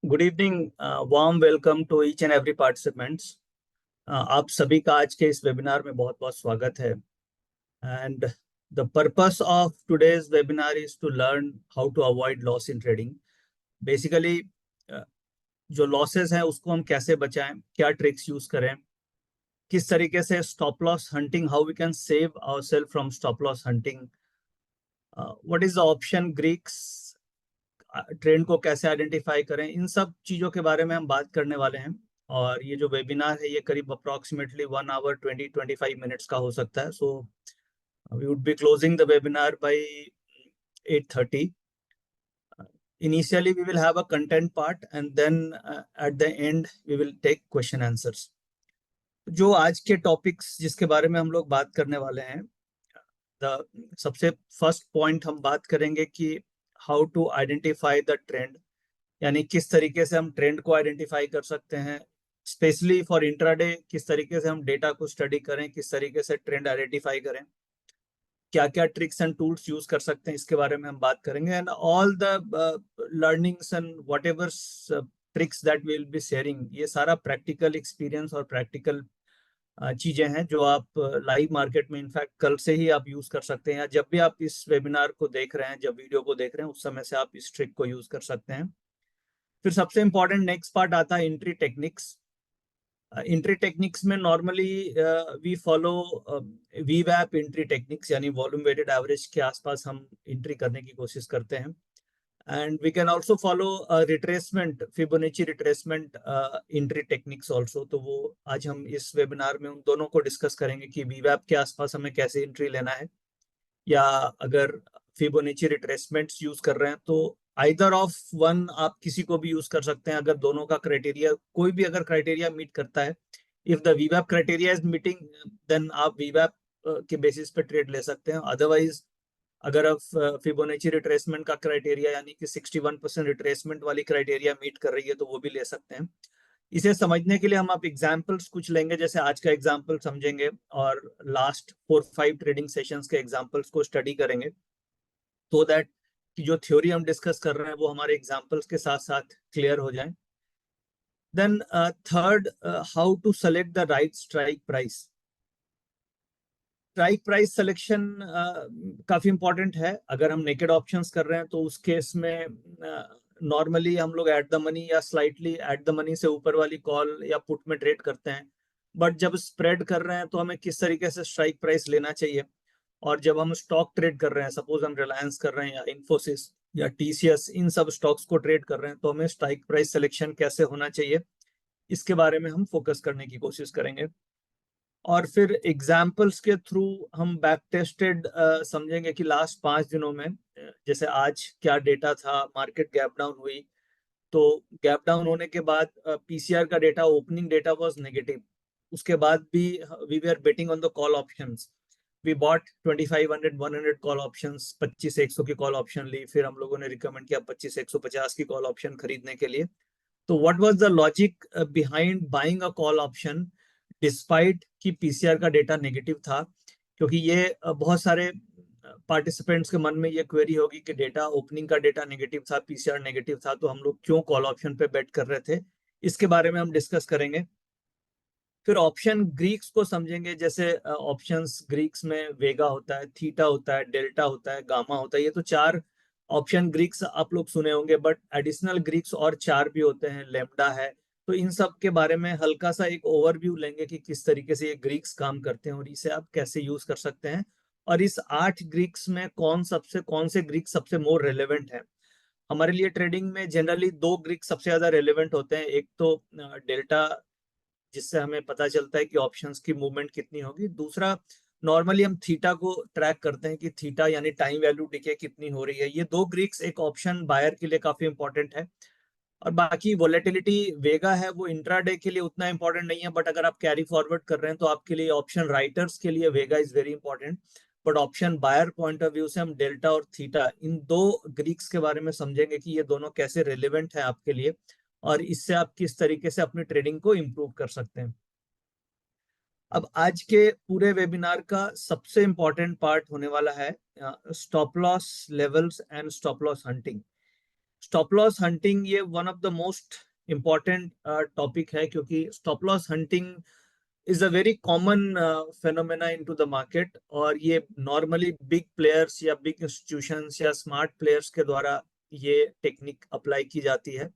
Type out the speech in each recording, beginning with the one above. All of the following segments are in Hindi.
Good evening, warm welcome to each and every participants. आप सभी का आज के इस वेबिनार में बहुत बहुत स्वागत है। And the purpose of today's webinar is to learn how to avoid loss in trading. Basically जो लॉसेस हैं उसको हम कैसे बचाएं, क्या ट्रिक्स यूज करें, किस तरीके से stop loss hunting, how we can save ourselves from stop loss hunting, what is the option greeks, trend को कैसे आइडेंटिफाई करें, इन सब चीज़ों के बारे में हम बात करने वाले हैं। और ये जो वेबिनार है ये करीब अप्रॉक्सीमेटली 1 आवर 20-25 मिनट्स का हो सकता है। So we would be closing the webinar by 8:30. Initially we will have a content part and then at the end we will take question answers. जो आज के टॉपिक्स जिसके बारे में हम लोग बात करने वाले हैं, सबसे फर्स्ट पॉइंट हम बात करेंगे कि how to identify the trend, यानी किस तरीके से हम ट्रेंड को आइडेंटिफाई कर सकते हैं, स्पेशली फॉर इंट्राडे किस तरीके से हम डेटा को स्टडी करें, किस तरीके से ट्रेंड आइडेंटिफाई करें, क्या क्या ट्रिक्स एंड टूल्स यूज कर सकते हैं, इसके बारे में हम बात करेंगे। And all the learnings and what ever tricks that will be sharing, ये सारा प्रैक्टिकल एक्सपीरियंस और प्रैक्टिकल चीजें हैं जो आप लाइव मार्केट में इनफैक्ट कल से ही आप यूज कर सकते हैं, या जब भी आप इस वेबिनार को देख रहे हैं, जब वीडियो को देख रहे हैं उस समय से आप इस ट्रिक को यूज कर सकते हैं। फिर सबसे इंपॉर्टेंट नेक्स्ट पार्ट आता है एंट्री टेक्निक्स। एंट्री टेक्निक्स में नॉर्मली वी फॉलो वीवैप एंट्री टेक्निक्स, यानी वॉल्यूम वेटेड एवरेज के आसपास हम एंट्री करने की कोशिश करते हैं। And we can also follow retracement, Fibonacci retracement entry techniques also. तो वो आज हम इस वेबिनार में उन दोनों को डिस्कस करेंगे कि वीवैप के आसपास हमें कैसे एंट्री लेना है, या अगर फिबोनाची रिट्रेसमेंट्स यूज कर रहे हैं तो आइदर ऑफ वन आप किसी को भी यूज कर सकते हैं। अगर दोनों का क्राइटेरिया, कोई भी अगर क्राइटेरिया मीट करता है, इफ द वीवैप क्राइटेरिया इज मीटिंग, देन आप वीवैप के बेसिस पे ट्रेड ले सकते हैं। अदरवाइज अगर आप फिबोनाची रिट्रेसमेंट का क्राइटेरिया यानी कि 61% रिट्रेसमेंट वाली क्राइटेरिया मीट कर रही है तो वो भी ले सकते हैं। इसे समझने के लिए हम आप एग्जाम्पल्स कुछ लेंगे, जैसे आज का एग्जाम्पल समझेंगे और लास्ट 4-5 ट्रेडिंग सेशंस के एग्जाम्पल्स को स्टडी करेंगे, तो दैट कि जो थ्योरी हम डिस्कस कर रहे हैं वो हमारे एग्जाम्पल्स के साथ साथ क्लियर हो जाए। Then third, how to select the right strike price. Strike price selection काफी इंपॉर्टेंट है। अगर हम नेकेड ऑप्शंस कर रहे हैं तो उस केस में नॉर्मली हम लोग एट द मनी या स्लाइटली एट द मनी से ऊपर वाली कॉल या पुट में ट्रेड करते हैं। बट जब स्प्रेड कर रहे हैं तो हमें किस तरीके से स्ट्राइक प्राइस लेना चाहिए, और जब हम स्टॉक ट्रेड कर रहे हैं, सपोज हम रिलायंस कर रहे हैं या इन्फोसिस या टीसीएस, इन सब स्टॉक्स को ट्रेड कर रहे हैं, तो हमें स्ट्राइक प्राइस सिलेक्शन कैसे होना चाहिए, इसके बारे में हम फोकस करने की कोशिश करेंगे। और फिर एग्जाम्पल्स के थ्रू हम बैक टेस्टेड समझेंगे कि लास्ट 5 दिनों में जैसे आज क्या डेटा था, मार्केट गैप डाउन हुई, तो गैप डाउन होने के बाद पीसीआर का data, opening data was negative, उसके बाद भी we were betting on the call options. We bought 2500-100 call options, 25-100 की कॉल ऑप्शन ली, फिर हम लोगों ने रिकमेंड किया 25-150 की कॉल ऑप्शन खरीदने के लिए। तो what was the logic behind buying a call option despite कि पीसीआर का डेटा नेगेटिव था, क्योंकि ये बहुत सारे पार्टिसिपेंट्स के मन में ये क्वेरी होगी कि डेटा, ओपनिंग का डेटा नेगेटिव था, पीसीआर नेगेटिव था, तो हम लोग क्यों कॉल ऑप्शन पे बेट कर रहे थे, इसके बारे में हम डिस्कस करेंगे। फिर ऑप्शन ग्रीक्स को समझेंगे, जैसे ऑप्शंस ग्रीक्स में वेगा होता है, थीटा होता है, डेल्टा होता है, गामा होता है। ये तो 4 ऑप्शन ग्रीक्स आप लोग सुने होंगे, बट एडिशनल ग्रीक्स और 4 भी होते हैं, लेमडा है। तो इन सब के बारे में हल्का सा एक ओवरव्यू लेंगे कि किस तरीके से ये ग्रीक्स काम करते हैं और इसे आप कैसे यूज कर सकते हैं, और इस 8 ग्रीक्स में कौन से ग्रीक्स सबसे मोर रेलेवेंट है हमारे लिए। ट्रेडिंग में जनरली 2 ग्रीक सबसे ज्यादा रेलेवेंट होते हैं, एक तो डेल्टा, जिससे हमें पता चलता है कि ऑप्शंस की मूवमेंट कितनी होगी। दूसरा, नॉर्मली हम थीटा को ट्रैक करते हैं कि थीटा यानी टाइम वैल्यू डिके कितनी हो रही है। ये 2 ग्रीक्स एक ऑप्शन बायर के लिए काफी इंपॉर्टेंट है। और बाकी वोलेटिलिटी वेगा है, वो इंट्राडे के लिए उतना इंपॉर्टेंट नहीं है, बट अगर आप कैरी फॉरवर्ड कर रहे हैं तो आपके लिए, ऑप्शन राइटर्स के लिए vega is very important. But option buyer point of view से हम डेल्टा और थीटा, इन 2 ग्रीक्स के बारे में समझेंगे कि ये दोनों कैसे रिलेवेंट है आपके लिए, और इससे आप किस तरीके से अपनी ट्रेडिंग को इम्प्रूव कर सकते हैं। अब आज के पूरे वेबिनार का सबसे इंपॉर्टेंट पार्ट होने वाला है stop loss levels and stop loss hunting. Stop loss hunting ये one of the most important topic है, क्योंकि stop loss hunting is a very common phenomena into the market, और ये नॉर्मली बिग प्लेयर्स या बिग इंस्टीट्यूशंस या स्मार्ट प्लेयर्स के द्वारा ये टेक्निक अप्लाई की जाती है।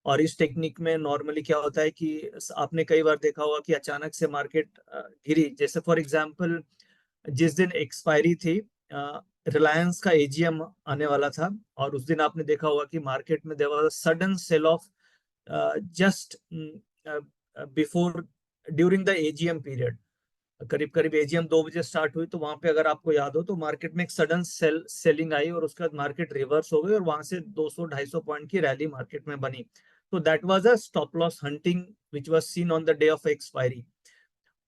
और इस टेक्निक में नॉर्मली क्या होता है कि आपने कई बार देखा होगा कि अचानक से मार्केट गिरी। जैसे फॉर एग्जांपल जिस दिन एक्सपायरी थी, रिलायंस का एजीएम आने वाला था, और उस दिन आपने देखा होगा कि मार्केट में there was a sudden sell off just before during the AGM period. करीब करीब एजीएम 2 बजे स्टार्ट हुई, तो वहां पे अगर आपको याद हो तो मार्केट में एक सडन सेलिंग आई, और उसके बाद मार्केट रिवर्स हो गई, और वहां से 200-250 पॉइंट की रैली मार्केट में बनी। तो that was a stop loss hunting which was seen on the day of expiry.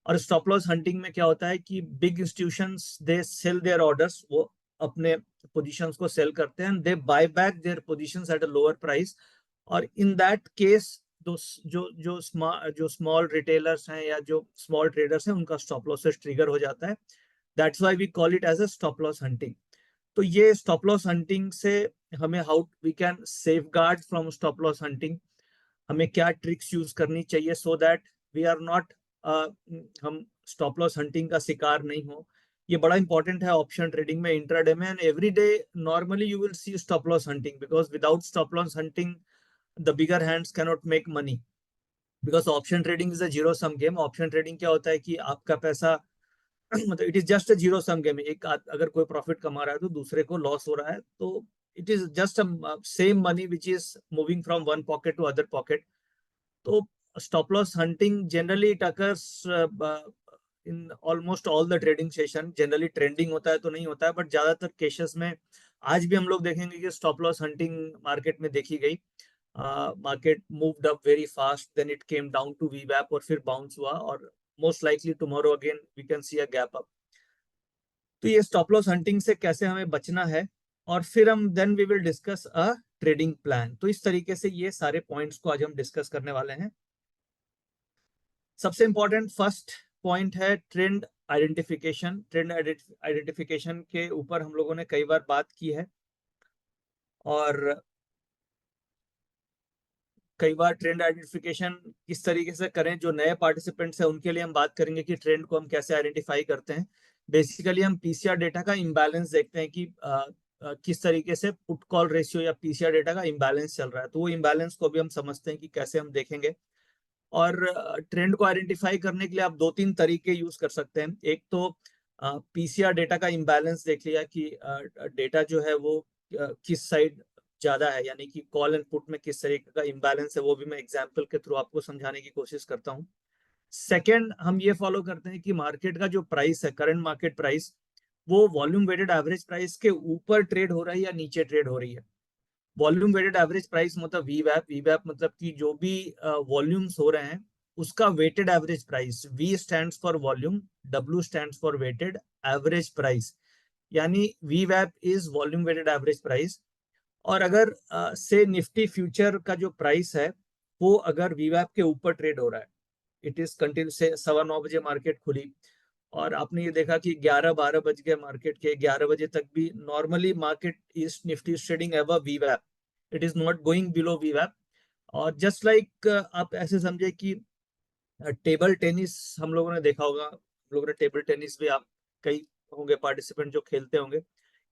और स्टॉप लॉस हंटिंग में क्या होता है कि big institutions they sell their orders, वो अपने पोजीशंस को सेल करते हैं, they buy back their positions at a lower price. और इन दैट केस जो स्मॉल रिटेलर्स हैं या जो स्मॉल ट्रेडर्स हैं, उनका स्टॉप लॉसेस ट्रिगर हो जाता है। That's why we call it as a stop loss hunting. तो ये स्टॉप लॉस हंटिंग से हमें how we can safeguard from stop loss hunting, हमें क्या ट्रिक्स यूज करनी चाहिए so that we are not हम स्टॉप लॉस हंटिंग का शिकार नहीं हो। ये बड़ा इंपॉर्टेंट है ऑप्शन ट्रेडिंग में, इंट्राडे में, and every day normally you will see stop loss hunting, because without stop loss hunting the bigger hands cannot make money, because option trading is a zero sum game. Option trading क्या होता है कि आपका पैसा मतलब it is just a zero sum game. एक अगर कोई प्रॉफिट कमा रहा है तो दूसरे को लॉस हो रहा है, तो it is just same money which is moving from one pocket to other pocket. तो stop loss hunting generally it occurs in almost all the trading session. Generally trending होता है तो नहीं होता है, बट ज्यादातर केसेस में आज भी हम लोग देखेंगे कि स्टॉप लॉस हंटिंग मार्केट में देखी गई। Market moved up very fast, then it came down to वीवैप और फिर बाउंस हुआ, और most likely tomorrow again we can see a gap up. तो ये स्टॉप लॉस हंटिंग से कैसे हमें बचना है, और फिर हम then we will discuss a trading plan. तो इस तरीके से ये सारे पॉइंट्स को आज हम डिस्कस करने वाले हैं। सबसे इंपॉर्टेंट फर्स्ट पॉइंट है ट्रेंड आइडेंटिफिकेशन। ट्रेंड आइडेंटिफिकेशन के ऊपर हम लोगों ने कई बार बात की है, और कई बार ट्रेंड आइडेंटिफिकेशन किस तरीके से करें। जो नए पार्टिसिपेंट्स हैं उनके लिए हम बात करेंगे कि ट्रेंड को हम कैसे आइडेंटिफाई करते हैं। बेसिकली हम पीसीआर डेटा का इम्बैलेंस देखते हैं कि किस तरीके से पुट कॉल रेशियो या पीसीआर डेटा का इम्बैलेंस चल रहा है, तो वो इम्बैलेंस को भी हम समझते हैं कि कैसे हम देखेंगे। और ट्रेंड को आइडेंटिफाई करने के लिए आप 2-3 तरीके यूज कर सकते हैं। एक तो पीसीआर डेटा का इम्बैलेंस देख लिया कि डेटा जो है वो किस साइड ज्यादा है, यानी कि कॉल एंड पुट में किस तरीके का इम्बैलेंस है, वो भी मैं एग्जांपल के थ्रू आपको समझाने की कोशिश करता हूँ। सेकंड, हम ये फॉलो करते हैं कि मार्केट का जो प्राइस है, करंट मार्केट प्राइस, वो वॉल्यूम वेटेड एवरेज प्राइस के ऊपर ट्रेड हो रहा है या नीचे ट्रेड हो रही है। वॉल्यूम वेटेड एवरेज प्राइस मतलब वीवैप। वीवैप मतलब कि जो भी वॉल्यूम्स हो रहे हैं उसका weighted average price. V stands for volume, W stands for weighted average price, यानी वीवैप is volume weighted average price. और अगर से निफ्टी फ्यूचर का जो प्राइस है वो अगर वीवैप के ऊपर ट्रेड हो रहा है, इट इज कंटिन्यू से 9:15 बजे मार्केट खुली, और आपने ये देखा कि 11-12 बज गए मार्केट के, 11 बजे तक भी normally market is Nifty trading above वीवैप, it is not going below वीवैप। और जस्ट लाइक आप ऐसे समझे कि टेबल टेनिस हम लोगों ने देखा होगा, हम लोगों ने टेबल टेनिस भी, आप कई होंगे पार्टिसिपेंट जो खेलते होंगे,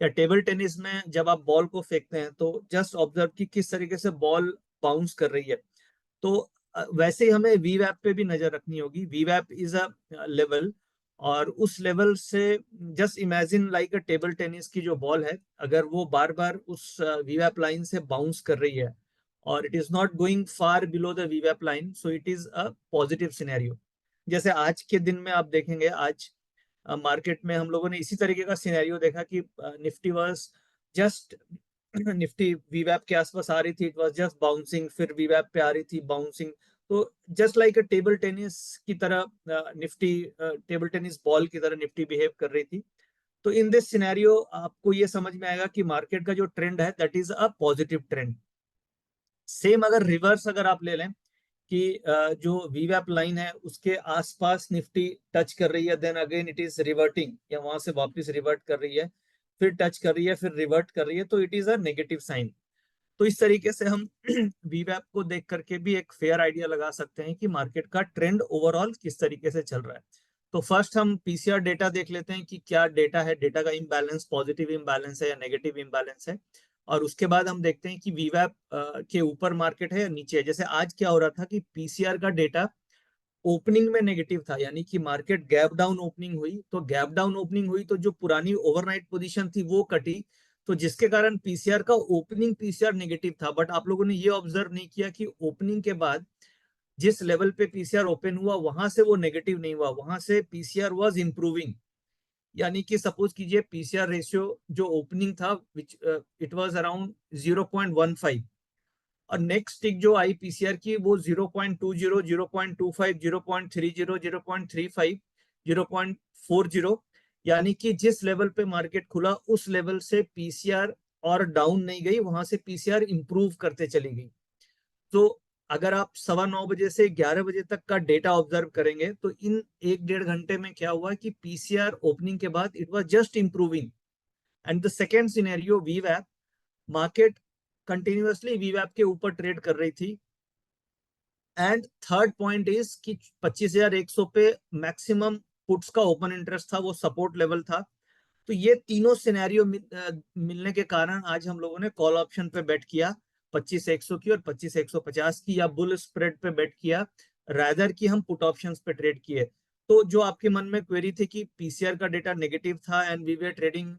या टेबल टेनिस में जब आप बॉल को फेंकते हैं तो जस्ट ऑब्जर्व कि किस तरीके से बॉल बाउंस कर रही है। तो वैसे ही हमें वीवैप पे भी नजर रखनी होगी। वीवैप इज अ लेवल, और उस लेवल से जस्ट इमेजिन लाइक अ टेबल टेनिस की जो बॉल है, अगर वो बार बार उस वीवैप लाइन से बाउंस कर रही है और it is not going far below the वीवैप line, so it is a positive scenario. जैसे आज के दिन में आप देखेंगे, आज मार्केट में हम लोगों ने इसी तरीके का सिनेरियो देखा कि निफ्टी वाज जस्ट निफ्टी वीवैप के आसपास आ रही थी, इट वाज जस्ट बाउंसिंग, फिर वीवैप पे आ रही थी बाउंसिंग। तो जस्ट लाइक अ टेबल टेनिस की तरह निफ्टी टेबल टेनिस बॉल की तरह निफ्टी बिहेव कर रही थी। तो इन दिस सिनेरियो आपको ये समझ में आएगा कि मार्केट का जो ट्रेंड है that is a positive trend. Same अगर रिवर्स अगर आप ले लें कि जो वीवैप लाइन है उसके आसपास निफ्टी टच कर रही है, then again it is reverting, या वहां से वापस रिवर्ट कर रही है, फिर टच कर रही है, फिर रिवर्ट कर रही है, तो it is a negative sign. तो इस तरीके से हम वीवैप को देख करके भी एक फेयर आइडिया लगा सकते हैं कि मार्केट का ट्रेंड ओवरऑल किस तरीके से चल रहा है। तो फर्स्ट हम पीसीआर डेटा देख लेते हैं कि क्या डेटा है, डेटा का इम्बैलेंस पॉजिटिव इम्बैलेंस है या नेगेटिव इम्बैलेंस है। और उसके बाद हम देखते हैं कि वीवैप के ऊपर मार्केट है या नीचे है। जैसे आज क्या हो रहा था कि पीसीआर का डेटा ओपनिंग में नेगेटिव था, यानी कि मार्केट गैप डाउन ओपनिंग हुई, तो गैप डाउन ओपनिंग हुई तो जो पुरानी ओवरनाइट पोजीशन थी वो कटी, तो जिसके कारण पीसीआर का ओपनिंग पीसीआर नेगेटिव था। बट आप लोगों ने ये ऑब्जर्व नहीं किया कि ओपनिंग के बाद जिस लेवल पे पीसीआर ओपन हुआ वहां से वो नेगेटिव नहीं हुआ, वहां से पीसीआर वाज इंप्रूविंग। यानी कि सपोज कीजिए पीसीआर रेशियो जो ओपनिंग था विच इट वाज अराउंड 0.15, और नेक्स्ट टिक जो आई पीसीआर की वो 0.20, 0.25, 0.30, 0.35, 0.40, यानी कि जिस लेवल पे मार्केट खुला उस लेवल से पीसीआर और डाउन नहीं गई, वहां से पीसीआर इंप्रूव करते चली गई। तो अगर आप 9:15 से 11 बजे तक का डेटा ऑब्जर्व करेंगे तो इन 1-1.5 घंटे में क्या हुआ कि पीसीआर ओपनिंग के बाद it was just improving. And the second scenario वीवैप, market continuously वीवैप के ऊपर ट्रेड कर रही थी। एंड थर्ड पॉइंट इज कि 25,100 पे मैक्सिमम पुट्स का ओपन इंटरेस्ट था, वो सपोर्ट लेवल था। तो ये तीनों सिनेरियो मिलने के कारण आज हम लोगों ने कॉल ऑप्शन पे बेट किया 25,100 की और 25,150 की, या बुल स्प्रेड पे बेट किया रादर कि हम पुट ऑप्शंस पे ट्रेड किए। तो जो आपके मन में क्वेरी थी कि पीसीआर का डेटा नेगेटिव था and we were trading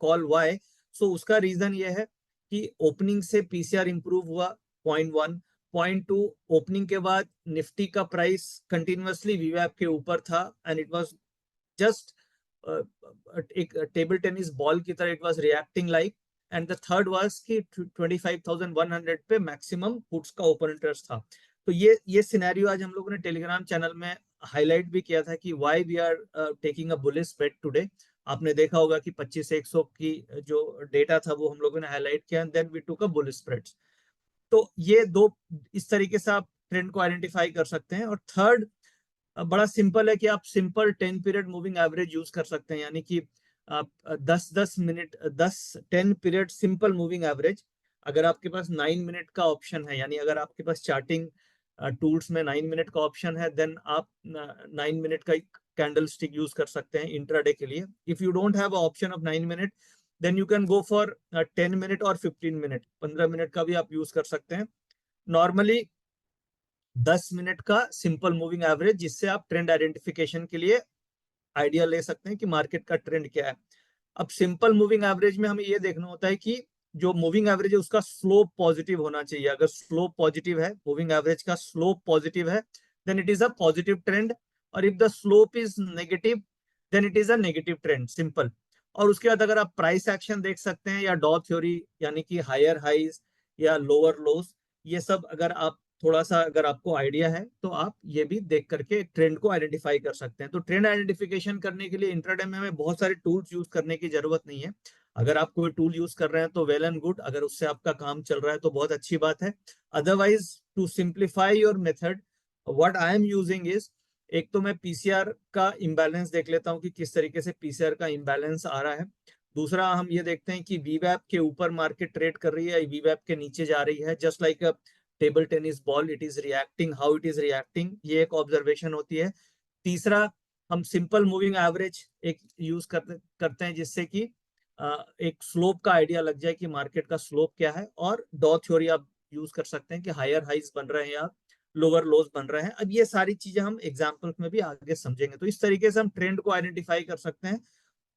call why, so उसका रीजन ये है कि ओपनिंग से पीसीआर इंप्रूव हुआ, point one. Point two, opening के बाद निफ्टी का प्राइस कंटिन्यूअसली वीवैप के ऊपर था एंड इट वाज जस्ट एक टेबल टेनिस बॉल की तरह it was reacting like. And the third was कि 25,100 पे मैक्सिमम पुट्स का ओपन इंटरेस्ट था। तो ये सिनेरियो आज हम लोगों ने टेलीग्राम चैनल में हाईलाइट भी किया था कि why we are taking a bullish bet today. आपने देखा होगा कि 25,100 की जो डेटा था वो हम लोगों ने हाईलाइट किया and then we took a bullish spreads. तो ये दो, इस तरीके से आप ट्रेंड को आइडेंटिफाई कर सकते हैं। और थर्ड बड़ा सिंपल है कि आप simple 10 period moving average use कर सकते हैं, यानी कि आप 10-10 minute 10 period simple moving average. अगर आपके पास 9 मिनट का ऑप्शन है, यानी अगर आपके पास चार्टिंग टूल्स में 9 मिनट का ऑप्शन है, देन आप 9 मिनट का कैंडल स्टिक यूज कर सकते हैं इंट्राडे के लिए। If you don't have option of 9 minute, then you can go for 10 minute और 15 मिनट, 15 मिनट का भी आप यूज कर सकते हैं। नॉर्मली 10 मिनट का सिंपल मूविंग एवरेज, जिससे आप ट्रेंड आइडेंटिफिकेशन के लिए आइडिया ले सकते हैं कि मार्केट का ट्रेंड क्या है। अब सिंपल मूविंग एवरेज में हमें यह देखना होता है कि जो मूविंग एवरेज है उसका स्लोप पॉजिटिव होना चाहिए। अगर स्लोप पॉजिटिव है, मूविंग एवरेज का स्लोप पॉजिटिव है, then it is a positive trend. और if the slope is negative, then it is a negative trend, simple. और उसके बाद अगर आप प्राइस एक्शन देख सकते हैं या डॉ थ्योरी, यानी कि हायर हाइज या लोअर लोस, ये सब अगर आप थोड़ा सा अगर आपको आइडिया है तो आप ये भी देख करके ट्रेंड को आइडेंटिफाई कर सकते हैं। तो ट्रेंड आइडेंटिफिकेशन करने के लिए इंट्राडे में हमें बहुत सारे टूल्स यूज करने की जरूरत नहीं है। अगर आप कोई टूल यूज कर रहे हैं तो वेल एंड गुड, अगर उससे आपका काम चल रहा है तो बहुत अच्छी बात है। Otherwise, to simplify your method, what I am using is, एक तो मैं पीसीआर का इम्बैलेंस देख लेता हूँ कि किस तरीके से पीसीआर का इम्बैलेंस आ रहा है। दूसरा, हम ये देखते हैं कि वीवैप के ऊपर मार्केट ट्रेड कर रही है, वीवैप के नीचे जा रही है, just like table tennis ball, it is reacting, how it is reacting, ये एक ऑब्जर्वेशन होती है। तीसरा, हम सिंपल मूविंग एवरेज एक यूज करते हैं जिससे कि एक स्लोप का आइडिया लग जाए कि मार्केट का स्लोप क्या है। और डॉ थ्योरी आप यूज कर सकते हैं कि हायर हाइज बन रहे हैं या लोअर लोज बन रहे हैं। अब ये सारी चीजें हम एग्जाम्पल्स में भी आगे समझेंगे। तो इस तरीके से हम ट्रेंड को आइडेंटिफाई कर सकते हैं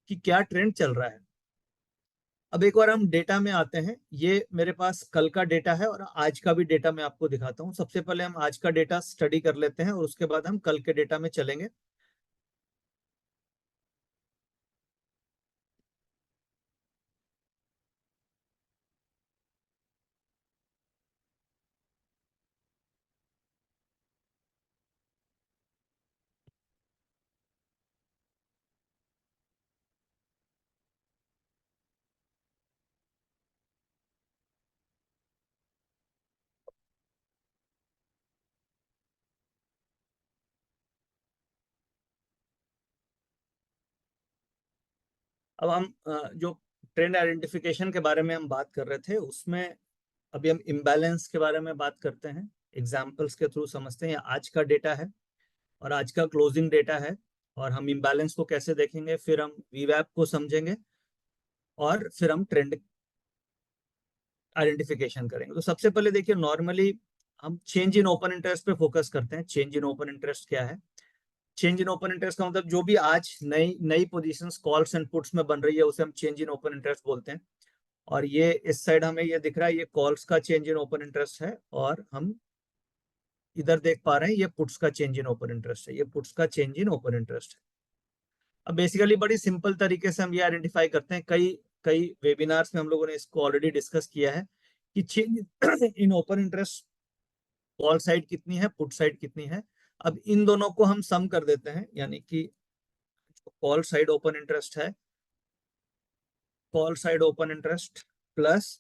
कि क्या ट्रेंड चल रहा है। अब एक बार हम डेटा में आते हैं। ये मेरे पास कल का डेटा है और आज का भी डेटा मैं आपको दिखाता हूँ। सबसे पहले हम आज का डेटा स्टडी कर लेते हैं और उसके बाद हम कल के डेटा में चलेंगे। अब हम जो ट्रेंड आइडेंटिफिकेशन के बारे में हम बात कर रहे थे उसमें अभी हम इम्बैलेंस के बारे में बात करते हैं, एग्जाम्पल्स के थ्रू समझते हैं। आज का डेटा है और आज का क्लोजिंग डेटा है, और हम इम्बैलेंस को कैसे देखेंगे, फिर हम वीवैप को समझेंगे, और फिर हम ट्रेंड आइडेंटिफिकेशन करेंगे। तो सबसे पहले देखिए, नॉर्मली हम चेंज इन ओपन इंटरेस्ट पे फोकस करते हैं। चेंज इन ओपन इंटरेस्ट क्या है? चेंज इन ओपन इंटरेस्ट का मतलब जो भी आज नई नई पोजीशंस कॉल्स एंड पुट्स में बन रही है उसे हम चेंज इन ओपन इंटरेस्ट बोलते हैं। और ये इस साइड हमें ये दिख रहा है, ये कॉल्स का चेंज इन ओपन इंटरेस्ट है, और हम इधर देख पा रहे हैं ये पुट्स का चेंज इन ओपन इंटरेस्ट है, ये पुट्स का चेंज इन ओपन इंटरेस्ट है। अब बेसिकली बड़ी सिंपल तरीके से हम ये आइडेंटिफाई करते हैं, कई कई वेबिनार्स में हम लोगों ने इसको ऑलरेडी डिस्कस किया है कि change in open interest call side कितनी है, पुट साइड कितनी है। अब इन दोनों को हम सम कर देते हैं, यानी कि कॉल साइड ओपन इंटरेस्ट है, call side open interest plus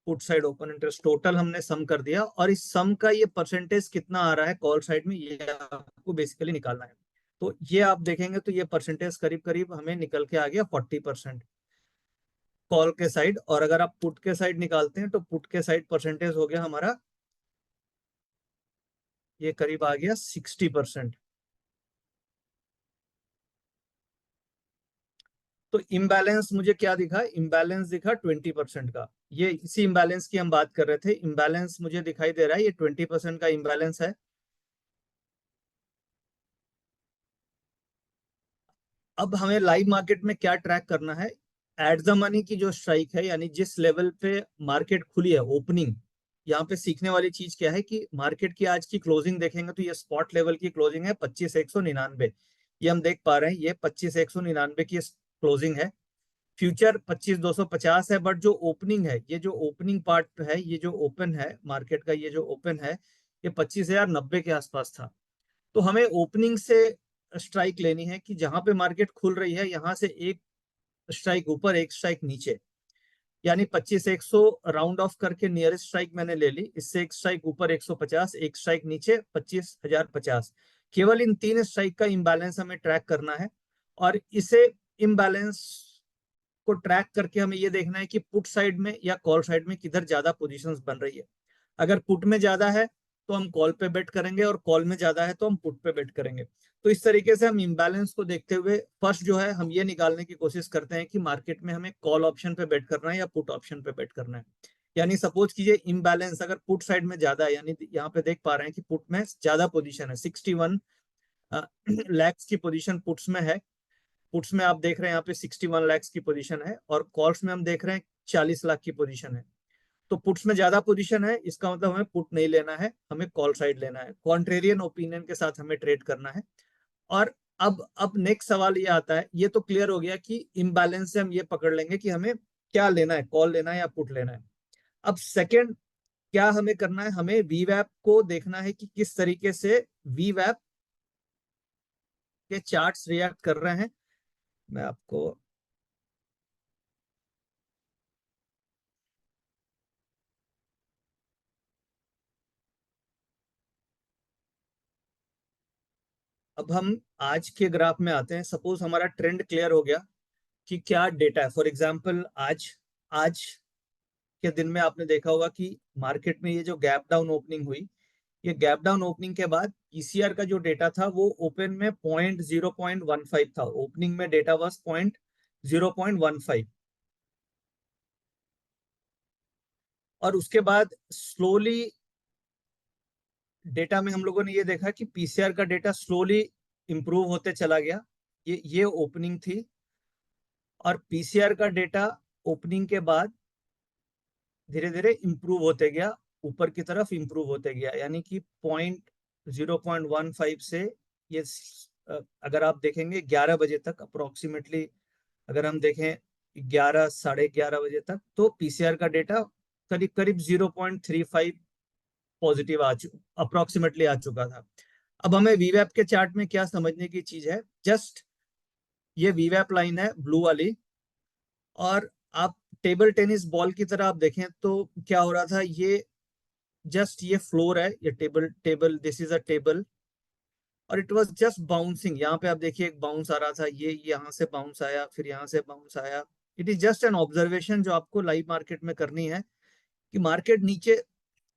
put side open interest, total हमने सम कर दिया, और इस सम का ये परसेंटेज कितना आ रहा है कॉल साइड में, ये आपको बेसिकली निकालना है। तो ये आप देखेंगे तो ये परसेंटेज करीब करीब हमें निकल के आ गया 40% कॉल के साइड। और अगर आप पुट के साइड निकालते हैं तो पुट के साइड परसेंटेज हो गया हमारा, ये करीब आ गया 60%। तो इम्बैलेंस मुझे क्या दिखा? इम्बैलेंस दिखा 20% का। ये इसी इम्बैलेंस की हम बात कर रहे थे। इम्बैलेंस मुझे दिखाई दे रहा है, ये 20% का इम्बैलेंस है। अब हमें लाइव मार्केट में क्या ट्रैक करना है? एट द मनी की जो स्ट्राइक है, यानी जिस लेवल पे मार्केट खुली है, ओपनिंग। यहाँ पे सीखने वाली चीज क्या है कि मार्केट की आज की क्लोजिंग देखेंगे तो ये स्पॉट लेवल की क्लोजिंग है 25,199। ये हम देख पा रहे हैं, ये 25,199 की क्लोजिंग है। फ्यूचर 25,250 है, बट जो ओपनिंग है, ये जो ओपनिंग पार्ट है, ये जो ओपन है मार्केट का, ये जो ओपन है, ये 25,090 के आसपास था। तो हमें ओपनिंग से स्ट्राइक लेनी है कि जहां पे मार्केट खुल रही है, यहां से एक स्ट्राइक ऊपर, एक स्ट्राइक नीचे, यानी 25,100 राउंड ऑफ करके नियरेस्ट स्ट्राइक मैंने ले ली। इससे एक स्ट्राइक ऊपर 150, एक स्ट्राइक नीचे 25,050। केवल इन तीन स्ट्राइक का इम्बैलेंस हमें ट्रैक करना है, और इसे इम्बैलेंस को ट्रैक करके हमें ये देखना है कि पुट साइड में या कॉल साइड में किधर ज्यादा पोजीशंस बन रही है। अगर पुट में ज्यादा है तो हम कॉल पे बेट करेंगे, और कॉल में ज्यादा है तो हम पुट पे बेट करेंगे। तो इस तरीके से हम इम्बैलेंस को देखते हुए फर्स्ट जो है हम ये निकालने की कोशिश करते हैं कि मार्केट में हमें कॉल ऑप्शन पे बेट करना है या पुट ऑप्शन पे बेट करना है। यानी सपोज कीजिए इम्बैलेंस अगर पुट साइड में ज्यादा है, यानी यहाँ पे देख पा रहे हैं कि पुट में ज्यादा पोजीशन है, 61 लैक्स की पोजीशन पुट्स में है। पुट्स में आप देख रहे हैं यहाँ पे 61 लैक्स की पोजीशन है, और कॉल्स में हम देख रहे हैं 40 लाख की पोजीशन है। तो पुट्स में ज्यादा पोजीशन है, इसका मतलब हमें पुट नहीं लेना है, हमें कॉल साइड लेना है, कॉन्ट्रेरियन ओपिनियन के साथ हमें ट्रेड करना है। और अब नेक्स्ट सवाल ये आता है, ये तो क्लियर हो गया कि इम्बैलेंस से हम ये पकड़ लेंगे कि हमें क्या लेना है, कॉल लेना है या पुट लेना है। अब सेकेंड क्या हमें करना है? हमें वीवैप को देखना है कि किस तरीके से वीवैप के चार्ट्स रिएक्ट कर रहे हैं। मैं आपको अब हम आज के ग्राफ में आते हैं। सपोज हमारा ट्रेंड क्लियर हो गया कि क्या डेटा है। फॉर एग्जांपल आज आज के दिन में आपने देखा होगा कि मार्केट में ये जो गैप डाउन ओपनिंग हुई, ये गैप डाउन ओपनिंग के बाद पीसीआर का जो डेटा था वो ओपन में 0.15 था, ओपनिंग में डेटा वाज 0.15। और उसके बाद स्लोली डेटा में हम लोगों ने ये देखा कि पीसीआर का डेटा स्लोली इंप्रूव होते चला गया। ये ओपनिंग थी, और पीसीआर का डेटा ओपनिंग के बाद धीरे धीरे इंप्रूव होते गया, ऊपर की तरफ इंप्रूव होते गया, यानी कि 0.15 से ये अगर आप देखेंगे 11 बजे तक अप्रोक्सीमेटली, अगर हम देखें 11 साढ़े 11 बजे तक, तो पीसीआर का डेटा करीब करीब 0.35 पॉजिटिव अप्रोक्सीमेटली आ चुका था। अब हमें वीवैप के चार्ट में क्या समझने की चीज है, जस्ट ये वीवैप लाइन है ब्लू वाली, और आप टेबल टेनिस बॉल की तरह आप देखें तो क्या हो रहा था, ये जस्ट ये फ्लोर है, ये table table this is a table, और इट वाज जस्ट बाउंसिंग। यहाँ पे आप देखिए एक बाउंस आ रहा था, ये यहाँ से बाउंस आया, फिर यहाँ से बाउंस आया। It is just an observation जो आपको लाइव मार्केट में करनी है कि मार्केट नीचे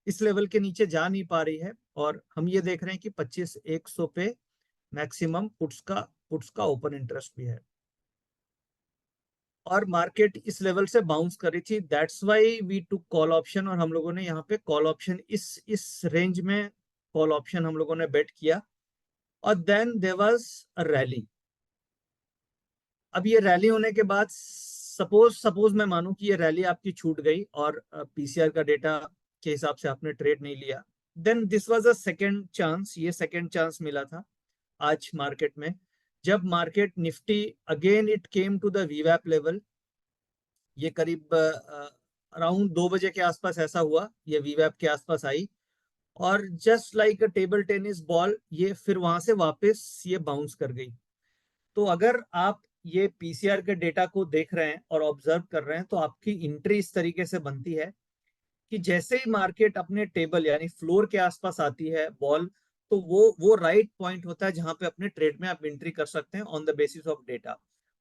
इस लेवल के नीचे जा नहीं पा रही है, और हम ये देख रहे हैं कि 25,100 पे मैक्सिमम पुट्स का ओपन इंटरेस्ट भी है, और मार्केट इस लेवल से बाउंस करी थी। That's why we took call option, और हम लोगों ने यहाँ पे कॉल ऑप्शन इस रेंज में कॉल ऑप्शन हम लोगों ने बेट किया, और then there was a rally. अब ये रैली होने के बाद सपोज मैं मानूं कि ये रैली आपकी छूट गई और पीसीआर का डेटा के हिसाब से आपने ट्रेड नहीं लिया, then this was a second chance. ये सेकंड चांस मिला था आज मार्केट में, जब market Nifty again it came to the वीवैप लेवल। ये करीब अराउंड 2 बजे के आसपास ऐसा हुआ, ये वीवैप के आसपास आई, और जस्ट लाइक अ टेबल टेनिस बॉल ये फिर वहां से वापस ये बाउंस कर गई। तो अगर आप ये पीसीआर के डेटा को देख रहे हैं और ऑब्जर्व कर रहे हैं, तो आपकी एंट्री इस तरीके से बनती है कि जैसे ही मार्केट अपने टेबल यानी फ्लोर के आसपास आती है बॉल, तो वो राइट पॉइंट होता है जहां पे अपने ट्रेड में आप एंट्री कर सकते हैं on the basis of data.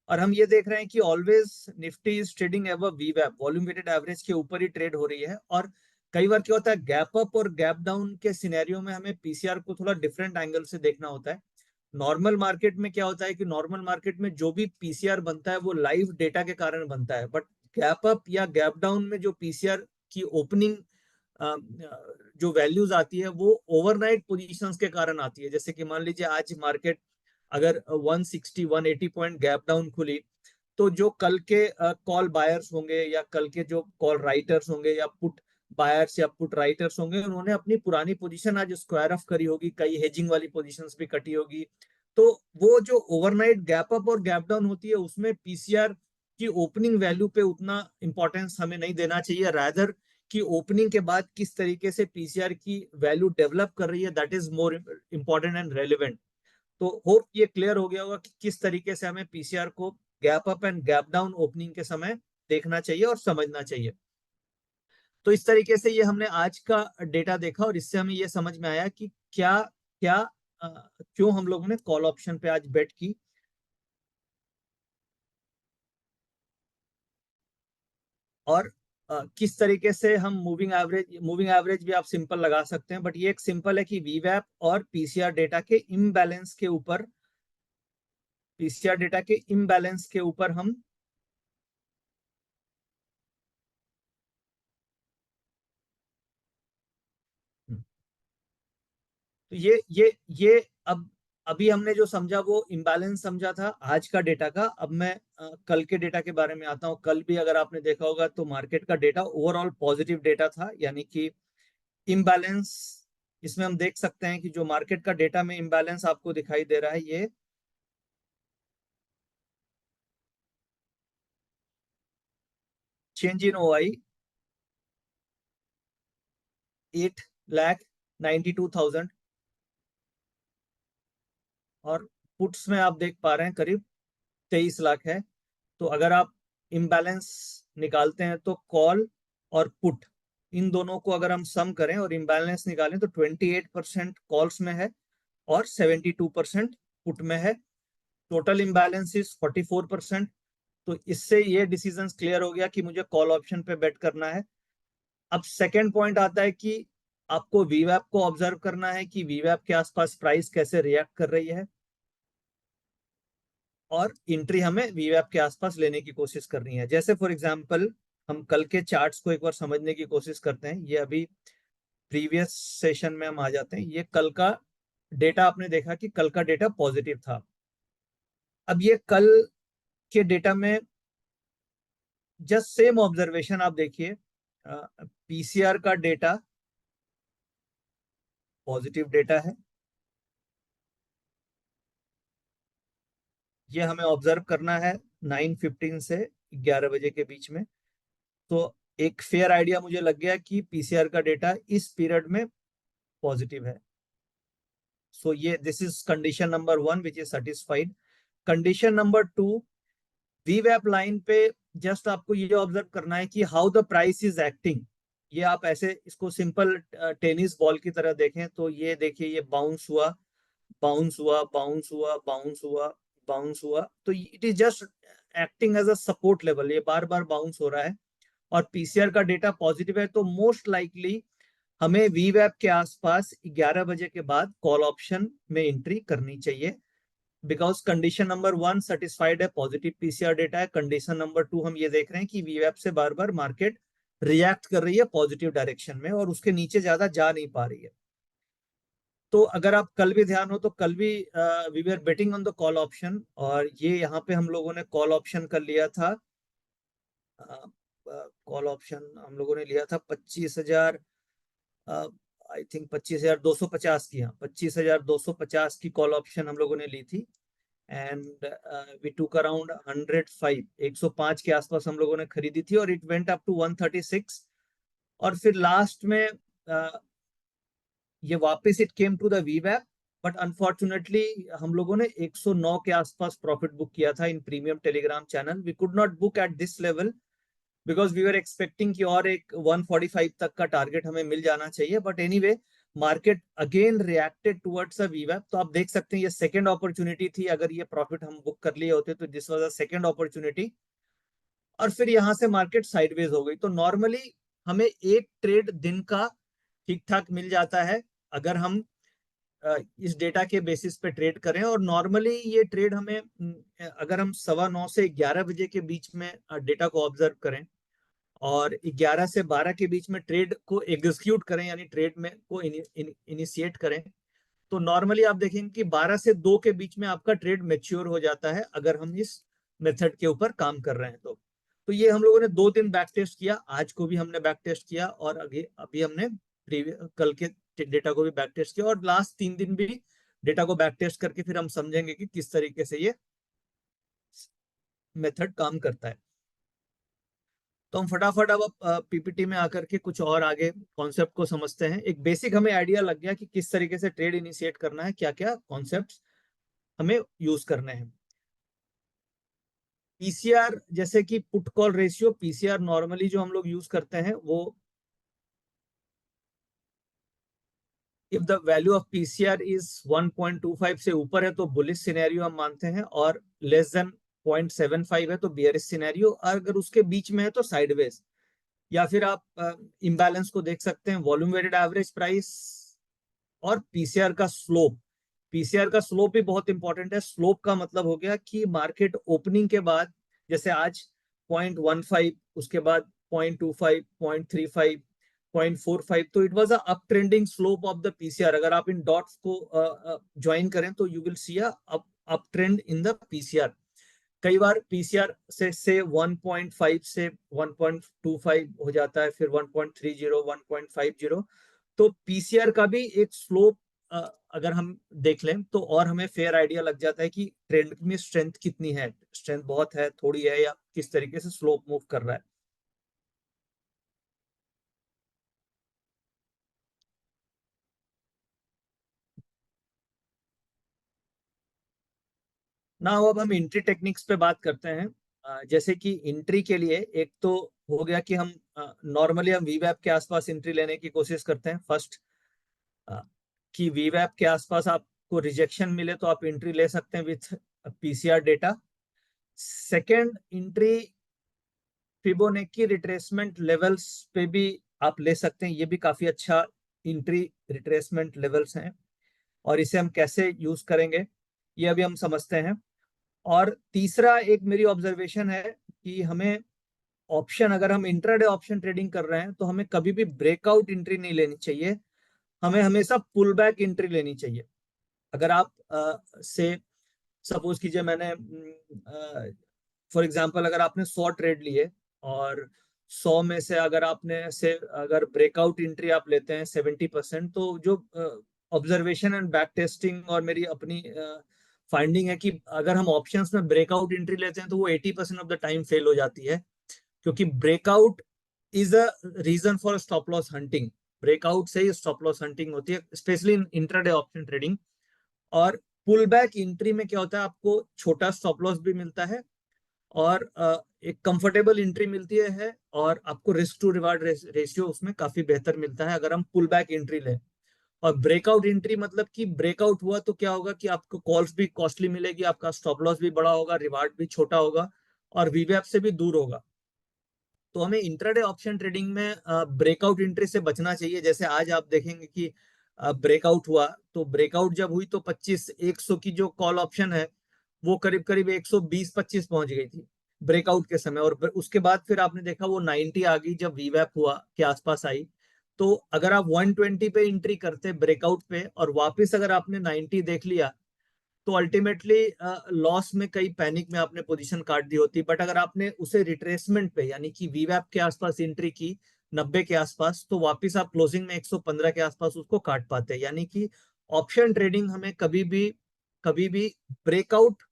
और हम ये देख रहे हैं कि always Nifty is trading ever वीवैप, वॉल्यूम वेटेड एवरेज के ऊपर ही ट्रेड हो रही है। और कई बार क्या होता है, गैप अप और गैप डाउन के सिनेरियो में हमें पीसीआर को थोड़ा डिफरेंट एंगल से देखना होता है। नॉर्मल मार्केट में क्या होता है कि नॉर्मल मार्केट में जो भी पीसीआर बनता है वो लाइव डेटा के कारण बनता है, बट गैप अप या गैप डाउन में जो पीसीआर की ओपनिंग जो वैल्यूज आती है वो ओवरनाइट पोजीशंस के कारण आती है। जैसे कि मान लीजिए आज मार्केट अगर 160 180 पॉइंट गैप डाउन खुली, तो जो कल के कॉल बायर्स होंगे या कल के जो कॉल राइटर्स होंगे या पुट बायर्स या पुट राइटर्स होंगे, उन्होंने अपनी पुरानी पोजीशन आज स्क्वायर ऑफ करी होगी, कई हेजिंग वाली पोजीशंस भी कटी होगी। तो वो जो ओवरनाइट गैप अप और गैप डाउन होती है उसमें पीसीआर की ओपनिंग वैल्यू पे उतना इंपॉर्टेंस हमें नहीं देना चाहिए, रादर कि ओपनिंग के बाद किस तरीके से पीसीआर की वैल्यू डेवलप कर रही है, that is more important and relevant. तो होप ये क्लियर हो गया होगा कि किस तरीके से हमें पीसीआर को gap up and gap down opening के समय देखना चाहिए और समझना चाहिए। तो इस तरीके से ये हमने आज का डेटा देखा, और इससे हमें ये समझ में आया कि क्या क्या अ, क्यों हम लोगों ने कॉल ऑप्शन पे आज बेट की। और किस तरीके से हम मूविंग एवरेज भी आप सिंपल लगा सकते हैं, बट ये एक सिंपल है कि वीवैप और पीसीआर डेटा के इम्बैलेंस के ऊपर, पीसीआर डेटा के इम्बैलेंस के ऊपर हम तो ये अब अभी हमने जो समझा वो इम्बैलेंस समझा था आज का डेटा का। अब मैं कल के डेटा के बारे में आता हूँ। कल भी अगर आपने देखा होगा तो मार्केट का डेटा ओवरऑल पॉजिटिव डेटा था, यानी कि इम्बैलेंस इसमें हम देख सकते हैं कि जो मार्केट का डेटा में इम्बैलेंस आपको दिखाई दे रहा है, ये चेंज इन ओआई 8,92,000, और पुट्स में आप देख पा रहे हैं करीब 23 लाख है। तो अगर आप इम्बैलेंस निकालते हैं तो कॉल और पुट इन दोनों को अगर हम सम करें और इम्बैलेंस निकालें तो 28% कॉल्स में है और 72% पुट में है। Total imbalance is 44%। तो इससे ये डिसीजन क्लियर हो गया कि मुझे कॉल ऑप्शन पे बेट करना है। अब सेकेंड पॉइंट आता है कि आपको वीवैप को ऑब्जर्व करना है कि वीवैप के आसपास प्राइस कैसे रिएक्ट कर रही है, और एंट्री हमें वीवैप के आसपास लेने की कोशिश करनी है। जैसे फॉर एग्जांपल हम कल के चार्ट्स को एक बार समझने की कोशिश करते हैं। ये अभी प्रीवियस सेशन में हम आ जाते हैं। ये कल का डेटा, आपने देखा कि कल का डेटा पॉजिटिव था। अब ये कल के डेटा में जस्ट सेम ऑब्जर्वेशन आप देखिए, पीसीआर का डेटा पॉजिटिव डेटा है, ये हमें ऑब्जर्व करना है 9:15 से 11 बजे के बीच में। तो एक फेयर आइडिया मुझे लग गया कि पीसीआर का डेटा इस पीरियड में पॉजिटिव है। सो ये this is condition number 1 which is satisfied. Condition number 2, वीवैप लाइन पे जस्ट आपको ये ऑब्जर्व करना है कि how the price is acting. ये आप ऐसे इसको सिंपल टेनिस बॉल की तरह देखें तो ये देखिए, ये बाउंस हुआ, बाउंस हुआ, बाउंस हुआ, बाउंस हुआ, बाउंस हुआ, तो it is just acting as a support level. ये बार बार बाउंस हो रहा है, और पीसीआर का डेटा पॉजिटिव है, तो मोस्ट लाइकली हमें वीवैप के आसपास 11 बजे के बाद कॉल ऑप्शन में एंट्री करनी चाहिए, बिकॉज कंडीशन नंबर 1 सेटिस्फाइड है, पॉजिटिव पीसीआर डेटा है। कंडीशन नंबर 2 हम ये देख रहे हैं कि वीवैप से बार बार मार्केट रिएक्ट कर रही है पॉजिटिव डायरेक्शन में और उसके नीचे ज्यादा जा नहीं पा रही है। तो अगर आप कल भी ध्यान हो तो कल भी we were betting on the call option, और ये यहाँ पे हम लोगों ने कॉल ऑप्शन कर लिया था। कॉल ऑप्शन हम लोगों ने लिया था 25,000, आई थिंक 25,250 की, हाँ 25,250 की कॉल ऑप्शन हम लोगों ने ली थी। एंड वी टूक अराउंड 105, 105 के आसपास हम लोगों ने खरीदी थी, और इट वेंट अप टू 136, और फिर लास्ट में ये वापस इट केम टू द वीवैप, बट अनफॉर्चुनेटली हम लोगों ने 109 के आसपास प्रॉफिट बुक किया था in premium Telegram channel. We could not book at this level because we were expecting कि और एक 145 तक का टारगेट हमें मिल जाना चाहिए, but anyway market again reacted towards a वीवैप। तो आप देख सकते हैं ये सेकंड अपॉर्चुनिटी थी, अगर ये प्रॉफिट हम बुक कर लिए होते तो this was a second opportunity, और फिर यहां से मार्केट साइडवेज हो गई। तो नॉर्मली हमें एक ट्रेड दिन का ठीक ठाक मिल जाता है अगर हम इस डेटा के बेसिस पे ट्रेड करें, और नॉर्मली ये ट्रेड हमें अगर हम 9:15 से 11 बजे के बीच में डेटा को ऑब्जर्व करें और 11 से 12 के बीच में ट्रेड को एग्जीक्यूट करें, यानी ट्रेड में को इनिशिएट करें, तो नॉर्मली आप देखेंगे कि 12 से 2 के बीच में आपका ट्रेड मैच्योर हो जाता है अगर हम इस मेथड के ऊपर काम कर रहे हैं। तो ये हम लोगों ने 2 दिन बैक टेस्ट किया, आज को भी हमने बैक टेस्ट किया, और अभी हमने कल के डेटा को भी बैक टेस्ट किया, और लास्ट 3 दिन भी डेटा को बैक टेस्ट करके फिर हम समझेंगे कि किस तरीके से ये मेथड काम करता है। तो हम फटाफट अब पीपीटी में आकर के कुछ और आगे कॉन्सेप्ट को समझते हैं। एक बेसिक हमें आइडिया लग गया कि किस तरीके से ट्रेड इनिशिएट करना है, क्या क्या कॉन्सेप्ट्स हमें यूज करने हैं। पीसीआर जैसे कि put call ratio, PCR normally जो हम लोग यूज करते हैं वो, if the value of PCR is 1.25 से ऊपर है तो बुलिश सिनेरियो हम मानते हैं, और लेस देन 0.75 है तो बियरिश सिनेरियो, अगर उसके बीच में है तो साइडवेज। या फिर आप इम्बैलेंस को देख सकते हैं, वॉल्यूम वेटेड एवरेज प्राइस और पीसीआर का स्लोप। पीसीआर का स्लोप भी बहुत इंपॉर्टेंट है। स्लोप का मतलब हो गया कि मार्केट ओपनिंग के बाद, जैसे आज 0.15, उसके बाद 0.25, 0.35, 0.45, तो it was a up trending slope of the PCR. अगर आप इन डॉट्स को ज्वाइन करें तो you will C up trend in the PCR. कई बार पीसीआर से 1.5 से 1.25 हो जाता है, फिर 1.30, 1.50। तो पीसीआर का भी एक स्लोप अगर हम देख लें तो और हमें फेयर आइडिया लग जाता है कि ट्रेंड में स्ट्रेंथ कितनी है, स्ट्रेंथ बहुत है, थोड़ी है, या किस तरीके से स्लोप मूव कर रहा है। ना अब हम एंट्री टेक्निक्स पे बात करते हैं। जैसे कि एंट्री के लिए एक तो हो गया कि हम नॉर्मली हम वीवैप के आसपास एंट्री लेने की कोशिश करते हैं फर्स्ट, कि वीवैप के आसपास आपको रिजेक्शन मिले तो आप एंट्री ले सकते हैं with PCR data. Second entry Fibonacci retracement levels पे भी आप ले सकते हैं, ये भी काफी अच्छा एंट्री रिट्रेसमेंट लेवल्स हैं, और इसे हम कैसे यूज करेंगे ये अभी हम समझते हैं। और तीसरा एक मेरी ऑब्जर्वेशन है कि हमें ऑप्शन, अगर हम इंट्राडे ऑप्शन ट्रेडिंग कर रहे हैं तो हमें कभी भी ब्रेकआउट एंट्री नहीं लेनी चाहिए, हमें हमेशा पुल बैक एंट्री लेनी चाहिए। अगर आप से सपोज कीजिए मैंने फॉर एग्जांपल अगर आपने 100 ट्रेड लिए, और 100 में से अगर आपने से अगर ब्रेकआउट एंट्री आप लेते हैं 70%, तो जो ऑब्जर्वेशन एंड बैक टेस्टिंग और मेरी अपनी फाइंडिंग है कि अगर हम ऑप्शंस में ब्रेकआउट एंट्री लेते हैं तो वो 80% ऑफ द टाइम फेल हो जाती है, क्योंकि breakout is a reason for stop loss hunting. Breakout से ही स्टॉप लॉस हंटिंग होती है, specially in intraday option trading. और पुल बैक एंट्री में क्या होता है, आपको छोटा स्टॉप लॉस भी मिलता है, और एक कंफर्टेबल एंट्री मिलती है, और आपको रिस्क टू रिवार्ड रेशियो उसमें काफी बेहतर मिलता है अगर हम पुल बैक एंट्री लें। और ब्रेकआउट एंट्री मतलब कि ब्रेकआउट हुआ तो क्या होगा कि आपको कॉल्स भी कॉस्टली मिलेगी, आपका स्टॉप लॉस भी बड़ा होगा, रिवार्ड भी छोटा होगा, और वीवैप से भी दूर होगा। तो हमें इंट्राडे ऑप्शन ट्रेडिंग में ब्रेकआउट एंट्री से बचना चाहिए। जैसे आज आप देखेंगे कि ब्रेकआउट हुआ, तो ब्रेकआउट जब हुई तो 25 100 की जो कॉल ऑप्शन है वो करीब करीब 120-25 पहुंच गई थी ब्रेकआउट के समय, और उसके बाद फिर आपने देखा वो 90 आ गई जब वीवैप हुआ के आसपास आई। तो अगर आप 120 पे एंट्री करते ब्रेकआउट पे और वापस अगर आपने 90 देख लिया तो अल्टीमेटली लॉस में कई पैनिक में आपने पोजीशन काट दी होती। बट अगर आपने उसे रिट्रेसमेंट पे यानी कि वीवैप के आसपास एंट्री की 90 के आसपास, तो वापस आप क्लोजिंग में 115 के आसपास उसको काट पाते। यानी कि ऑप्शन ट्रेडिंग हमें कभी भी ब्रेकआउट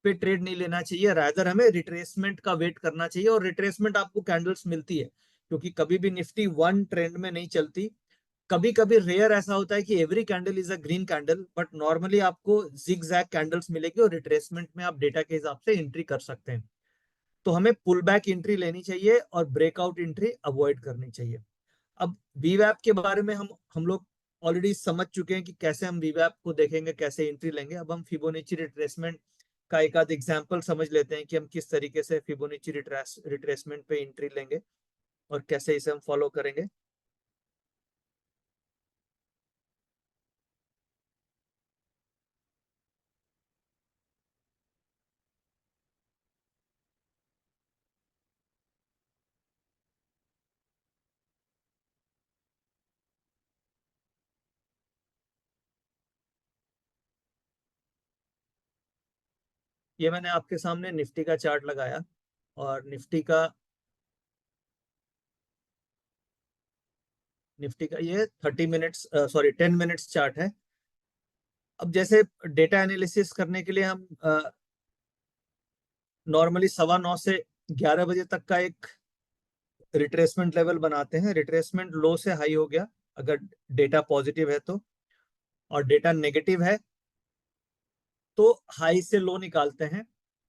पे ट्रेड नहीं लेना चाहिए, रादर हमें रिट्रेसमेंट का वेट करना चाहिए। और रिट्रेसमेंट आपको कैंडल्स मिलती है, क्योंकि कभी भी निफ्टी वन ट्रेंड में नहीं चलती। कभी कभी रेयर ऐसा होता है कि every candle is a green candle, but normally आपको जिग जैग कैंडल्स मिलेगी और रिट्रेसमेंट में आप डेटा के हिसाब से एंट्री कर सकते हैं। तो हमें पुल बैक एंट्री लेनी चाहिए और ब्रेकआउट एंट्री अवॉइड करनी चाहिए। अब वीवैप के बारे में हम लोग ऑलरेडी समझ चुके हैं कि कैसे हम वीवैप को देखेंगे, कैसे एंट्री लेंगे। अब हम फिबोनाची रिट्रेसमेंट का एक आध एग्जांपल समझ लेते हैं कि हम किस तरीके से फिबोनाची रिट्रेसमेंट पे एंट्री लेंगे और कैसे इसे हम फॉलो करेंगे। ये मैंने आपके सामने निफ्टी का चार्ट लगाया, और निफ्टी का ये 30 मिनट्स, सॉरी 10 मिनट्स चार्ट है। अब जैसे डेटा एनालिसिस करने के लिए हम नॉर्मली 9:15 से 11 बजे तक का एक रिट्रेसमेंट लेवल बनाते हैं। रिट्रेसमेंट लो से हाई हो गया अगर डेटा पॉजिटिव है तो, और डेटा नेगेटिव है तो हाई से लो निकालते हैं,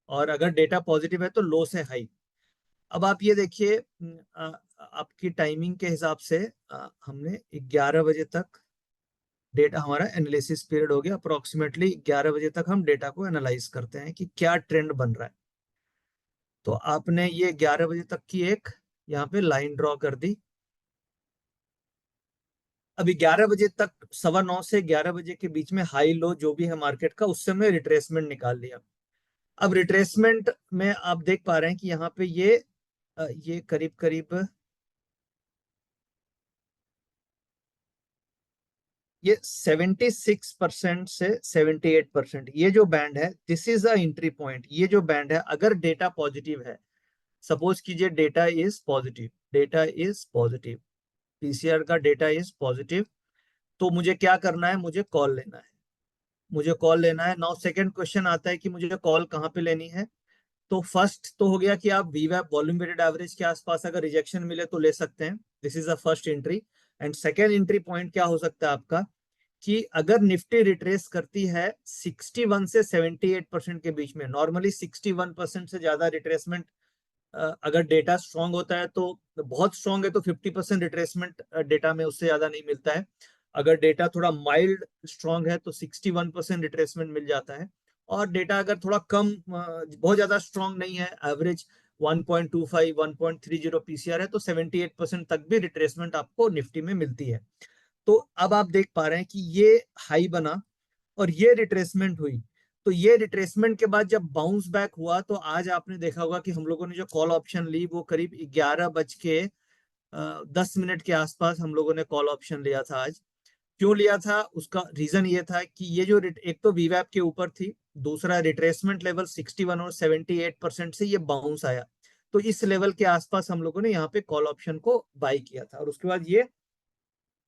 और अगर डेटा पॉजिटिव है तो लो से हाई। अब आप ये देखिए, आपकी टाइमिंग के हिसाब से हमने 11 बजे तक डेटा, हमारा एनालिसिस पीरियड हो गया। अप्रोक्सीमेटली 11 बजे तक हम डेटा को एनालाइज करते हैं कि क्या ट्रेंड बन रहा है। तो आपने ये 11 बजे तक की एक यहाँ पे लाइन ड्रॉ कर दी। अभी 11 बजे तक, 9:15 से 11 बजे के बीच में हाई लो जो भी है मार्केट का, उससे हमने रिट्रेसमेंट निकाल लिया। अब रिट्रेसमेंट में आप देख पा रहे हैं कि यहाँ पे ये करीब करीब ये 76% से 78%, ये जो बैंड है this is a entry point. ये जो बैंड है अगर डेटा पॉजिटिव है, सपोज कीजिए डेटा इज पॉजिटिव, पीसीआर का डेटा इज पॉजिटिव, तो मुझे क्या करना है, मुझे कॉल लेना है। नाउ सेकंड क्वेश्चन आता है कि मुझे कॉल कहाँ पे लेनी है। तो फर्स्ट तो हो गया कि आप वीवैप वॉल्यूम वेटेड एवरेज के आसपास अगर रिजेक्शन मिले तो ले सकते हैं, this is a first entry. And second entry point क्या हो सकता है आपका, कि अगर निफ्टी रिट्रेस करती है 61 से 78% के बीच में, नॉर्मली 61% से ज्यादा रिट्रेसमेंट, अगर डेटा स्ट्रांग होता है तो, बहुत स्ट्रांग है तो 50% रिट्रेसमेंट डेटा में उससे ज्यादा नहीं मिलता है। अगर डेटा थोड़ा माइल्ड स्ट्रांग है तो 61% रिट्रेसमेंट मिल जाता है। और डेटा अगर थोड़ा कम, बहुत ज्यादा स्ट्रांग नहीं है, एवरेज 1.25 1.30 पीसीआर है, तो 78% तक भी रिट्रेसमेंट आपको निफ्टी में मिलती है। तो अब आप देख पा रहे हैं कि ये हाई बना और ये रिट्रेसमेंट हुई। तो ये रिट्रेसमेंट के बाद जब बाउंस बैक हुआ, तो आज आपने देखा होगा कि हम लोगों ने जो कॉल ऑप्शन ली वो करीब 11:10 के आसपास हम लोगों ने कॉल ऑप्शन लिया था आज। क्यों लिया था, उसका रीजन ये था कि ये जो एक तो वीवैप के ऊपर थी, दूसरा रिट्रेसमेंट लेवल 61 और 78% से ये बाउंस आया। तो इस लेवल के आसपास हम लोगों ने यहाँ पे कॉल ऑप्शन को बाई किया था, और उसके बाद ये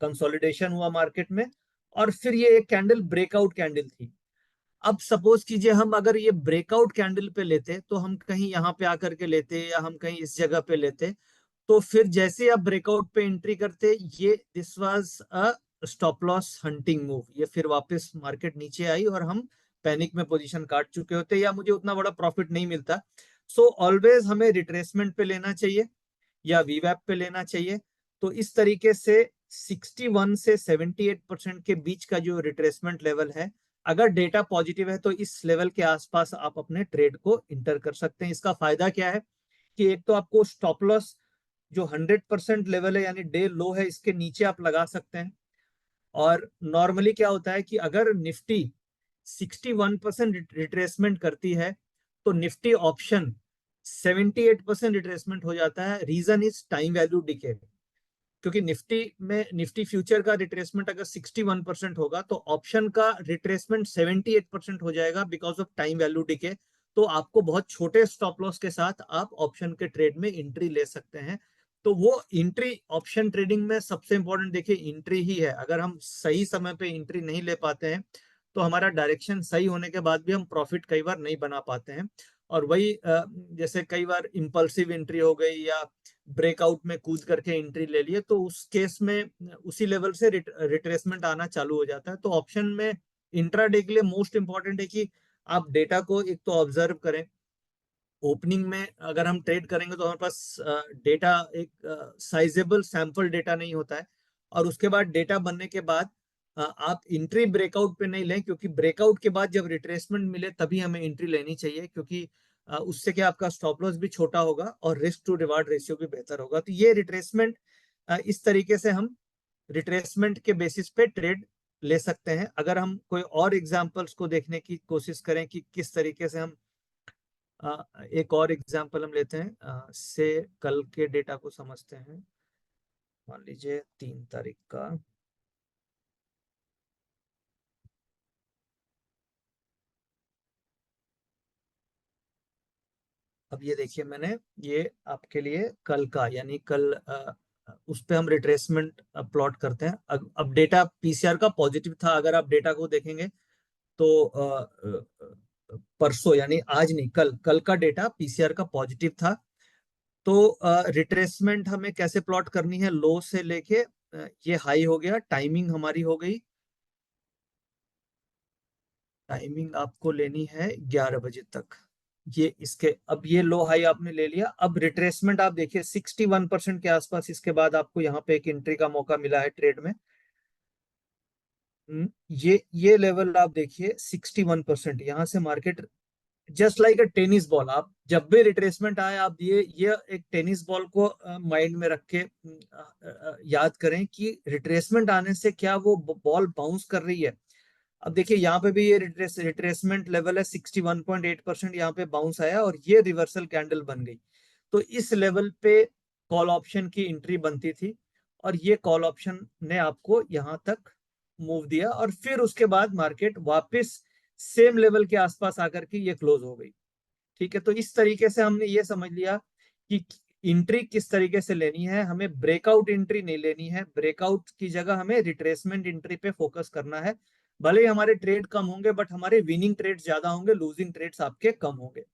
कंसोलिडेशन हुआ मार्केट में, और फिर ये एक कैंडल ब्रेकआउट कैंडल थी। अब सपोज कीजिए हम अगर ये ब्रेकआउट कैंडल पे लेते, तो हम कहीं यहाँ पे आकर के लेते या हम कहीं इस जगह पे लेते, तो फिर जैसे आप ब्रेकआउट पे एंट्री करते, ये this was a stop loss hunting move, ये फिर वापस मार्केट नीचे आई और हम पैनिक में पोजीशन काट चुके होते या मुझे उतना बड़ा प्रॉफिट नहीं मिलता। सो ऑलवेज हमें रिट्रेसमेंट पे लेना चाहिए या वीवैप पे लेना चाहिए। तो इस तरीके से 61 से 78% के बीच का जो रिट्रेसमेंट लेवल है, अगर डेटा पॉजिटिव है तो इस लेवल के आसपास आप अपने ट्रेड को इंटर कर सकते हैं। इसका फायदा क्या है कि एक तो आपको स्टॉप लॉस जो 100% लेवल है यानी डे लो है, इसके नीचे आप लगा सकते हैं। और नॉर्मली क्या होता है कि अगर निफ्टी 61% रिट्रेसमेंट करती है तो निफ्टी ऑप्शन 78% रिट्रेसमेंट हो जाता है। Reason is time value decay, क्योंकि निफ्टी फ्यूचर का रिट्रेसमेंट अगर 61% होगा तो ऑप्शन का रिट्रेसमेंट 78% हो जाएगा because of time value decay. तो आपको बहुत छोटे स्टॉप लॉस के साथ आप ऑप्शन के ट्रेड में एंट्री ले सकते हैं। तो वो एंट्री ऑप्शन ट्रेडिंग में सबसे इंपॉर्टेंट देखिए एंट्री ही है। अगर हम सही समय पे एंट्री नहीं ले पाते हैं तो हमारा डायरेक्शन सही होने के बाद भी हम प्रॉफिट कई बार नहीं बना पाते हैं। और वही जैसे कई बार इम्पल्सिव एंट्री हो गई या ब्रेकआउट में कूद करके एंट्री ले लिए तो उस केस में उसी लेवल से रिट्रेसमेंट आना चालू हो जाता है। तो ऑप्शन में इंट्राडे के लिए मोस्ट इंपॉर्टेंट है कि आप डेटा को एक तो ऑब्जर्व करें। ओपनिंग में अगर हम ट्रेड करेंगे तो हमारे पास डेटा एक साइजेबल सैंपल डेटा नहीं होता है। और उसके बाद डेटा बनने के बाद आप एंट्री ब्रेकआउट पे नहीं लें, क्योंकि ब्रेकआउट के बाद जब रिट्रेसमेंट मिले तभी हमें एंट्री लेनी चाहिए, क्योंकि उससे क्या आपका स्टॉप लॉस भी छोटा होगा और रिस्क टू रिवार्ड रेशियो भी बेहतर होगा। तो ये रिट्रेसमेंट इस तरीके से हम रिट्रेसमेंट के बेसिस पे ट्रेड ले सकते हैं। अगर हम कोई और एग्जांपल्स को देखने की कोशिश करें कि किस तरीके से हम एक और एग्जांपल हम लेते हैं से कल के डेटा को समझते हैं। मान लीजिए 3 तारीख का। अब ये देखिए मैंने ये आपके लिए कल का यानी कल उस पे हम रिट्रेसमेंट प्लॉट करते हैं। अब डेटा पीसीआर का पॉजिटिव था। अगर आप डेटा को देखेंगे तो परसों यानी आज नहीं, कल कल का डेटा पीसीआर का पॉजिटिव था। तो रिट्रेसमेंट हमें कैसे प्लॉट करनी है, लो से लेके ये हाई हो गया, टाइमिंग हमारी हो गई। टाइमिंग आपको लेनी है 11 बजे तक। ये इसके अब ये लो हाई आपने ले लिया। अब रिट्रेसमेंट आप देखिए 61% के आसपास, इसके बाद आपको यहाँ पे एक एंट्री का मौका मिला है ट्रेड में। ये लेवल आप देखिए 61%, यहाँ से मार्केट जस्ट लाइक अ टेनिस बॉल। आप जब भी रिट्रेसमेंट आए आप ये एक टेनिस बॉल को माइंड में रख के याद करें कि रिट्रेसमेंट आने से क्या वो बॉल बाउंस कर रही है। अब देखिए यहाँ पे भी ये रिट्रेसमेंट लेवल है 61.8%, यहाँ पे बाउंस आया और ये रिवर्सल कैंडल बन गई। तो इस लेवल पे कॉल ऑप्शन की एंट्री बनती थी और ये कॉल ऑप्शन ने आपको यहाँ तक मूव दिया और फिर उसके बाद मार्केट वापस सेम लेवल के आसपास आकर के ये क्लोज हो गई। ठीक है, तो इस तरीके से हमने ये समझ लिया कि एंट्री किस तरीके से लेनी है। हमें ब्रेकआउट एंट्री नहीं लेनी है, ब्रेकआउट की जगह हमें रिट्रेसमेंट एंट्री पे फोकस करना है। भले ही हमारे ट्रेड कम होंगे बट हमारे विनिंग ट्रेड्स ज्यादा होंगे, लूजिंग ट्रेड्स आपके कम होंगे।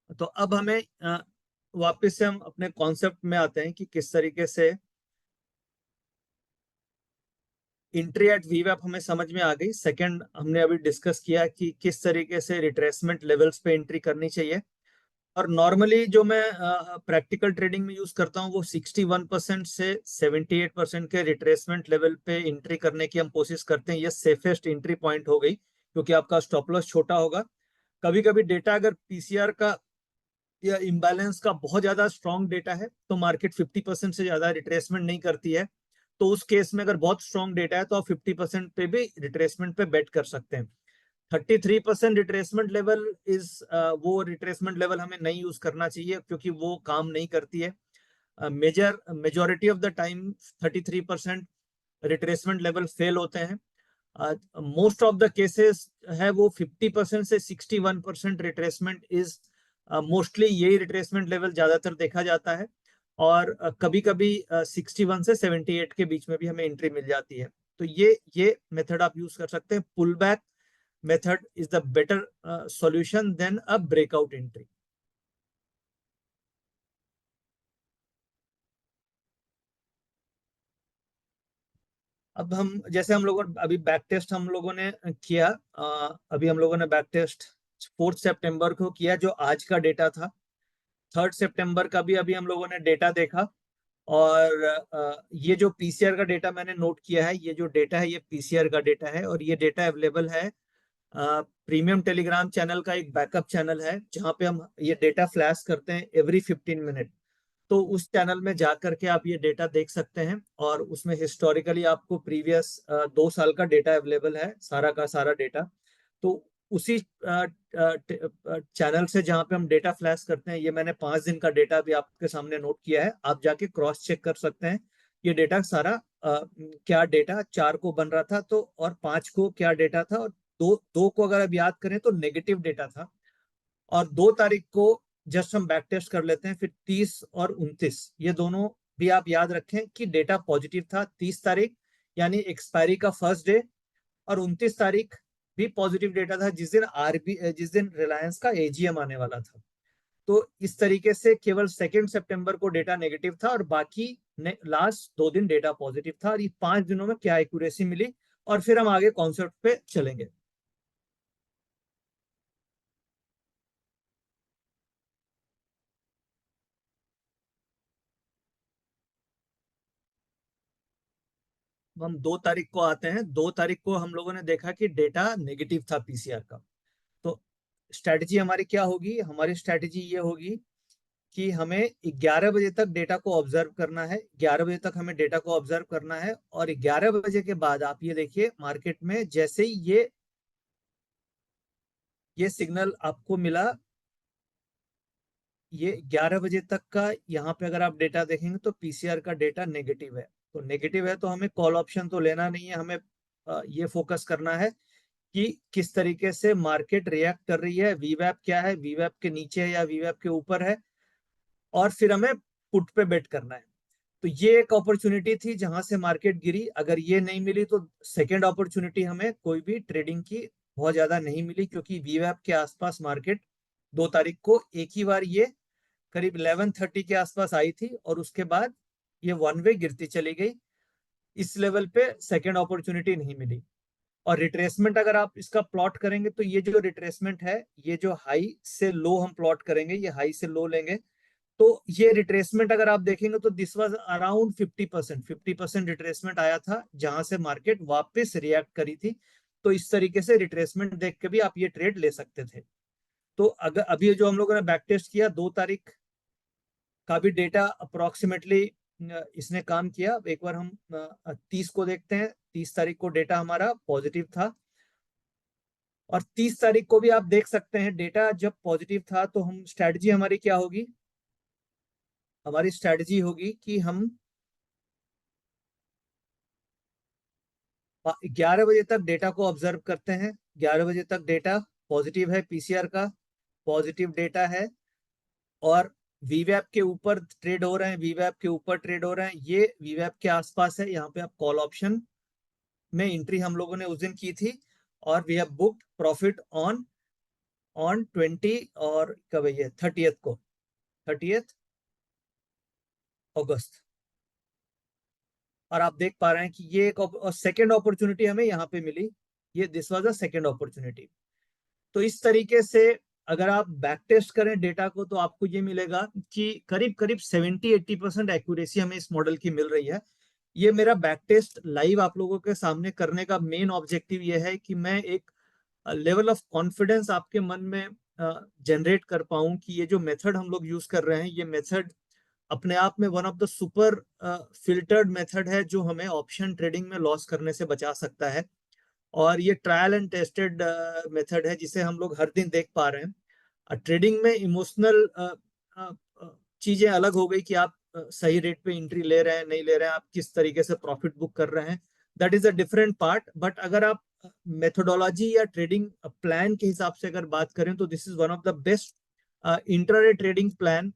तो अब हमें वापस से हम अपने कॉन्सेप्ट में आते हैं कि किस तरीके से इंट्री एट वीवैप हमें समझ में आ गई। सेकंड हमने अभी डिस्कस किया कि किस तरीके से रिट्रेसमेंट लेवल्स पे एंट्री करनी चाहिए। और नॉर्मली जो मैं प्रैक्टिकल ट्रेडिंग में यूज करता हूँ वो 61% से 78% के रिट्रेसमेंट लेवल पे एंट्री करने की हम कोशिश करते हैं। ये सेफेस्ट एंट्री पॉइंट हो गई क्योंकि आपका स्टॉप लॉस छोटा होगा। कभी कभी डेटा अगर पीसीआर का या इम्बैलेंस का बहुत ज्यादा स्ट्रॉन्ग डेटा है तो मार्केट 50% से ज्यादा रिट्रेसमेंट नहीं करती है। तो उस केस में अगर बहुत स्ट्रॉन्ग डेटा है तो आप 50% पे भी रिट्रेसमेंट पे बेट कर सकते हैं। 33% रिट्रेसमेंट लेवल इज वो रिट्रेसमेंट लेवल हमें नहीं यूज करना चाहिए क्योंकि वो काम नहीं करती है। Majority of the time 33% retracement level fail होते हैं। मोस्ट ऑफ द केसेस है वो 50% से 61% रिट्रेसमेंट इज मोस्टली यही रिट्रेसमेंट लेवल ज्यादातर देखा जाता है। और कभी कभी 61 से 78 के बीच में भी हमें एंट्री मिल जाती है। तो ये मेथड आप यूज कर सकते हैं। Pull back method is the better solution than a breakout entry. अब हम जैसे हम लोगों अभी बैक टेस्ट हम लोगों ने किया, अभी हम लोगों ने बैक टेस्ट 4 सितंबर को किया जो आज का डेटा था। 3 सितंबर का भी अभी हम लोगों ने डेटा देखा। और ये जो पीसीआर का डेटा मैंने नोट किया है, ये जो डेटा है ये पीसीआर का डेटा है, और ये डेटा अवेलेबल है प्रीमियम टेलीग्राम चैनल का एक बैकअप चैनल है, जहाँ पे हम ये डेटा फ्लैश करते हैं एवरी 15 मिनट। तो उस चैनल में जा करके आप ये डेटा देख सकते हैं, और उसमें हिस्टोरिकली आपको प्रीवियस 2 साल का डेटा अवेलेबल है, सारा का सारा डेटा। तो उसी चैनल से जहाँ पे हम डेटा फ्लैश करते हैं, ये मैंने 5 दिन का डेटा भी आपके सामने नोट किया है, आप जाके क्रॉस चेक कर सकते हैं। ये डेटा सारा क्या डेटा 4 को बन रहा था, तो और 5 को क्या डेटा था, और दो दो को अगर आप याद करें तो नेगेटिव डेटा था। और 2 तारीख को जस्ट हम बैक टेस्ट कर लेते हैं, फिर 30 और 29 ये दोनों भी आप याद रखें कि डेटा पॉजिटिव था। 30 तारीख यानी एक्सपायरी का फर्स्ट डे, और 29 तारीख भी पॉजिटिव डेटा था, जिस दिन रिलायंस का एजीएम आने वाला था। तो इस तरीके से केवल 2 सितंबर को डेटा नेगेटिव था, और बाकी लास्ट 2 दिन डेटा पॉजिटिव था। और ये 5 दिनों में क्या एक्यूरेसी मिली, और फिर हम आगे कॉन्सेप्ट पे चलेंगे। हम 2 तारीख को आते हैं। 2 तारीख को हम लोगों ने देखा कि डेटा नेगेटिव था पीसीआर का। तो स्ट्रैटेजी हमारी क्या होगी? हमारी स्ट्रैटेजी ये होगी कि हमें 11 बजे तक डेटा को ऑब्जर्व करना है। 11 बजे तक हमें डेटा को ऑब्जर्व करना है, और 11 बजे के बाद आप ये देखिए मार्केट में जैसे ही ये सिग्नल आपको मिला, ये 11 बजे तक का यहाँ पे अगर आप डेटा देखेंगे तो पीसीआर का डेटा नेगेटिव है। तो नेगेटिव है तो हमें कॉल ऑप्शन तो लेना नहीं है, हमें ये फोकस करना है कि किस तरीके से मार्केट रिएक्ट कर रही है, वीवैप क्या है, वीवैप के नीचे है या वीवैप के ऊपर है, और फिर हमें पुट पे बेट करना है। तो ये एक अपॉर्चुनिटी थी जहां से मार्केट गिरी। अगर ये नहीं मिली तो सेकेंड अपॉर्चुनिटी हमें कोई भी ट्रेडिंग की बहुत ज्यादा नहीं मिली, क्योंकि वीवैप के आसपास मार्केट 2 तारीख को एक ही बार ये करीब 11:30 के आसपास आई थी, और उसके बाद ये वन वे गिरती चली गई। इस लेवल पे सेकेंड अपॉर्चुनिटी नहीं मिली। और रिट्रेसमेंट अगर आप इसका प्लॉट करेंगे तो ये जो रिट्रेसमेंट है, ये जो हाई से लो हम प्लॉट करेंगे, ये हाई से लो लेंगे, तो ये रिट्रेसमेंट अगर आप देखेंगे तो दिस वाज अराउंड 50% रिट्रेसमेंट आया था, जहां से मार्केट वापस रिएक्ट करी थी। तो इस तरीके से रिट्रेसमेंट देख के भी आप ये ट्रेड ले सकते थे। तो अगर अभी जो हम लोगों ने बैक टेस्ट किया 2 तारीख का भी डेटा अप्रोक्सीमेटली इसने काम किया। एक बार हम 30 को देखते हैं। 30 तारीख को डेटा हमारा पॉजिटिव था, और 30 तारीख को भी आप देख सकते हैं डेटा जब पॉजिटिव था। तो हम स्ट्रैटेजी हमारी क्या होगी? हमारी स्ट्रैटेजी होगी कि हम 11 बजे तक डेटा को ऑब्जर्व करते हैं। 11 बजे तक डेटा पॉजिटिव है, पीसीआर का पॉजिटिव डेटा है, और वीवैप के ऊपर ट्रेड हो रहे हैं, वीवैप के ऊपर ट्रेड हो रहे हैं, ये वीवैप के आसपास है। यहाँ पे आप कॉल ऑप्शन में एंट्री हम लोगों ने उस दिन की थी, और we have booked profit on on 20 और कब है ये 30th को, 30 अगस्त। और आप देख पा रहे हैं कि ये एक सेकेंड अपॉर्चुनिटी हमें यहाँ पे मिली। ये this was a second opportunity. तो इस तरीके से अगर आप बैक टेस्ट करें डेटा को तो आपको ये मिलेगा कि करीब करीब 70-80% एक्यूरेसी हमें इस मॉडल की मिल रही है। ये मेरा बैक टेस्ट लाइव आप लोगों के सामने करने का मेन ऑब्जेक्टिव ये है कि मैं एक लेवल ऑफ कॉन्फिडेंस आपके मन में जनरेट कर पाऊं कि ये जो मेथड हम लोग यूज कर रहे हैं, ये मेथड अपने आप में one of the super filtered method है, जो हमें ऑप्शन ट्रेडिंग में लॉस करने से बचा सकता है। और ये ट्रायल एंड टेस्टेड मेथड है, जिसे हम लोग हर दिन देख पा रहे हैं। ट्रेडिंग में इमोशनल चीजें अलग हो गई कि आप सही रेट पे एंट्री ले रहे हैं नहीं ले रहे हैं, आप किस तरीके से प्रॉफिट बुक कर रहे हैं, that is a different part. But अगर आप मेथोडोलॉजी या ट्रेडिंग प्लान के हिसाब से अगर बात करें तो this is one of the best intraday trading plan,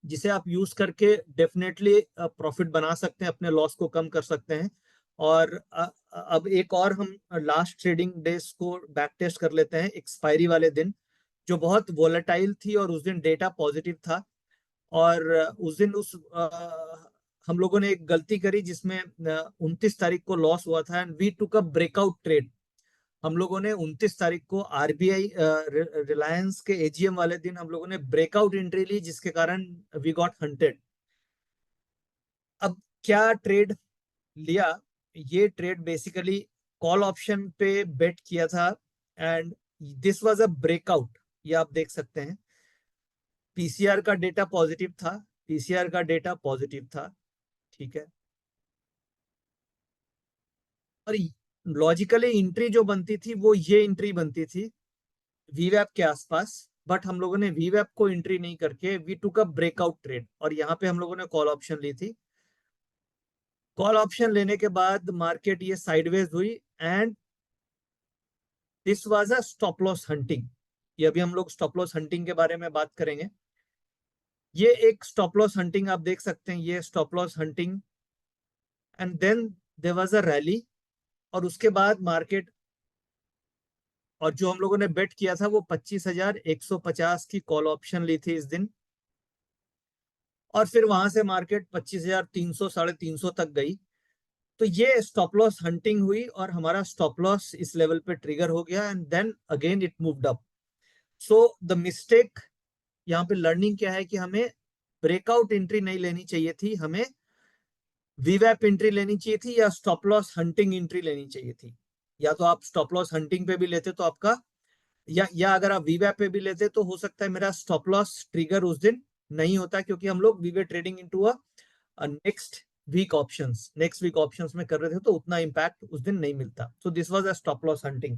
जिसे आप यूज करके डेफिनेटली प्रॉफिट बना सकते हैं, अपने लॉस को कम कर सकते हैं। और अब एक और हम लास्ट ट्रेडिंग डेज को बैक टेस्ट कर लेते हैं, एक्सपायरी वाले दिन जो बहुत वोलेटाइल थी, और उस दिन डेटा पॉजिटिव था। और उस दिन हम लोगों ने एक गलती करी जिसमें 29 तारीख को लॉस हुआ था, and we took a breakout trade. हम लोगों ने 29 तारीख को आरबीआई रिलायंस के एजीएम वाले दिन हम लोगों ने ब्रेकआउट एंट्री ली, जिसके कारण वी गॉट हंटेड। अब क्या ट्रेड लिया? ये ट्रेड बेसिकली कॉल ऑप्शन पे बेट किया था, and this was a breakout. ये आप देख सकते हैं, पीसीआर का डेटा पॉजिटिव था, पीसीआर का डेटा पॉजिटिव था, ठीक है। और लॉजिकली एंट्री जो बनती थी वो ये एंट्री बनती थी वीवैप के आसपास, बट हम लोगों ने वीवैप को एंट्री नहीं करके we took a breakout trade, और यहाँ पे हम लोगों ने कॉल ऑप्शन ली थी। कॉल ऑप्शन लेने के बाद मार्केट ये साइडवेज हुई, and this was a stop loss hunting. ये अभी हम लोग स्टॉप लॉस हंटिंग के बारे में बात करेंगे। ये एक स्टॉप लॉस हंटिंग आप देख सकते हैं, ये stop loss hunting, and then there was a rally, और उसके बाद मार्केट, और जो हम लोगों ने बेट किया था वो 25,150 की कॉल ऑप्शन ली थी इस दिन, और फिर वहां से मार्केट 25,300 350 तक गई। तो ये स्टॉप लॉस हंटिंग हुई और हमारा स्टॉप लॉस इस लेवल पे ट्रिगर हो गया, and then again it moved up. So the mistake, यहाँ पे लर्निंग क्या है कि हमें ब्रेकआउट एंट्री नहीं लेनी चाहिए थी, हमें वीवैप एंट्री लेनी चाहिए थी, या स्टॉप लॉस हंटिंग एंट्री लेनी चाहिए थी। या तो आप स्टॉप लॉस हंटिंग पे भी लेते तो आपका, या अगर आप वीवैप पे भी लेते तो हो सकता है मेरा स्टॉप लॉस ट्रिगर उस दिन नहीं होता, क्योंकि हम लोग we were trading into a next week options में कर रहे थे, तो उतना इंपैक्ट उस दिन नहीं मिलता। So this was a stop loss hunting.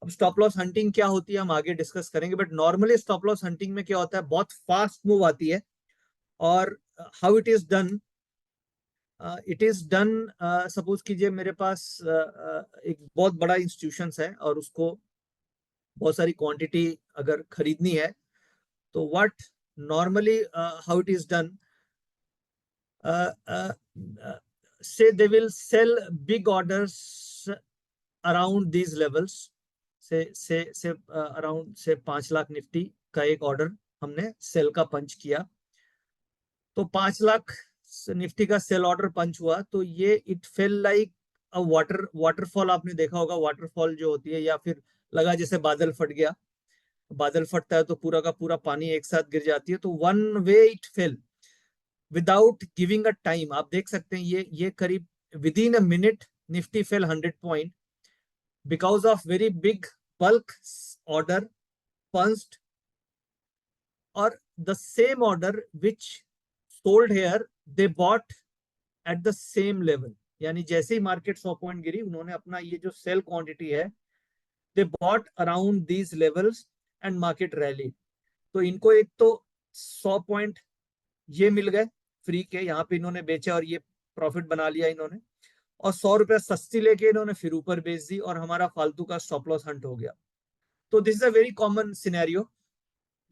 अब स्टॉप लॉस हंटिंग क्या होती है हम आगे डिस्कस करेंगे, but normally stop loss hunting में क्या होता है, बहुत फास्ट मूव आती है, और how it is done, suppose कीजिए मेरे पास एक बहुत बड़ा इंस्टीट्यूशन है और उसको बहुत सारी क्वांटिटी अगर खरीदनी है, तो what normally how it is done, say they will sell big orders around these levels, say around say 5 lakh Nifty का एक ऑर्डर हमने सेल का पंच किया, तो 5 लाख निफ्टी का सेल ऑर्डर पंच हुआ, तो ये it fail like a waterfall. आपने देखा होगा वाटरफॉल जो होती है, या फिर लगा जैसे बादल फट गया, बादल फटता है तो पूरा का पूरा पानी एक साथ गिर जाती है, तो one way it fell without giving a time. आप देख सकते हैं ये करीब within a minute Nifty fell 100 point because of very big bulk order punched, और the same order which sold here they bought at the same level. यानी जैसे ही मार्केट 100 पॉइंट गिरी, उन्होंने अपना ये जो सेल क्वांटिटी है they bought around these levels, and market rally. तो इनको एक तो 100 पॉइंट ये मिल गए फ्री के, यहाँ पे इन्होंने बेचे और ये प्रॉफिट बना लिया इन्होंने, और 100 रुपए सस्ती लेके इन्होंने फिर ऊपर बेच दी, और हमारा फालतू का स्टॉप लॉस हंट हो गया। तो this is a very common scenario.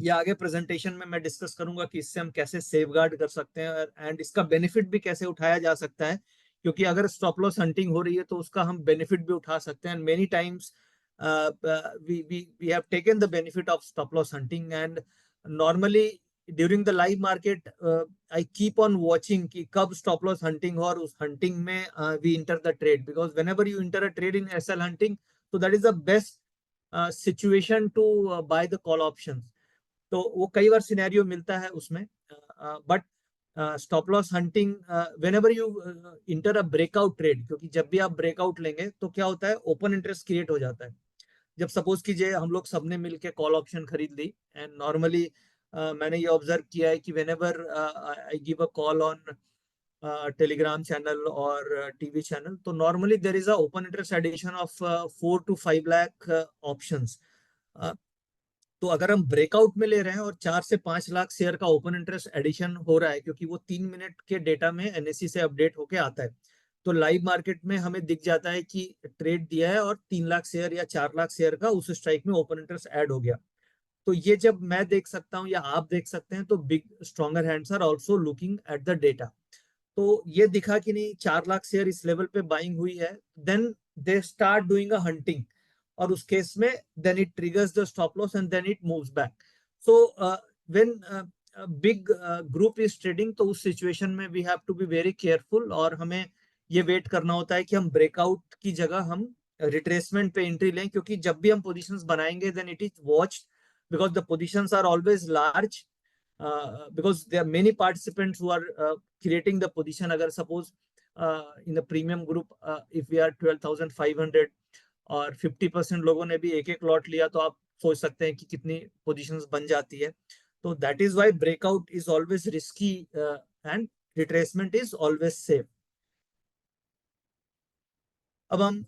ये आगे प्रेजेंटेशन में मैं डिस्कस करूंगा कि इससे हम कैसे सेफगार्ड कर सकते हैं, एंड इसका बेनिफिट भी कैसे उठाया जा सकता है, क्योंकि अगर स्टॉप लॉस हंटिंग हो रही है तो उसका हम बेनिफिट भी उठा सकते हैं। Many times we have taken the benefit of stop loss hunting, and normally during the live market I keep on watching कि कब स्टॉप लॉस हंटिंग हो, और उस हंटिंग में we enter the trade, because whenever you enter a trade in SL hunting, तो that is the best situation to buy the call option. तो वो कई बार सिनेरियो मिलता है उसमें, but stop loss hunting whenever you enter a breakout trade, क्योंकि जब भी आप ब्रेकआउट लेंगे तो क्या होता है, ओपन इंटरेस्ट क्रिएट हो जाता है। जब सपोज कीजिए हम लोग सबने मिलके कॉल ऑप्शन खरीद ली, एंड नॉर्मली मैंने ये ऑब्जर्व किया है कि whenever I give a call on telegram channel और टीवी चैनल, तो normally there is a open interest addition of 4 to 5 lakh options. तो अगर हम ब्रेकआउट में ले रहे हैं और 4 से 5 लाख शेयर का ओपन इंटरेस्ट एडिशन हो रहा है, क्योंकि वो 3 मिनट के डेटा में एनएससी से अपडेट होके आता है, तो लाइव मार्केट में हमें दिख जाता है कि ट्रेड दिया है और 3 लाख शेयर या 4 लाख शेयर का उस स्ट्राइक में ओपन इंटरेस्ट ऐड हो गया। तो ये जब मैं देख सकता हूँ या आप देख सकते हैं, तो big stronger hands are also looking at the data. तो ये दिखा कि नहीं 4 लाख शेयर इस लेवल पे बाइंग हुई है, then they start doing a hunting, और उस केस में then it triggers the stop loss and then it moves back. So when big group is trading, तो उस सिचुएशन में we have to be very careful, और हमें ये वेट करना होता है कि हम ब्रेकआउट की जगह हम रिट्रेसमेंट पे एंट्री लें, क्योंकि जब भी हम पोजीशंस बनाएंगे then it is watched because the positions are always large, because there are many participants who are creating the position. अगर suppose in the premium group if we are 12,500 और 50% लोगों ने भी एक एक लॉट लिया, तो आप सोच सकते हैं कि कितनी पोजीशंस बन जाती है. तो that is why breakout is always risky and retracement is always safe. अब हम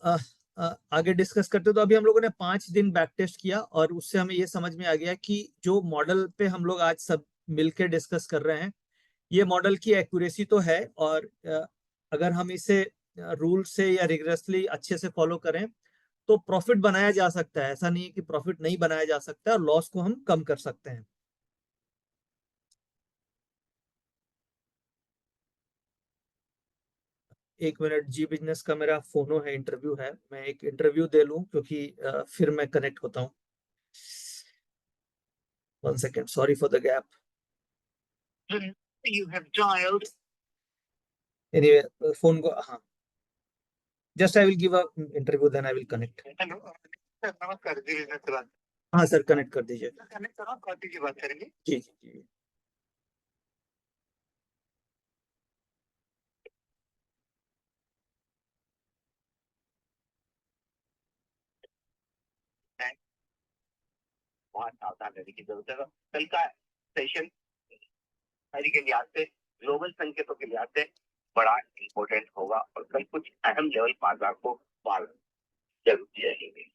आगे डिस्कस करते हैं. तो अभी हम लोगों ने 5 दिन बैक टेस्ट किया और उससे हमें ये समझ में आ गया कि जो मॉडल पे हम लोग आज सब मिलकर डिस्कस कर रहे हैं, ये मॉडल की एक्यूरेसी तो है, और अगर हम इसे रूल से या रिगरसली अच्छे से फॉलो करें तो प्रॉफिट बनाया जा सकता है. ऐसा नहीं है कि प्रॉफिट नहीं बनाया जा सकता, और लॉस को हम कम कर सकते हैं. एक मिनट, जी बिजनेस का मेरा फोनो है, इंटरव्यू है, मैं एक इंटरव्यू दे लूं क्योंकि फिर मैं कनेक्ट होता हूँ. 1 second, sorry for the gap. You have dialed. Anyway, phone को, हाँ, just I will give a interview then I will connect. Hello sir, नमस्कार. जी बिजनेस से बात. हाँ सर, कनेक्ट कर दीजिए. कनेक्ट करो, कॉपी की बात करेंगे. जी जी जी. बहुत सावधान रहने की जरूरत है. कल का सेशन के लिहाज से, ग्लोबल संकेतों के लिहाज से बड़ा इंपॉर्टेंट होगा, और कल कुछ अहम लेवल बाजार को पार जरूरी रहेंगे.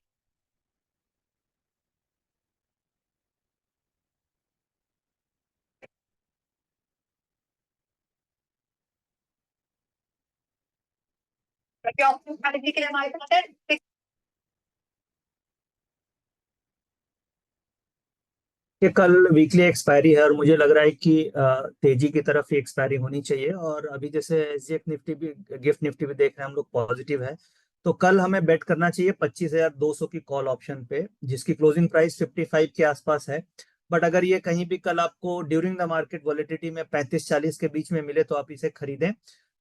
क्या ऑप्शन स्ट्रैटेजी के लिए हमारे पास है? कि कल वीकली एक्सपायरी है और मुझे लग रहा है कि तेजी की तरफ ही एक्सपायरी होनी चाहिए. और अभी जैसे एसजीएफ निफ्टी भी, गिफ्ट निफ्टी भी देख रहे हैं हम लोग, पॉजिटिव है. तो कल हमें बेट करना चाहिए 25,200 की कॉल ऑप्शन पे, जिसकी क्लोजिंग प्राइस 55 के आसपास है. बट अगर ये कहीं भी कल आपको ड्यूरिंग द मार्केट वॉलिटिलिटी में 35-40 के बीच में मिले तो आप इसे खरीदें.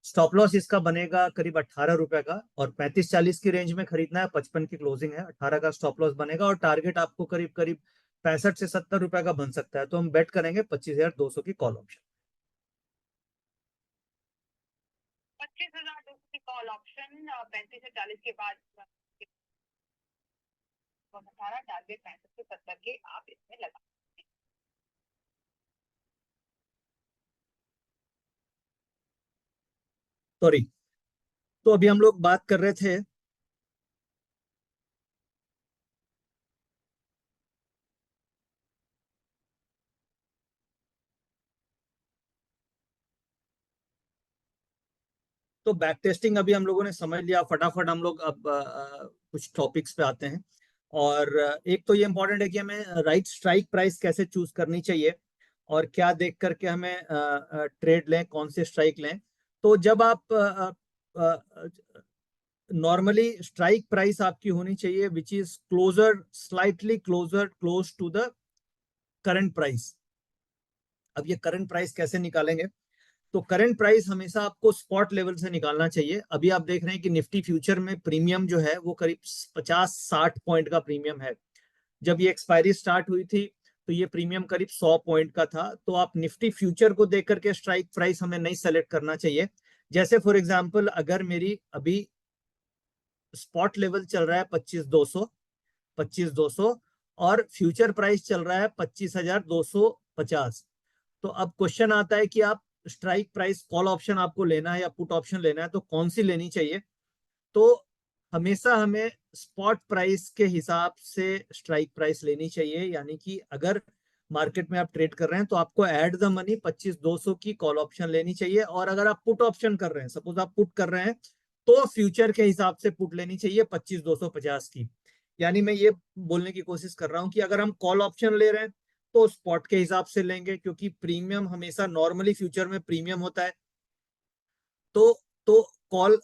स्टॉप लॉस इसका बनेगा करीब 18 रुपए का, और 35-40 की रेंज में खरीदना है. 55 की क्लोजिंग है, 18 का स्टॉप लॉस बनेगा, और टारगेट आपको करीब करीब 65 से 70 रुपए का बन सकता है. तो हम बेट करेंगे 25,200 की कॉल ऑप्शन. 25,200 की कॉल ऑप्शन 35 से 40 के बाद 18, टारगेट 65 से 70 के आप इसमें लगा. सॉरी. तो अभी हम लोग बात कर रहे थे, तो बैक टेस्टिंग अभी हम लोगों ने समझ लिया. फटाफट हम लोग अब कुछ टॉपिक्स पे आते हैं. और एक तो ये इंपॉर्टेंट है कि हमें राइट स्ट्राइक प्राइस कैसे चूज करनी चाहिए, और क्या देख करके हमें ट्रेड लें, कौन से स्ट्राइक लें. तो जब आप नॉर्मली स्ट्राइक प्राइस आपकी होनी चाहिए which is closer, slightly closer, close to the current price. अब ये करंट प्राइस कैसे निकालेंगे? तो करंट प्राइस हमेशा आपको स्पॉट लेवल से निकालना चाहिए. अभी आप देख रहे हैं कि निफ्टी फ्यूचर में प्रीमियम जो है वो करीब 50-60 पॉइंट का प्रीमियम है. जब ये एक्सपायरी स्टार्ट हुई थी तो ये प्रीमियम करीब 100 पॉइंट का था. तो आप निफ्टी फ्यूचर को देख करके स्ट्राइक प्राइस हमें नहीं सेलेक्ट करना चाहिए. जैसे फॉर एग्जांपल, अगर मेरी अभी स्पॉट लेवल चल रहा है 25,200 और फ्यूचर प्राइस चल रहा है 25,250. तो अब क्वेश्चन आता है कि आप स्ट्राइक प्राइस, कॉल ऑप्शन आपको लेना है या पुट ऑप्शन लेना है, तो कौन सी लेनी चाहिए? तो हमेशा हमें स्पॉट प्राइस के हिसाब से स्ट्राइक प्राइस लेनी चाहिए. यानी कि अगर मार्केट में आप ट्रेड कर रहे हैं तो आपको एट द मनी 25,200 की कॉल ऑप्शन लेनी चाहिए. और अगर आप पुट ऑप्शन कर रहे हैं, सपोज आप पुट कर रहे हैं, तो फ्यूचर के हिसाब से पुट लेनी चाहिए 25,250 की. यानी मैं ये बोलने की कोशिश कर रहा हूं कि अगर हम कॉल ऑप्शन ले रहे हैं तो स्पॉट के हिसाब से लेंगे, क्योंकि प्रीमियम हमेशा, नॉर्मली फ्यूचर में प्रीमियम होता है. तो कॉल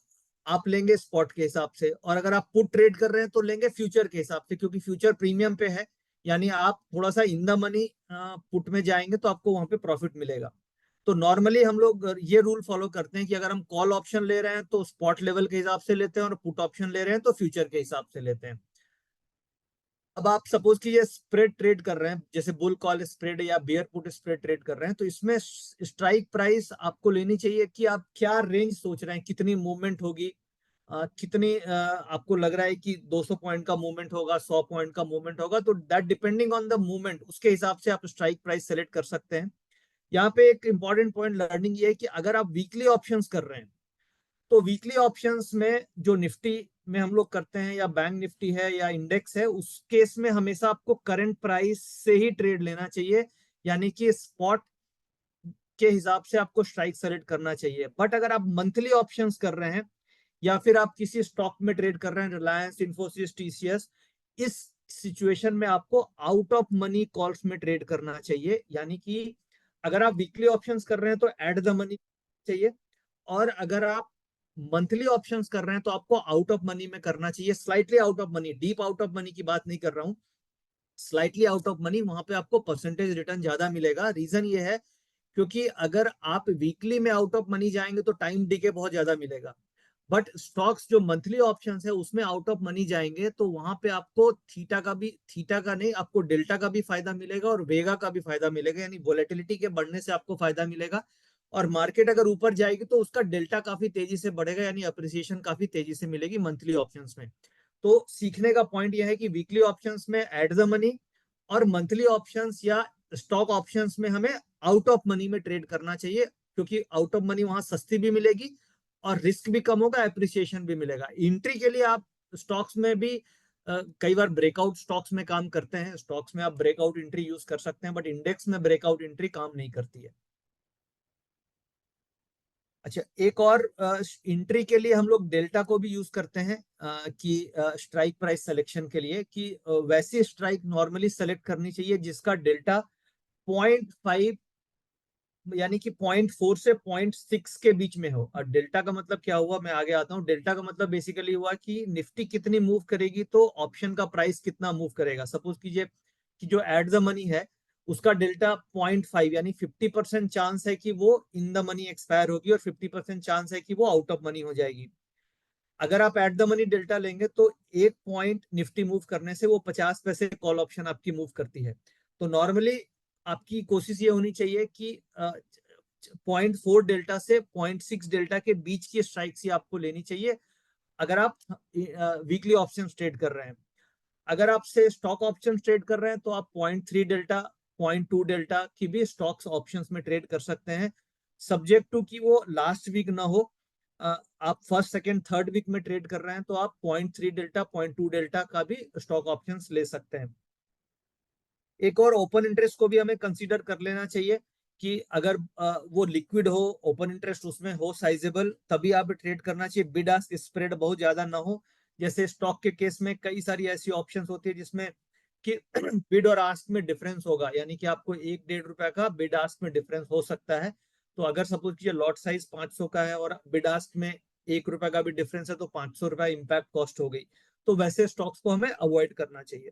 आप लेंगे स्पॉट के हिसाब से, और अगर आप पुट ट्रेड कर रहे हैं तो लेंगे फ्यूचर के हिसाब से, क्योंकि फ्यूचर प्रीमियम पे है. यानी आप थोड़ा सा इन द मनी पुट में जाएंगे तो आपको वहां पे प्रॉफिट मिलेगा. तो नॉर्मली हम लोग ये रूल फॉलो करते हैं कि अगर हम कॉल ऑप्शन ले रहे हैं तो स्पॉट लेवल के हिसाब से लेते हैं, और पुट ऑप्शन ले रहे हैं तो फ्यूचर के हिसाब से लेते हैं। अब आप सपोज कीजिए स्प्रेड ट्रेड कर रहे हैं, जैसे बुल कॉल स्प्रेड या बियर पुट स्प्रेड ट्रेड कर रहे हैं, तो इसमें स्ट्राइक प्राइस आपको लेनी चाहिए कि आप क्या रेंज सोच रहे हैं, कितनी मूवमेंट होगी, कितनी आपको लग रहा है कि 200 पॉइंट का मूवमेंट होगा, 100 पॉइंट का मूवमेंट होगा, तो that depending on the movement उसके हिसाब से आप स्ट्राइक प्राइस सेलेक्ट कर सकते हैं। यहाँ पे एक इंपॉर्टेंट पॉइंट लर्निंग ये है कि अगर आप वीकली ऑप्शंस कर रहे हैं, तो वीकली ऑप्शंस में जो निफ्टी में हम लोग करते हैं या बैंक निफ्टी है या इंडेक्स है, उस केस में हमेशा आपको करंट प्राइस से ही ट्रेड लेना चाहिए, यानी कि स्पॉट के हिसाब से आपको स्ट्राइक सेलेक्ट करना चाहिए। बट अगर आप मंथली ऑप्शंस कर रहे हैं या फिर आप किसी स्टॉक में ट्रेड कर रहे हैं, रिलायंस, इंफोसिस, टीसीएस, इस सिचुएशन में आपको आउट ऑफ मनी कॉल्स में ट्रेड करना चाहिए। यानी कि अगर आप वीकली ऑप्शंस कर रहे हैं तो एट द मनी चाहिए, और अगर आप मंथली ऑप्शंस कर रहे हैं तो आपको आउट ऑफ मनी में करना चाहिए, slightly out of money, deep out of money की बात नहीं कर रहा हूं, स्लाइटली आउट ऑफ मनी। वहां पे आपको परसेंटेज रिटर्न ज्यादा मिलेगा। रीजन ये है क्योंकि अगर आप वीकली में आउट ऑफ मनी जाएंगे तो टाइम डिके बहुत ज्यादा मिलेगा, बट स्टॉक्स जो मंथली ऑप्शंस है उसमें आउट ऑफ मनी जाएंगे तो वहां पे आपको थीटा का नहीं, आपको डेल्टा का भी फायदा मिलेगा और वेगा का भी फायदा मिलेगा, यानी वोलेटिलिटी के बढ़ने से आपको फायदा मिलेगा। और मार्केट अगर ऊपर जाएगी तो उसका डेल्टा काफी तेजी से बढ़ेगा, यानी अप्रिसिएशन काफी तेजी से मिलेगी मंथली ऑप्शंस में। तो सीखने का पॉइंट यह है कि वीकली ऑप्शंस में एट द मनी, और मंथली ऑप्शंस या स्टॉक ऑप्शंस में हमें आउट ऑफ मनी में ट्रेड करना चाहिए, क्योंकि आउट ऑफ मनी वहां सस्ती भी मिलेगी और रिस्क भी कम होगा, एप्रिसिएशन भी मिलेगा। एंट्री के लिए आप स्टॉक्स में भी कई बार ब्रेकआउट स्टॉक्स में काम करते हैं, स्टॉक्स में आप ब्रेकआउट एंट्री यूज कर सकते हैं, बट इंडेक्स में ब्रेकआउट एंट्री काम नहीं करती है। अच्छा, एक और एंट्री के लिए हम लोग डेल्टा को भी यूज करते हैं कि स्ट्राइक प्राइस सिलेक्शन के लिए, कि वैसी स्ट्राइक नॉर्मली सेलेक्ट करनी चाहिए जिसका डेल्टा 0.5, यानी कि 0.4 से 0.6 के बीच में हो। और डेल्टा का मतलब क्या हुआ, मैं आगे आता हूँ। डेल्टा का मतलब बेसिकली हुआ कि निफ्टी कितनी मूव करेगी तो ऑप्शन का प्राइस कितना मूव करेगा। सपोज कीजिए कि जो एट द मनी है उसका डेल्टा 0.5, यानी 50% चांस है कि वो इन द मनी एक्सपायर होगी और 50% चांस है कि वो आउट ऑफ मनी हो जाएगी। अगर आप एट द मनी डेल्टा लेंगे तो 1 पॉइंट निफ्टी मूव करने से वो 50 पैसे कॉल ऑप्शन आपकी मूव करती है। तो नॉर्मली आपकी कोशिश ये होनी चाहिए कि 0.4 डेल्टा से 0.6 डेल्टा के बीच की स्ट्राइक्स ही आपको लेनी चाहिए अगर आप वीकली ऑप्शन ट्रेड कर रहे हैं। अगर आप से स्टॉक ऑप्शन ट्रेड कर रहे हैं तो आप 0.3 डेल्टा, 0.2 डेल्टा की भी स्टॉक्स ऑप्शंस में ट्रेड कर सकते हैं, सब्जेक्ट टू कि वो लास्ट वीक ना हो। आप फर्स्ट सेकेंड थर्ड वीक में ट्रेड कर रहे हैं तो आप 0.3 डेल्टा, 0.2 डेल्टा का भी स्टॉक ऑप्शंस ले सकते हैं। एक और ओपन इंटरेस्ट को भी हमें कंसीडर कर लेना चाहिए कि अगर वो लिक्विड हो, ओपन इंटरेस्ट उसमें हो साइजेबल, तभी आप ट्रेड करना चाहिए। बिड आस्क स्प्रेड बहुत ज्यादा ना हो। जैसे स्टॉक के केस में कई सारी ऐसी ऑप्शंस होती है जिसमें कि बिड और आस्क में डिफरेंस होगा, यानी कि आपको 1-1.5 रुपए का बिड आस्क में डिफरेंस हो सकता है। तो अगर सपोज कीजिए लॉट साइज 500 का है और बिड आस्क में 1 रुपए का भी डिफरेंस है तो 500 रुपए इम्पैक्ट कॉस्ट हो गई। तो वैसे स्टॉक्स को हमें अवॉइड करना चाहिए।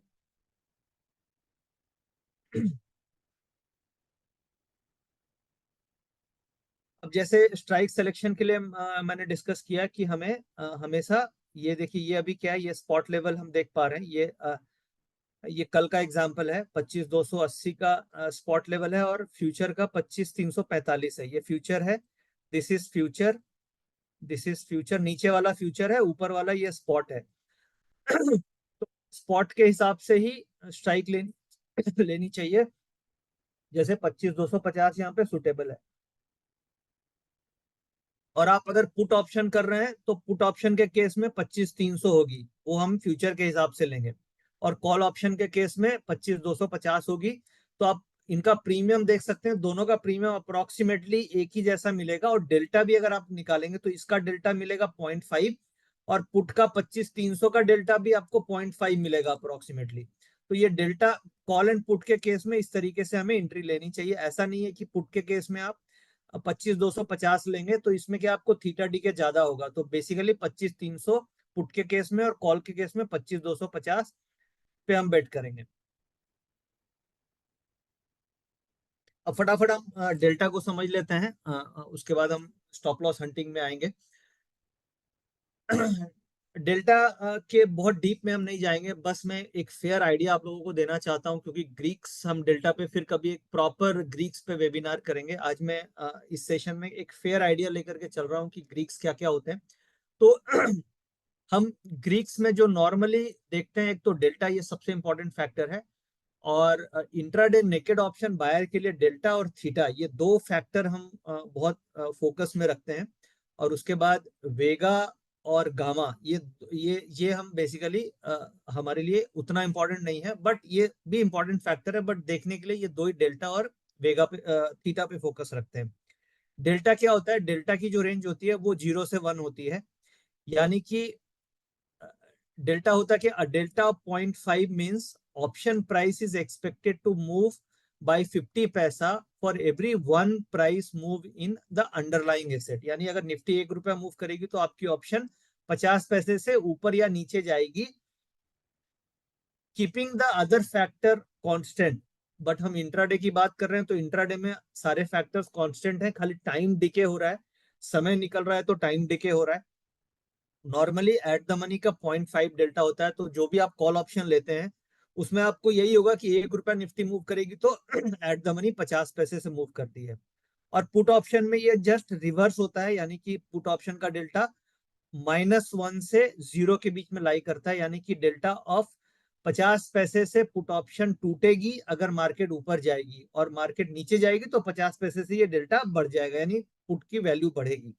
अब जैसे स्ट्राइक सिलेक्शन के लिए मैंने डिस्कस किया कि हमें हमेशा, ये देखिए ये अभी क्या है, ये स्पॉट लेवल हम देख पा रहे हैं, ये कल का एग्जांपल है, 25,280 का स्पॉट लेवल है, और फ्यूचर का 25,345 है। ये फ्यूचर है, this is future, this is future, नीचे वाला फ्यूचर है, ऊपर वाला ये स्पॉट है। तो स्पॉट के हिसाब से ही स्ट्राइक लेनी लेनी चाहिए। जैसे 25,250 यहाँ पे सुटेबल है। और आप अगर पुट ऑप्शन कर रहे हैं तो पुट ऑप्शन के केस में 25,300 होगी, वो हम फ्यूचर के हिसाब से लेंगे। और कॉल ऑप्शन के केस में 25,250 होगी। तो आप इनका प्रीमियम देख सकते हैं, दोनों का प्रीमियम अप्रोक्सीमेटली एक ही जैसा मिलेगा। और डेल्टा भी अगर आप निकालेंगे तो इसका डेल्टा मिलेगा 0.5, और पुट का 25,300 का डेल्टा भी आपको 0.5 मिलेगा अप्रोक्सीमेटली। तो ये डेल्टा कॉल एंड पुट के केस में इस तरीके से हमें एंट्री लेनी चाहिए। ऐसा नहीं है कि पुट के केस में आप 25,250 लेंगे तो इसमें क्या आपको थीटा डी के ज्यादा होगा। तो बेसिकली 25,300 पुट के केस में, और कॉल के केस में 25,250 पे हम बेट करेंगे। अब फटाफट हम डेल्टा को समझ लेते हैं, उसके बाद हम स्टॉप लॉस हंटिंग में आएंगे। डेल्टा के बहुत डीप में हम नहीं जाएंगे, बस मैं एक फेयर आइडिया आप लोगों को देना चाहता हूं, क्योंकि ग्रीक्स हम डेल्टा पे फिर कभी एक प्रॉपर ग्रीक्स पे वेबिनार करेंगे। आज मैं इस सेशन में एक फेयर आइडिया लेकर के चल रहा हूं कि ग्रीक्स क्या क्या होते हैं। तो हम ग्रीक्स में जो नॉर्मली देखते हैं, एक तो डेल्टा ये सबसे इंपॉर्टेंट फैक्टर है, और इंट्राडे नेकेड ऑप्शन बायर के लिए डेल्टा और थीटा ये दो फैक्टर हम बहुत फोकस में रखते हैं। और उसके बाद वेगा और गामा, ये हम बेसिकली हमारे लिए उतना इंपॉर्टेंट नहीं है, बट ये भी इंपॉर्टेंट फैक्टर है। बट देखने के लिए ये दो ही, डेल्टा और वेगा पे, थीटा पे फोकस रखते हैं। डेल्टा क्या होता है? डेल्टा की जो रेंज होती है वो 0 से 1 होती है, यानी कि डेल्टा होता है कि a delta of 0.5 means option price is expected to move by 50 paisa for every 1 price move in the underlying asset. यानी अगर निफ्टी 1 रुपया मूव करेगी तो आपकी ऑप्शन 50 पैसे से ऊपर या नीचे जाएगी, keeping the other factor constant. But हम इंट्राडे की बात कर रहे हैं, तो इंट्राडे में सारे फैक्टर्स कांस्टेंट है, खाली टाइम डिके हो रहा है, समय निकल रहा है तो टाइम डिके हो रहा है। नॉर्मली एट द मनी का 0.5 डेल्टा होता है, तो जो भी आप कॉल ऑप्शन लेते हैं उसमें आपको यही होगा कि 1 रुपया निफ्टी मूव करेगी तो एट द मनी 50 पैसे से मूव करती है। और पुट ऑप्शन में ये जस्ट रिवर्स होता है, यानी कि पुट ऑप्शन का डेल्टा -1 से 0 के बीच में लाई करता है, यानी कि डेल्टा ऑफ 50 पैसे से पुट ऑप्शन टूटेगी अगर मार्केट ऊपर जाएगी, और मार्केट नीचे जाएगी तो 50 पैसे से ये डेल्टा बढ़ जाएगा, यानी पुट की वैल्यू बढ़ेगी।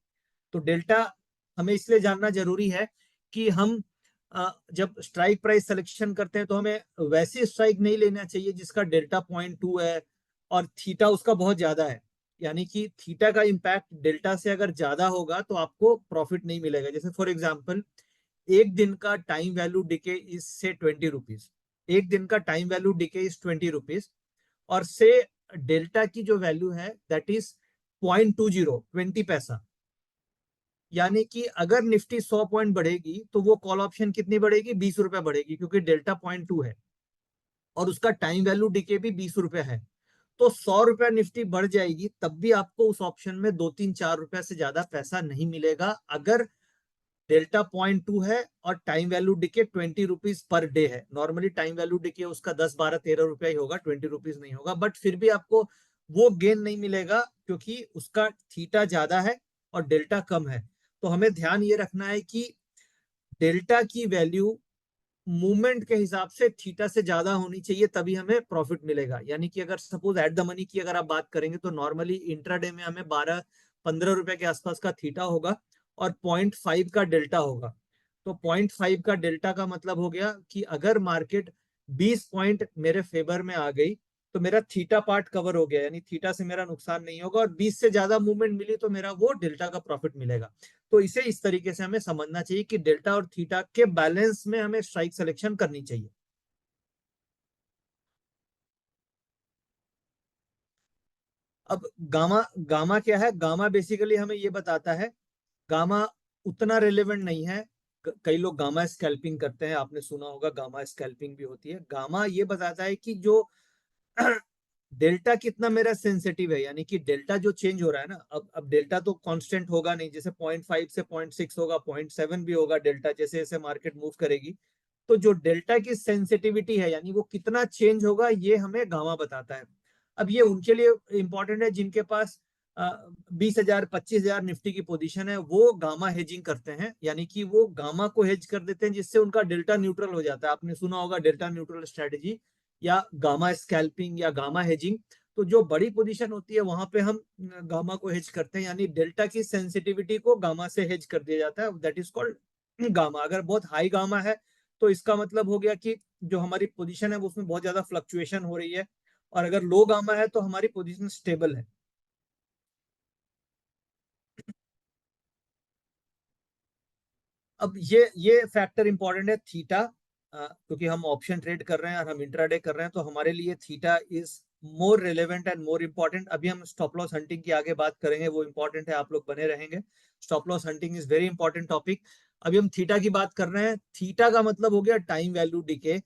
तो डेल्टा हमें इसलिए जानना जरूरी है कि हम जब स्ट्राइक प्राइस सिलेक्शन करते हैं तो हमें वैसी स्ट्राइक नहीं लेना चाहिए जिसका डेल्टा 0.2 है और थीटा उसका बहुत ज्यादा है। यानी कि थीटा का इम्पैक्ट डेल्टा से अगर ज्यादा होगा तो आपको प्रॉफिट नहीं मिलेगा। जैसे फॉर एग्जांपल, एक दिन का टाइम वैल्यू डिके इज से 20 रुपीज, एक दिन का time value decay is 20 rupees, और से डेल्टा की जो वैल्यू है दैट इज 0.20, 20 पैसा। यानी कि अगर निफ्टी 100 पॉइंट बढ़ेगी तो वो कॉल ऑप्शन कितनी बढ़ेगी? 20 रुपए बढ़ेगी, क्योंकि डेल्टा 0.2 है और उसका टाइम वैल्यू डिके भी 20 रुपए है। तो 100 रुपया निफ्टी बढ़ जाएगी तब भी आपको उस ऑप्शन में 2-3-4 रुपए से ज्यादा पैसा नहीं मिलेगा, अगर डेल्टा 0.2 है और time value decay 20 rupees per day है। नॉर्मली टाइम वैल्यू डिके उसका 10-12-13 रुपया ही होगा, 20 रुपीज नहीं होगा, बट फिर भी आपको वो गेन नहीं मिलेगा क्योंकि उसका थीटा ज्यादा है और डेल्टा कम है। तो हमें ध्यान ये रखना है कि डेल्टा की वैल्यू मूवमेंट के हिसाब से थीटा से ज्यादा होनी चाहिए, तभी हमें प्रॉफिट मिलेगा। यानी कि अगर सपोज एट द मनी की अगर आप बात करेंगे तो नॉर्मली इंट्राडे में हमें 12-15 रुपए के आसपास का थीटा होगा और 0.5 का डेल्टा होगा। तो 0.5 का डेल्टा का मतलब हो गया कि अगर मार्केट 20 पॉइंट मेरे फेवर में आ गई तो मेरा थीटा पार्ट कवर हो गया, यानी थीटा से मेरा नुकसान नहीं होगा, और 20 से ज्यादा मूवमेंट मिली तो मेरा वो डेल्टा का प्रॉफिट मिलेगा। तो इसे इस तरीके से हमें समझना चाहिए कि डेल्टा और थीटा के बैलेंस में हमें स्ट्राइक सिलेक्शन करनी चाहिए। अब गामा, गामा क्या है? गामा बेसिकली हमें ये बताता है, गामा उतना रिलेवेंट नहीं है। कई लोग गामा स्कैल्पिंग करते हैं, आपने सुना होगा गामा स्कैल्पिंग भी होती है। गामा ये बताता है कि जो डेल्टा कितना मेरा सेंसिटिव है, यानी कि डेल्टा जो चेंज हो रहा है ना, अब डेल्टा तो कांस्टेंट होगा नहीं, जैसे 0.5 से 0.6 होगा, 0.7 भी होगा डेल्टा, जैसे जैसे मार्केट मूव करेगी। तो जो डेल्टा की सेंसिटिविटी है, यानी वो कितना चेंज होगा, ये हमें गामा बताता है। अब ये उनके लिए इंपॉर्टेंट है जिनके पास 20,000 25,000 निफ्टी की पोजीशन है, वो गामा हेजिंग करते हैं, यानी कि वो गामा को हेज कर देते हैं जिससे उनका डेल्टा न्यूट्रल हो जाता है। आपने सुना होगा डेल्टा न्यूट्रल स्ट्रेटेजी या गामा स्कैल्पिंग या गामा हेजिंग। तो जो बड़ी पोजीशन होती है वहां पे हम गामा को हेज करते हैं, यानी डेल्टा की सेंसिटिविटी को गामा से हेज कर दिया जाता है, दैट इज कॉल्ड गामा। अगर बहुत हाई गामा है तो इसका मतलब हो गया कि जो हमारी पोजीशन है वो उसमें बहुत ज्यादा फ्लक्चुएशन हो रही है, और अगर लो गामा है तो हमारी पोजीशन स्टेबल है। अब ये फैक्टर इंपॉर्टेंट है थीटा, क्योंकि हम ऑप्शन ट्रेड कर रहे हैं और हम इंट्राडे कर रहे हैं, तो हमारे लिए theta is more relevant and more important. अभी हम स्टॉप लॉस हंटिंग की आगे बात करेंगे, वो इंपॉर्टेंट है, आप लोग बने रहेंगे। Stop loss hunting is very important topic. अभी हम थीटा की बात कर रहे हैं। थीटा का मतलब हो गया टाइम वैल्यू डिके,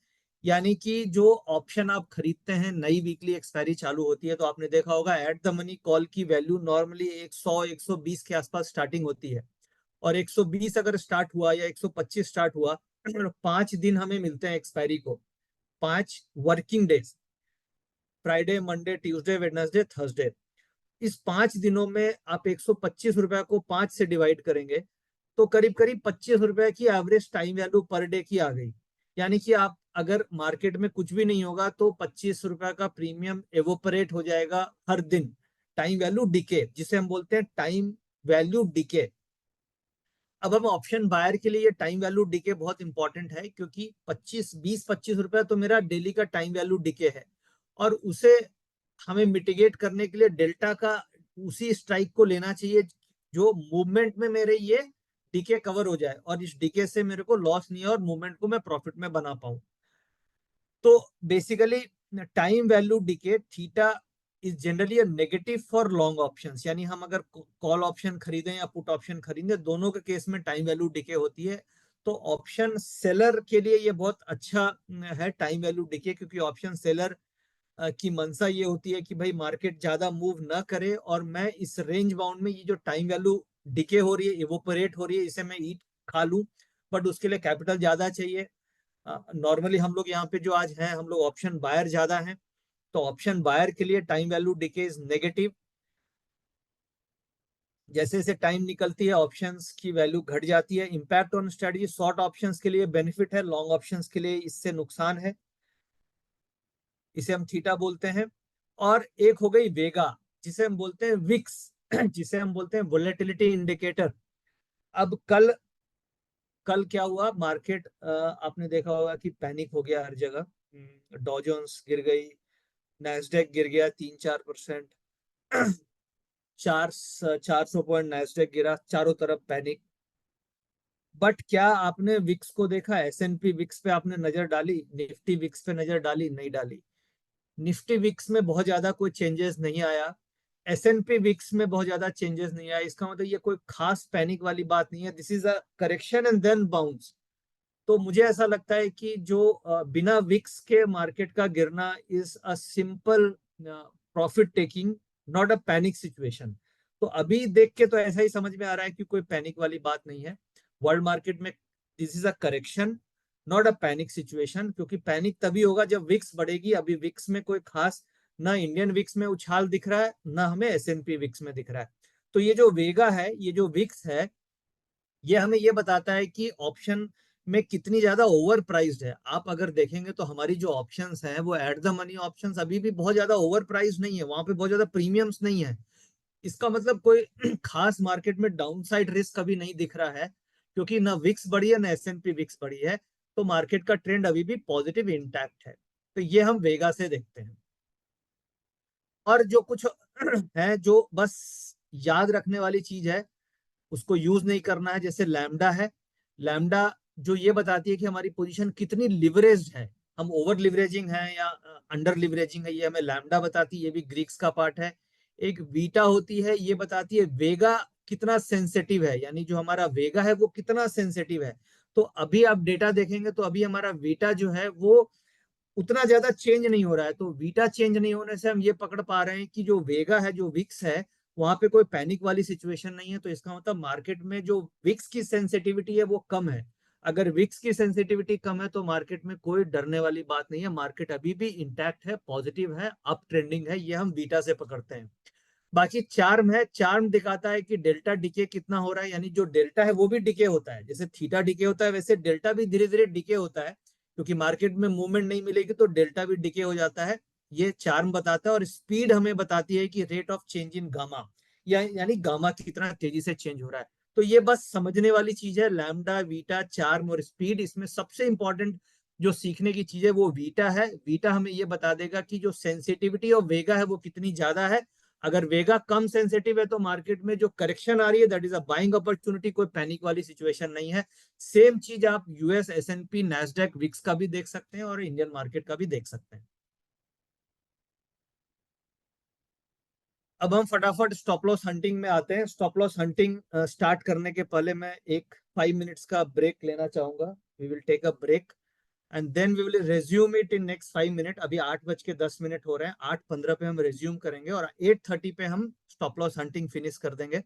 यानी कि जो ऑप्शन आप खरीदते हैं, नई वीकली एक्सपायरी चालू होती है, तो आपने देखा होगा एट द मनी कॉल की वैल्यू नॉर्मली 100 120 के आसपास स्टार्टिंग होती है। और 120 अगर स्टार्ट हुआ या 125 स्टार्ट हुआ, 5 दिन हमें मिलते हैं एक्सपायरी को, 5 working days, Friday Monday Tuesday Wednesday Thursday. इस 5 दिनों में आप 125 रुपए को 5 से डिवाइड करेंगे तो करीब करीब 25 रुपए की average time value per day की आ गई। यानी कि आप अगर मार्केट में कुछ भी नहीं होगा तो 25 रुपए का प्रीमियम एवोपरेट हो जाएगा हर दिन। टाइम वैल्यू डिके, जिसे हम बोलते हैं टाइम वैल्यू डिके। अब हम ऑप्शन बायर के लिए ये टाइम वैल्यू डिके बहुत इंपॉर्टेंट है, क्योंकि 25 तो मेरा डेली का टाइम वैल्यू डिके है, और उसे हमें मिटिगेट करने के लिए डेल्टा का उसी स्ट्राइक को लेना चाहिए जो मूवमेंट में मेरे ये डीके कवर हो जाए, और इस डीके से मेरे को लॉस नहीं है और मूवमेंट को मैं प्रॉफिट में बना पाऊं। तो basically time value decay theta is generally a negative for long options. यानी हम अगर कॉल ऑप्शन खरीदें या पुट ऑप्शन खरीदें, दोनों के केस में टाइम वैल्यू डीके होती है। तो ऑप्शन सेलर के लिए ये बहुत अच्छा है टाइम वैल्यू डीके, क्योंकि ऑप्शन सेलर की मंशा ये होती है कि भाई मार्केट ज्यादा मूव ना करे और मैं इस रेंज बाउंड में ये जो टाइम वैल्यू डिके हो रही है, इवोपरेट हो रही है, इसे मैं ईट खा लूं। बट उसके लिए कैपिटल ज्यादा चाहिए। नॉर्मली हम लोग यहाँ पे जो आज हैं, हम लोग ऑप्शन बायर ज्यादा हैं, तो ऑप्शन बायर के लिए time value decay is negative. जैसे जैसे टाइम निकलती है ऑप्शंस की वैल्यू घट जाती है। Impact on strategy, short options के लिए बेनिफिट है, लॉन्ग ऑप्शंस के लिए इससे नुकसान है, इसे हम थीटा बोलते हैं। और एक हो गई वेगा, जिसे हम बोलते हैं विक्स, जिसे हम बोलते हैं वोलेटिलिटी इंडिकेटर। अब कल कल क्या हुआ, मार्केट आपने देखा होगा कि पैनिक हो गया हर जगह। डॉ जोन्स गिर गई, नैस्डैक गिर गया 3-4%। 400 पॉइंट नैस्डैक गिरा, चारों तरफ पैनिक। बट क्या आपने विक्स को देखा? एसएनपी विक्स पे आपने नजर डाली? निफ्टी विक्स पे नजर डाली? नहीं डाली। निफ्टी विक्स में बहुत ज्यादा कोई चेंजेस नहीं आया, एसएनपी विक्स में बहुत ज्यादा चेंजेस नहीं आया। इसका मतलब ये कोई खास पैनिक वाली बात नहीं है, this is a correction and then bounce. तो मुझे ऐसा लगता है कि जो बिना विक्स के मार्केट का गिरना is a simple profit taking, not a panic situation. तो अभी देख के तो ऐसा ही समझ में आ रहा है कि कोई पैनिक वाली बात नहीं है वर्ल्ड मार्केट में। This is a correction, not a panic situation, क्योंकि पैनिक तभी होगा जब विक्स बढ़ेगी। अभी विक्स में कोई खास, ना इंडियन विक्स में उछाल दिख रहा है, ना हमें एसएनपी विक्स में दिख रहा है। तो ये जो वेगा है, ये जो विक्स है, ये हमें ये बताता है कि ऑप्शन में कितनी ज्यादा ओवर प्राइस्ड है। आप अगर देखेंगे तो हमारी जो ऑप्शंस हैं वो एट द मनी ऑप्शंस अभी भी बहुत ज्यादा ओवर प्राइस नहीं है, वहां पे बहुत ज्यादा प्रीमियम्स नहीं है। इसका मतलब कोई खास मार्केट में डाउन साइड रिस्क अभी नहीं दिख रहा है, क्योंकि ना विक्स बढ़ी है ना एसएनपी विक्स बढ़ी है। तो मार्केट का ट्रेंड अभी भी पॉजिटिव इंटैक्ट है। तो ये हम वेगा से देखते हैं। और जो कुछ है जो बस याद रखने वाली चीज है, उसको यूज नहीं करना है, जैसे लैम्डा है। लैम्डा जो ये बताती है कि हमारी पोजीशन कितनी लिवरेज्ड है, हम ओवर लिवरेजिंग है या अंडर लिवरेजिंग है, ये हमें लैम्डा बताती है। ये भी ग्रीक्स का पार्ट है। एक बीटा होती है, ये बताती है वेगा कितना सेंसिटिव है, यानी जो हमारा वेगा है वो कितना सेंसिटिव है। तो अभी आप डेटा देखेंगे तो अभी हमारा बीटा जो है वो उतना ज्यादा चेंज नहीं हो रहा है। तो बीटा चेंज नहीं होने से हम ये पकड़ पा रहे हैं कि जो वेगा है, जो विक्स है, वहां पे कोई पैनिक वाली सिचुएशन नहीं है। तो इसका मतलब मार्केट में जो विक्स की सेंसिटिविटी है वो कम है। अगर विक्स की सेंसिटिविटी कम है तो मार्केट में कोई डरने वाली बात नहीं है, मार्केट अभी भी इंटैक्ट है, पॉजिटिव है, अप ट्रेंडिंग है। ये हम बीटा से पकड़ते हैं। बाकी चार्म है, चार्म दिखाता है कि डेल्टा डिके कितना हो रहा है, यानी जो डेल्टा है वो भी डिके होता है। जैसे थीटा डिके होता है वैसे डेल्टा भी धीरे धीरे डिके होता है, क्योंकि मार्केट में मूवमेंट नहीं मिलेगी तो डेल्टा भी डिके हो जाता है। ये चार्म बताता है। और स्पीड हमें बताती है कि rate of change in gamma, यानी गामा कितना तेजी से चेंज हो रहा है। तो ये बस समझने वाली चीज है, लैम्डा, वीटा, चार्म और स्पीड। इसमें सबसे इंपॉर्टेंट जो सीखने की चीज है वो वीटा है। वीटा हमें ये बता देगा कि जो सेंसिटिविटी ऑफ वेगा है वो कितनी ज्यादा है। अगर वेगा कम सेंसिटिव है तो मार्केट में जो करेक्शन आ रही है that is a buying opportunity, कोई पैनिक वाली सिचुएशन नहीं है। सेम चीज आप यूएस एसएनपी नैस्डैक विक्स का भी देख सकते हैं और इंडियन मार्केट का भी देख सकते हैं। अब हम फटाफट स्टॉप लॉस हंटिंग में आते हैं। स्टॉप लॉस हंटिंग स्टार्ट करने के पहले मैं एक 5 मिनट्स का ब्रेक लेना चाहूंगा। We will take a break. And then we will resume it in next 5 minute. अभी 8:10 हो रहे हैं, 8:15 पे हम रेज्यूम करेंगे और 8:30 पे हम स्टॉप लॉस हंटिंग फिनिश कर देंगे।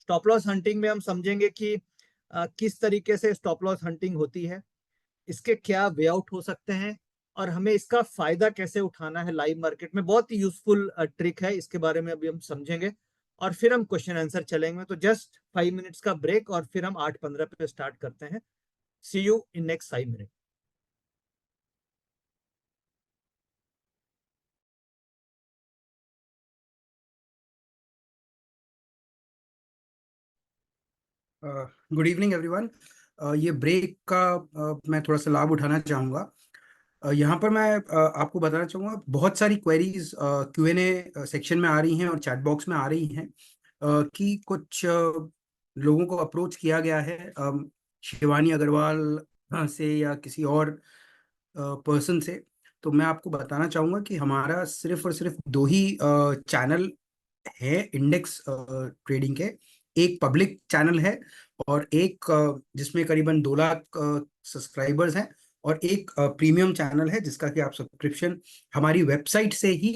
स्टॉप लॉस हंटिंग में हम समझेंगे कि किस तरीके से स्टॉप लॉस हंटिंग होती है, इसके क्या वे आउट हो सकते हैं और हमें इसका फायदा कैसे उठाना है लाइव मार्केट में। बहुत ही यूजफुल ट्रिक है, इसके बारे में अभी हम समझेंगे और फिर हम क्वेश्चन आंसर चलेंगे। तो जस्ट 5 मिनट्स का ब्रेक और फिर हम 8:15 पे स्टार्ट करते हैं। See you in next 5 minute. Good evening everyone. ये ब्रेक का मैं थोड़ा सा लाभ उठाना चाहूँगा। यहाँ पर मैं आपको बताना चाहूँगा, बहुत सारी क्वेरीज Q&A सेक्शन में आ रही हैं और चैट बॉक्स में आ रही हैं कि कुछ लोगों को अप्रोच किया गया है शिवानी अग्रवाल से या किसी और पर्सन से। तो मैं आपको बताना चाहूँगा कि हमारा सिर्फ और सिर्फ दो ही चैनल है इंडेक्स ट्रेडिंग के। एक पब्लिक चैनल है और एक जिसमें करीबन 2 लाख सब्सक्राइबर्स हैं, और एक प्रीमियम चैनल है जिसका कि आप सब्सक्रिप्शन हमारी वेबसाइट से ही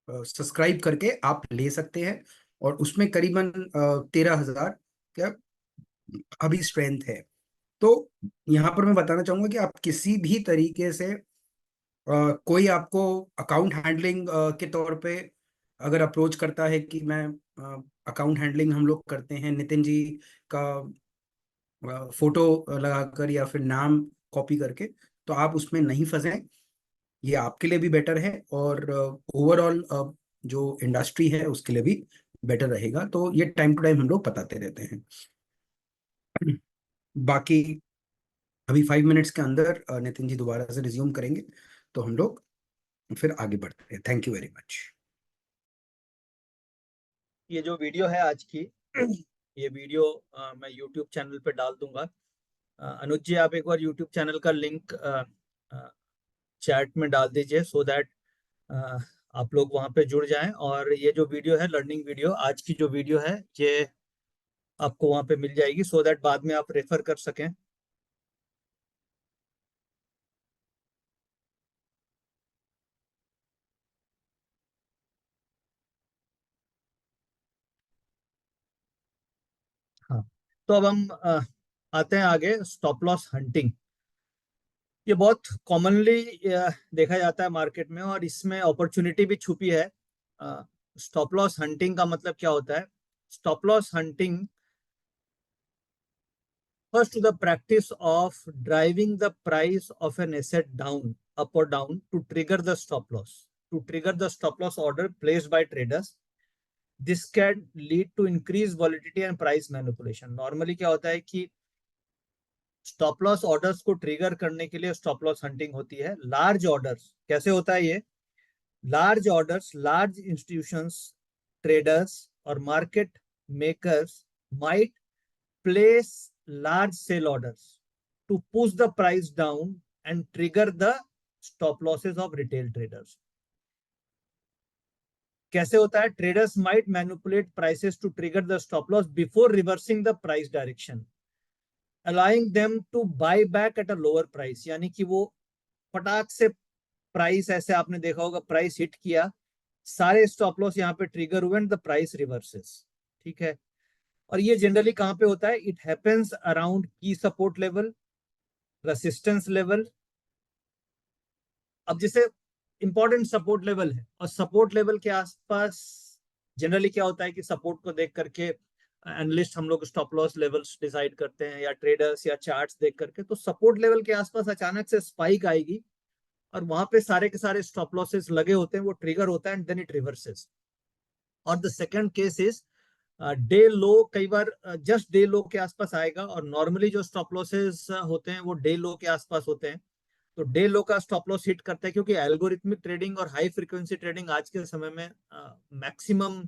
सब्सक्राइब करके आप ले सकते हैं, और उसमें करीबन 13,000 का अभी स्ट्रेंथ है। तो यहाँ पर मैं बताना चाहूंगा कि आप किसी भी तरीके से कोई आपको अकाउंट हैंडलिंग के तौर पे अगर अप्रोच करता है कि मैं अकाउंट हैंडलिंग हम लोग करते हैं नितिन जी का फोटो लगाकर या फिर नाम कॉपी करके, तो आप उसमें नहीं फंसें। ये आपके लिए भी बेटर है और ओवरऑल जो इंडस्ट्री है उसके लिए भी बेटर रहेगा। तो ये टाइम टू टाइम हम लोग बताते रहते हैं। बाकी अभी 5 मिनट्स के अंदर नितिन जी दोबारा से रिज्यूम करेंगे, तो हम लोग फिर आगे बढ़ते हैं। Thank you very much. ये जो वीडियो है आज की ये वीडियो मैं यूट्यूब चैनल पे डाल दूंगा। अनुज जी, आप एक बार यूट्यूब चैनल का लिंक चैट में डाल दीजिए सो दैट आप लोग वहां पे जुड़ जाएं। और ये जो वीडियो है लर्निंग वीडियो, आज की जो वीडियो है ये आपको वहां पे मिल जाएगी सो दैट बाद में आप रेफर कर सकें। हाँ, तो अब हम आते हैं आगे, स्टॉप लॉस हंटिंग। ये बहुत कॉमनली देखा जाता है मार्केट में और इसमें अपॉर्चुनिटी भी छुपी है। स्टॉप लॉस हंटिंग का मतलब क्या होता है? Stop loss hunting refers to the practice of driving the price of an asset down, up or down to trigger the stop loss. To trigger the stop loss order placed by traders, this can lead to increased volatility and price manipulation. Normally क्या होता है कि स्टॉप लॉस ऑर्डर्स को ट्रिगर करने के लिए स्टॉप लॉस हंटिंग होती है। लार्ज ऑर्डर्स कैसे होता है? ये large orders, large institutions, traders और market makers might place large sell orders to push the price down and trigger the stop losses of retail traders. कैसे होता है? Traders might manipulate prices to trigger the stop loss before reversing the price direction, allowing them to buy back at a lower price. यानी कि वो फटाक से प्राइस, ऐसे आपने देखा होगा, प्राइस हिट किया, सारे स्टॉप लॉस यहाँ पे ट्रिगर हुए एंड द प्राइस रिवर्सेस। ठीक है, और ये जनरली कहां पे होता है? इट हैपेंस अराउंड की सपोर्ट लेवल, रेसिस्टेंस लेवल। अब जैसे इंपॉर्टेंट सपोर्ट लेवल है और सपोर्ट लेवल के आसपास जनरली क्या होता है कि सपोर्ट को देख करके एनालिस्ट हम लोग स्टॉप लॉस लेवल्स डिसाइड करते हैं या ट्रेडर्स या चार्ट्स देख करके। तो सपोर्ट लेवल के आसपास अचानक से स्पाइक आएगी और वहां पे सारे के सारे स्टॉप लॉसेस लगे होते हैं, वो ट्रिगर होता है एंड देन इट रिवर्सेस। और the second case is day लो। कई बार जस्ट डे लो के आसपास आएगा और नॉर्मली जो स्टॉप लॉसेस होते हैं वो डे लो के आसपास होते हैं। तो डे लो का स्टॉप लॉस हिट करता है क्योंकि एल्गोरिथमिक ट्रेडिंग और हाई फ्रीक्वेंसी ट्रेडिंग आज के समय में मैक्सिमम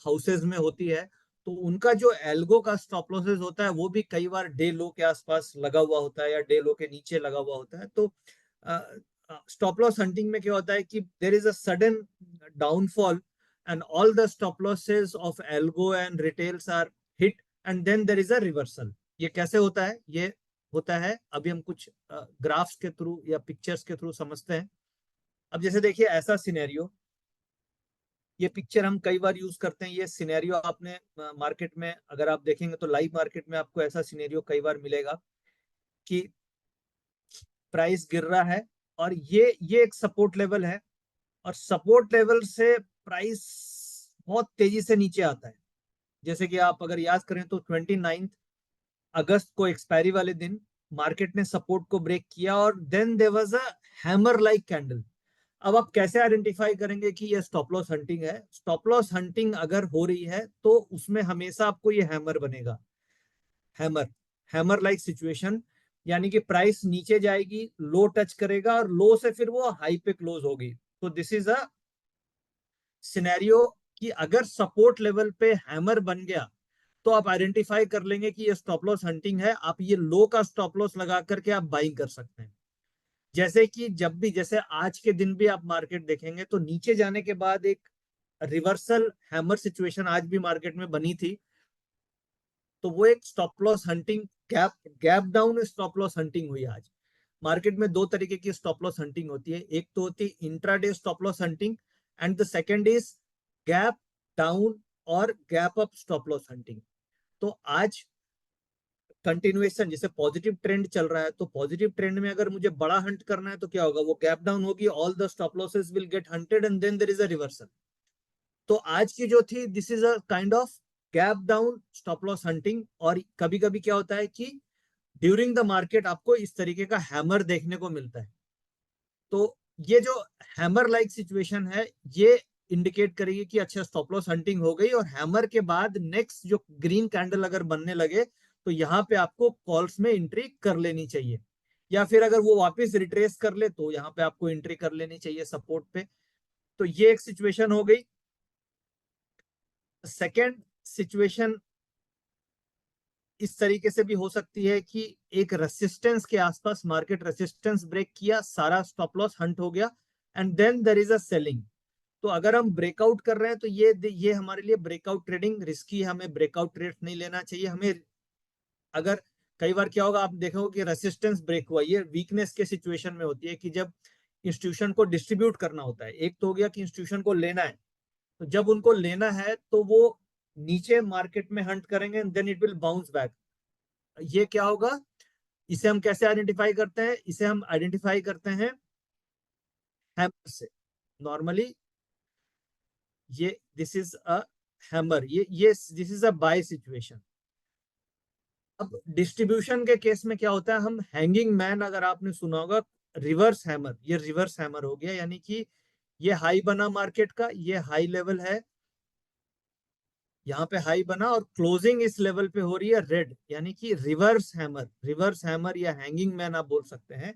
हाउसेज में होती है। तो उनका जो एल्गो का स्टॉप लॉसेस होता है वो भी कई बार डे लो के आसपास लगा हुआ होता है या डे लो के नीचे लगा हुआ होता है। तो स्टॉप लॉस हंटिंग में क्या होता है कि देर is a sudden downfall and all the stop losses of algo and retails are hit and then there is a reversal. ये कैसे होता है? ये होता है अभी हम कुछ ग्राफ्स के थ्रू या पिक्चर्स के थ्रू समझते हैं। अब जैसे देखिए ऐसा सिनेरियो, ये पिक्चर हम कई बार यूज करते हैं। ये सिनेरियो आपने मार्केट में अगर आप देखेंगे तो लाइव मार्केट में आपको ऐसा सिनेरियो कई बार मिलेगा कि प्राइस गिर रहा है और ये एक सपोर्ट लेवल है, और सपोर्ट लेवल से प्राइस बहुत तेजी से नीचे आता है। जैसे कि आप अगर याद करें तो 29 अगस्त को एक्सपायरी वाले दिन मार्केट ने सपोर्ट को ब्रेक किया और then there was a hammer like candle. अब आप कैसे आइडेंटिफाई करेंगे कि ये स्टॉप लॉस हंटिंग है? स्टॉप लॉस हंटिंग अगर हो रही है तो उसमें हमेशा आपको ये हैमर बनेगा, हैमर, हैमर लाइक सिचुएशन, यानी कि प्राइस नीचे जाएगी, लो टच करेगा और लो से फिर वो हाई पे क्लोज होगी। तो दिस इज अ सिनेरियो कि अगर सपोर्ट लेवल पे हैमर बन गया तो आप आइडेंटिफाई कर लेंगे कि ये स्टॉप लॉस हंटिंग है। आप ये लो का स्टॉप लॉस लगा करके आप बाइंग कर सकते हैं। जैसे कि जब भी, जैसे आज के दिन भी आप मार्केट देखेंगे तो नीचे जाने के बाद एक रिवर्सल हैमर सिचुएशन आज भी मार्केट में बनी थी, तो वो एक stop loss hunting, gap gap down stop loss hunting हुई आज मार्केट में। दो तरीके की स्टॉप लॉस हंटिंग होती है, एक तो होती है intraday stop loss hunting and the second is gap down और gap up stop loss hunting. तो आज कंटिन्यूएशन, जैसे पॉजिटिव ट्रेंड चल रहा है तो पॉजिटिव ट्रेंड में अगर मुझे बड़ा हंट करना है तो क्या होगा, वो गैप डाउन होगी, all the stop losses will get hunted and then there is a reversal. तो आज की जो थी this is a kind of gap down stop loss hunting. और कभी कभी क्या होता है कि ड्यूरिंग द मार्केट आपको इस तरीके का हैमर देखने को मिलता है। तो ये जो हैमर लाइक सिचुएशन है ये इंडिकेट करेगी कि अच्छा स्टॉप लॉस हंटिंग हो गई, और हैमर के बाद नेक्स्ट जो ग्रीन कैंडल अगर बनने लगे तो यहाँ पे आपको कॉल्स में एंट्री कर लेनी चाहिए, या फिर अगर वो वापस रिट्रेस कर ले तो यहाँ पे आपको एंट्री कर लेनी चाहिए सपोर्ट पे। तो ये एक सिचुएशन हो गई। सेकेंड सिचुएशन इस तरीके से भी हो सकती है कि एक रेसिस्टेंस के आसपास मार्केट रेसिस्टेंस ब्रेक किया, सारा स्टॉप लॉस हंट हो गया and then there is a selling. तो अगर हम ब्रेकआउट कर रहे हैं तो ये हमारे लिए ब्रेकआउट ट्रेडिंग रिस्की है, हमें ब्रेकआउट ट्रेड नहीं लेना चाहिए। हमें अगर कई बार क्या होगा, आप देखोगे कि रेसिस्टेंस ब्रेक हुआ, ये वीकनेस के सिचुएशन में होती है कि जब इंस्टीट्यूशन को डिस्ट्रीब्यूट करना होता है। एक तो हो गया कि इंस्टीट्यूशन को लेना है, तो जब उनको लेना है तो वो नीचे मार्केट में हंट करेंगे then it will bounce back. ये क्या होगा, इसे हम कैसे आइडेंटिफाई करते हैं? इसे हम आइडेंटिफाई करते हैं हैमर से। नॉर्मली ये दिस इज अ हैमर, ये this is a buy situation. अब डिस्ट्रीब्यूशन के केस में क्या होता है, हम हैंगिंग मैन अगर आपने सुना होगा, रिवर्स हैमर, ये रिवर्स हैमर हो गया, यानी कि ये हाई बना मार्केट का, ये हाई लेवल है, यहाँ पे हाई बना और क्लोजिंग इस लेवल पे हो रही है रेड, यानी कि रिवर्स हैमर, रिवर्स हैमर या हैंगिंग मैन आप बोल सकते हैं।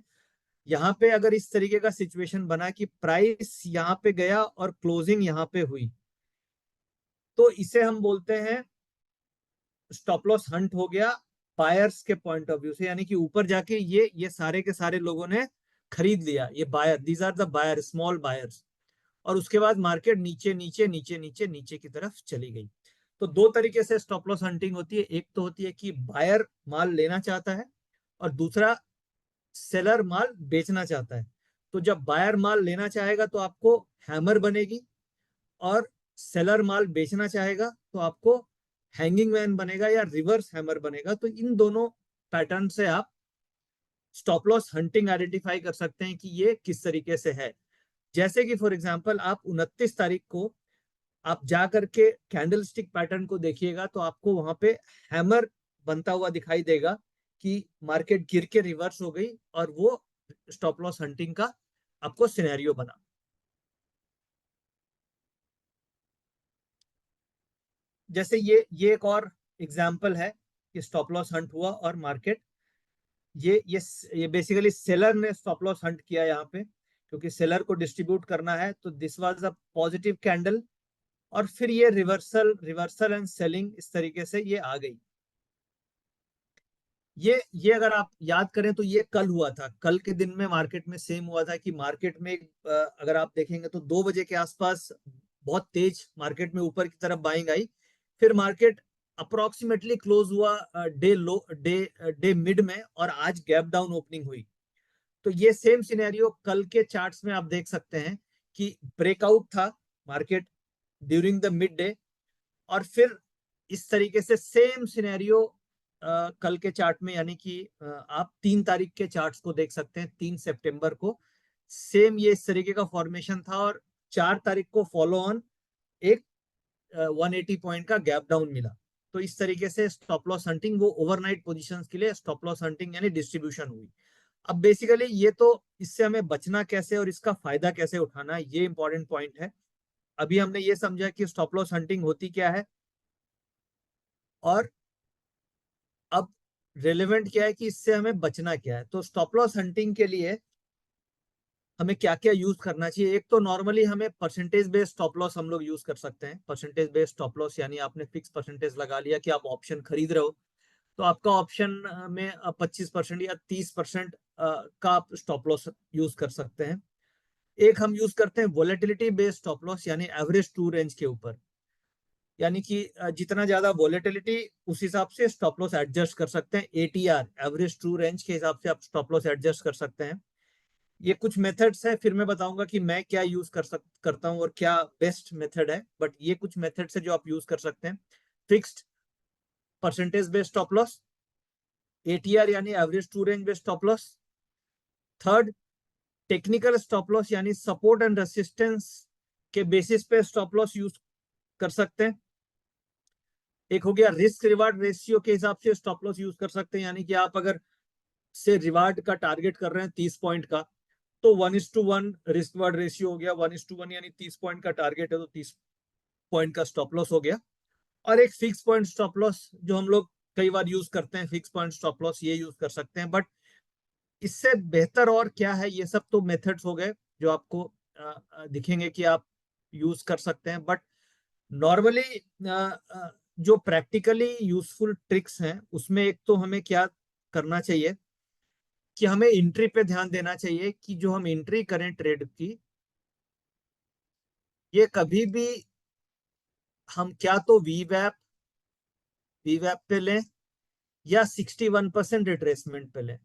यहाँ पे अगर इस तरीके का सिचुएशन बना कि प्राइस यहाँ पे गया और क्लोजिंग यहाँ पे हुई, तो इसे हम बोलते हैं स्टॉप लॉस हंट हो गया बायर्स के पॉइंट ऑफ व्यू से, यानी कि ऊपर जाके ये सारे के सारे लोगों ने खरीद लिया, ये buyer, these are the buyer, small buyers, और उसके बाद मार्केट नीचे नीचे नीचे नीचे नीचे की तरफ चली गई। तो दो तरीके से स्टॉप लॉस हंटिंग होती है, एक तो होती है कि बायर माल लेना चाहता है और दूसरा सेलर माल बेचना चाहता है। तो जब बायर माल लेना चाहेगा तो आपको हैमर बनेगी, और सेलर माल बेचना चाहेगा तो आपको हैंगिंग मैन बनेगा या रिवर्स हैमर बनेगा। तो इन दोनों पैटर्न से आप स्टॉप लॉस हंटिंग आइडेंटिफाई कर सकते हैं कि ये किस तरीके से है। जैसे कि फॉर एग्जांपल आप 29 तारीख को आप जा करके कैंडल स्टिक पैटर्न को देखिएगा तो आपको वहां पे हैमर बनता हुआ दिखाई देगा कि मार्केट गिर के रिवर्स हो गई और वो स्टॉप लॉस हंटिंग का आपको सिनेरियो बना। जैसे ये एक और एग्जांपल है कि स्टॉप लॉस हंट हुआ और मार्केट, ये बेसिकली सेलर ने स्टॉप लॉस हंट किया यहाँ पे, क्योंकि सेलर को डिस्ट्रीब्यूट करना है। तो this was a positive candle और फिर ये रिवर्सल, रिवर्सल एंड सेलिंग इस तरीके से ये आ गई। ये अगर आप याद करें तो ये कल हुआ था, कल के दिन में मार्केट में सेम हुआ था कि मार्केट में अगर आप देखेंगे तो 2 बजे के आसपास बहुत तेज मार्केट में ऊपर की तरफ बाइंग आई, फिर मार्केट अप्रोक्सीमेटली क्लोज हुआ डे मिड में, और आज गैप डाउन ओपनिंग हुई। तो ये सेम सिनेरियो कल के चार्ट्स में आप देख सकते हैं कि ब्रेकआउट था market during the mid day, और फिर इस तरीके से सेम सिनेरियो कल के चार्ट में, यानी कि आप 3 तारीख के चार्ट्स को देख सकते हैं, 3 सितंबर को सेम ये इस तरीके का फॉर्मेशन था, और 4 तारीख को फॉलो ऑन एक 180 पॉइंट का गैप डाउन मिला। तो इस तरीके से स्टॉप लॉस हंटिंग, वो ओवरनाइट पोजीशंस के लिए स्टॉप लॉस हंटिंग यानी डिस्ट्रीब्यूशन हुई। अब बेसिकली ये तो, इससे हमें बचना कैसे और इसका फायदा कैसे उठाना, ये इंपॉर्टेंट पॉइंट है। अभी हमने ये समझा कि स्टॉप लॉस हंटिंग होती क्या है, और अब रेलेवेंट क्या है कि इससे हमें बचना क्या है। तो स्टॉप लॉस हंटिंग के लिए हमें क्या क्या यूज करना चाहिए। एक तो नॉर्मली हमें परसेंटेज बेस्ड स्टॉप लॉस हम लोग यूज कर सकते हैं। परसेंटेज बेस्ड स्टॉप लॉस यानी आपने फिक्स परसेंटेज लगा लिया कि आप ऑप्शन खरीद रहे हो, तो आपका ऑप्शन में 25% या 30% का आप स्टॉप लॉस यूज कर सकते हैं। एक हम यूज करते हैं वोलेटिलिटी बेस्ड स्टॉप लॉस, यानी एवरेज ट्रू रेंज के ऊपर, यानी कि जितना ज्यादा वोलेटिलिटी उस हिसाब से स्टॉप लॉस एडजस्ट कर सकते हैं। एटीआर एवरेज ट्रू रेंज के हिसाब से आप स्टॉप लॉस एडजस्ट कर सकते हैं। ये कुछ मेथड्स है, फिर मैं बताऊंगा कि मैं क्या यूज करता हूँ और क्या बेस्ट मेथड है, बट ये कुछ मेथड्स है जो आप यूज कर सकते हैं। Fixed percentage based stop loss, ATR यानी average true range based stop loss. Third, technical stop loss यानी सपोर्ट एंड रेसिस्टेंस के बेसिस पे स्टॉप लॉस यूज कर सकते हैं। एक हो गया रिस्क रिवार्ड रेशियो के हिसाब से स्टॉप लॉस यूज कर सकते हैं, यानी कि आप अगर से रिवार्ड का टारगेट कर रहे हैं 30 पॉइंट का, तो 1:1 रिस्क रिवार्ड रेशियो हो गया। 1:1 यानी 30 पॉइंट का टारगेट है तो 30 पॉइंट का स्टॉप लॉस हो गया। और एक फिक्स पॉइंट स्टॉप लॉस जो हम लोग कई बार यूज करते हैं, फिक्स पॉइंट स्टॉप लॉस, ये यूज कर सकते हैं। बट इससे बेहतर और क्या है, ये सब तो मेथड्स हो गए जो आपको दिखेंगे कि आप यूज कर सकते हैं। बट नॉर्मली जो प्रैक्टिकली यूजफुल ट्रिक्स हैं उसमें एक तो हमें क्या करना चाहिए कि हमें एंट्री पे ध्यान देना चाहिए कि जो हम एंट्री करें ट्रेड की, ये कभी भी हम क्या तो वीवैप पे लें या 61% रिट्रेसमेंट पे लें।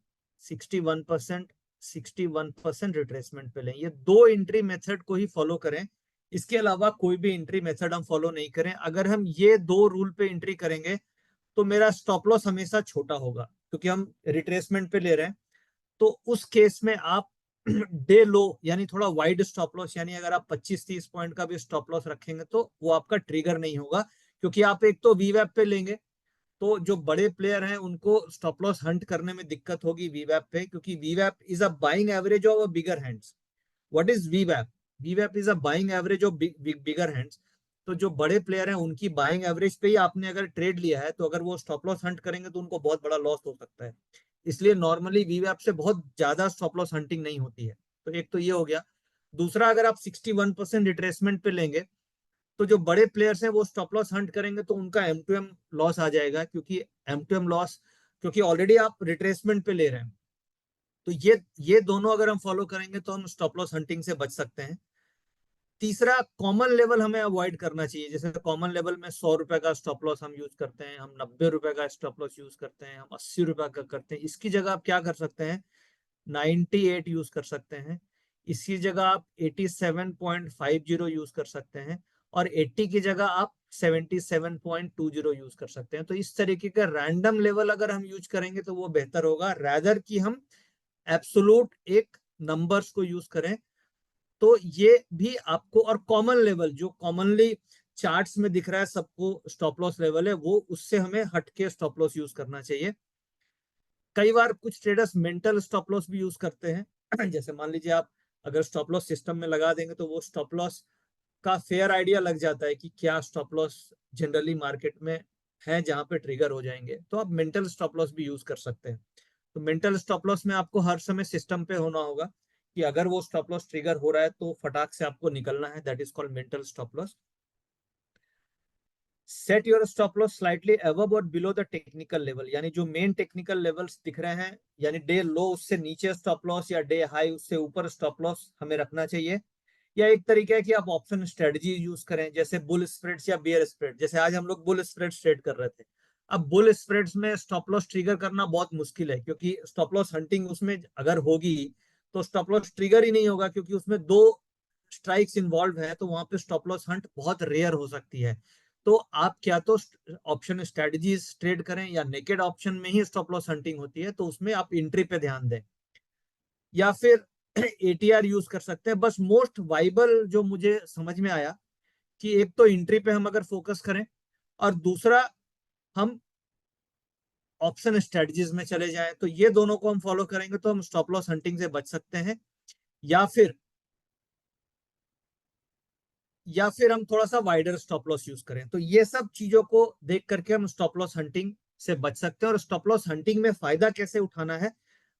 61% रिट्रेसमेंट पे लें, ये दो एंट्री मेथड को ही फॉलो करें। इसके अलावा कोई भी एंट्री मेथड हम फॉलो नहीं करें। अगर हम ये दो रूल पे एंट्री करेंगे तो मेरा स्टॉप लॉस हमेशा छोटा होगा, क्योंकि हम रिट्रेसमेंट पे ले रहे हैं। तो उस केस में आप डे लो यानी थोड़ा वाइड स्टॉप लॉस, यानी अगर आप 25-30 पॉइंट का भी स्टॉप लॉस रखेंगे तो वो आपका ट्रिगर नहीं होगा, क्योंकि आप एक तो वीवैप पे लेंगे तो जो बड़े प्लेयर हैं उनको स्टॉप लॉस हंट करने में दिक्कत होगी वीवैप पे, क्योंकि वीवैप is a buying average of bigger hands. What is वीवैप? वीवैप is a buying average of bigger hands. तो जो बड़े प्लेयर हैं उनकी बाइंग एवरेज पे ही आपने अगर ट्रेड लिया है, तो अगर वो स्टॉप लॉस हंट करेंगे तो उनको बहुत बड़ा लॉस हो सकता है। इसलिए नॉर्मली वीवैप से बहुत ज्यादा स्टॉप लॉस हंटिंग नहीं होती है। तो एक तो ये हो गया। दूसरा, अगर आप 61% रिट्रेसमेंट पे लेंगे तो जो बड़े प्लेयर्स हैं वो स्टॉप लॉस हंट करेंगे तो उनका एम टू एम लॉस आ जाएगा, क्योंकि एम टू एम लॉस, क्योंकि ऑलरेडी आप रिट्रेसमेंट पे ले रहे हैं। तो ये दोनों अगर हम फॉलो करेंगे तो हम स्टॉप लॉस हंटिंग से बच सकते हैं। तीसरा, कॉमन लेवल हमें अवॉइड करना चाहिए। जैसे कॉमन लेवल में 100 रुपए का स्टॉप लॉस हम यूज करते हैं, हम 90 रुपए का स्टॉप लॉस यूज करते हैं, हम 80 रुपए का करते हैं। इसकी जगह आप क्या कर सकते हैं, 98 यूज कर सकते हैं। इसकी जगह आप 87.50 यूज कर सकते हैं, और 80 की जगह आप 77.20 यूज कर सकते हैं। तो इस तरीके का रैंडम लेवल अगर हम यूज करेंगे तो वो बेहतर होगा, रैदर कि हम एब्सोलूट एक नंबर्स को यूज करें। तो ये भी आपको, और कॉमन लेवल जो कॉमनली चार्ट्स में दिख रहा है सबको स्टॉप लॉस लेवल है, वो उससे हमें हटके स्टॉप लॉस यूज करना चाहिए। कई बार कुछ ट्रेडर्स मेंटल स्टॉप लॉस भी यूज करते हैं। जैसे मान लीजिए आप अगर स्टॉप लॉस सिस्टम में लगा देंगे तो वो स्टॉप लॉस का फेयर आइडिया लग जाता है कि क्या स्टॉप लॉस जनरली मार्केट में है जहां पे ट्रिगर हो जाएंगे, तो आप मेंटल स्टॉप लॉस भी यूज कर सकते हैं। तो मेंटल स्टॉप लॉस में आपको हर समय सिस्टम पे होना होगा कि अगर वो स्टॉप लॉस ट्रिगर हो रहा है तो फटाक से आपको निकलना है। That is called mental stop loss. Set your stop loss slightly above और बिलो द टेक्निकल लेवल, यानी जो मेन टेक्निकल लेवल्स दिख रहे हैं, यानी डे लो उससे नीचे स्टॉप लॉस या डे हाई उससे ऊपर स्टॉप लॉस हमें रखना चाहिए। या एक तरीका है कि आप ऑप्शन स्ट्रेटजी यूज करें, जैसे बुल स्प्रेड्स या बियर स्प्रेड। जैसे आज हम लोग बुल स्प्रेड्स ट्रेड कर रहे थे। अब बुल स्प्रेड्स में स्टॉप लॉस ट्रिगर करना बहुत मुश्किल है, क्योंकि स्टॉप लॉस हंटिंग उसमें अगर होगी तो स्टॉप लॉस ट्रिगर ही नहीं होगा, क्योंकि उसमें दो स्ट्राइक्स इन्वॉल्व है, तो वहां पे स्टॉप लॉस हंट बहुत रेयर हो सकती है। तो आप क्या तो ऑप्शन स्ट्रेटजीज ट्रेड करें, या नेकेड ऑप्शन में ही स्टॉप लॉस हंटिंग होती है, तो उसमें आप एंट्री पे ध्यान दें, या फिर एटीआर यूज कर सकते हैं। बस मोस्ट वाइबल जो मुझे समझ में आया कि एक तो एंट्री पे हम अगर फोकस करें, और दूसरा हम ऑप्शन स्ट्रेटजीज में चले जाएं, तो ये दोनों को हम फॉलो करेंगे तो हम स्टॉप लॉस हंटिंग से बच सकते हैं। या फिर हम थोड़ा सा वाइडर स्टॉप लॉस यूज करें। तो ये सब चीजों को देख करके हम स्टॉप लॉस हंटिंग से बच सकते हैं। और स्टॉप लॉस हंटिंग में फायदा कैसे उठाना है,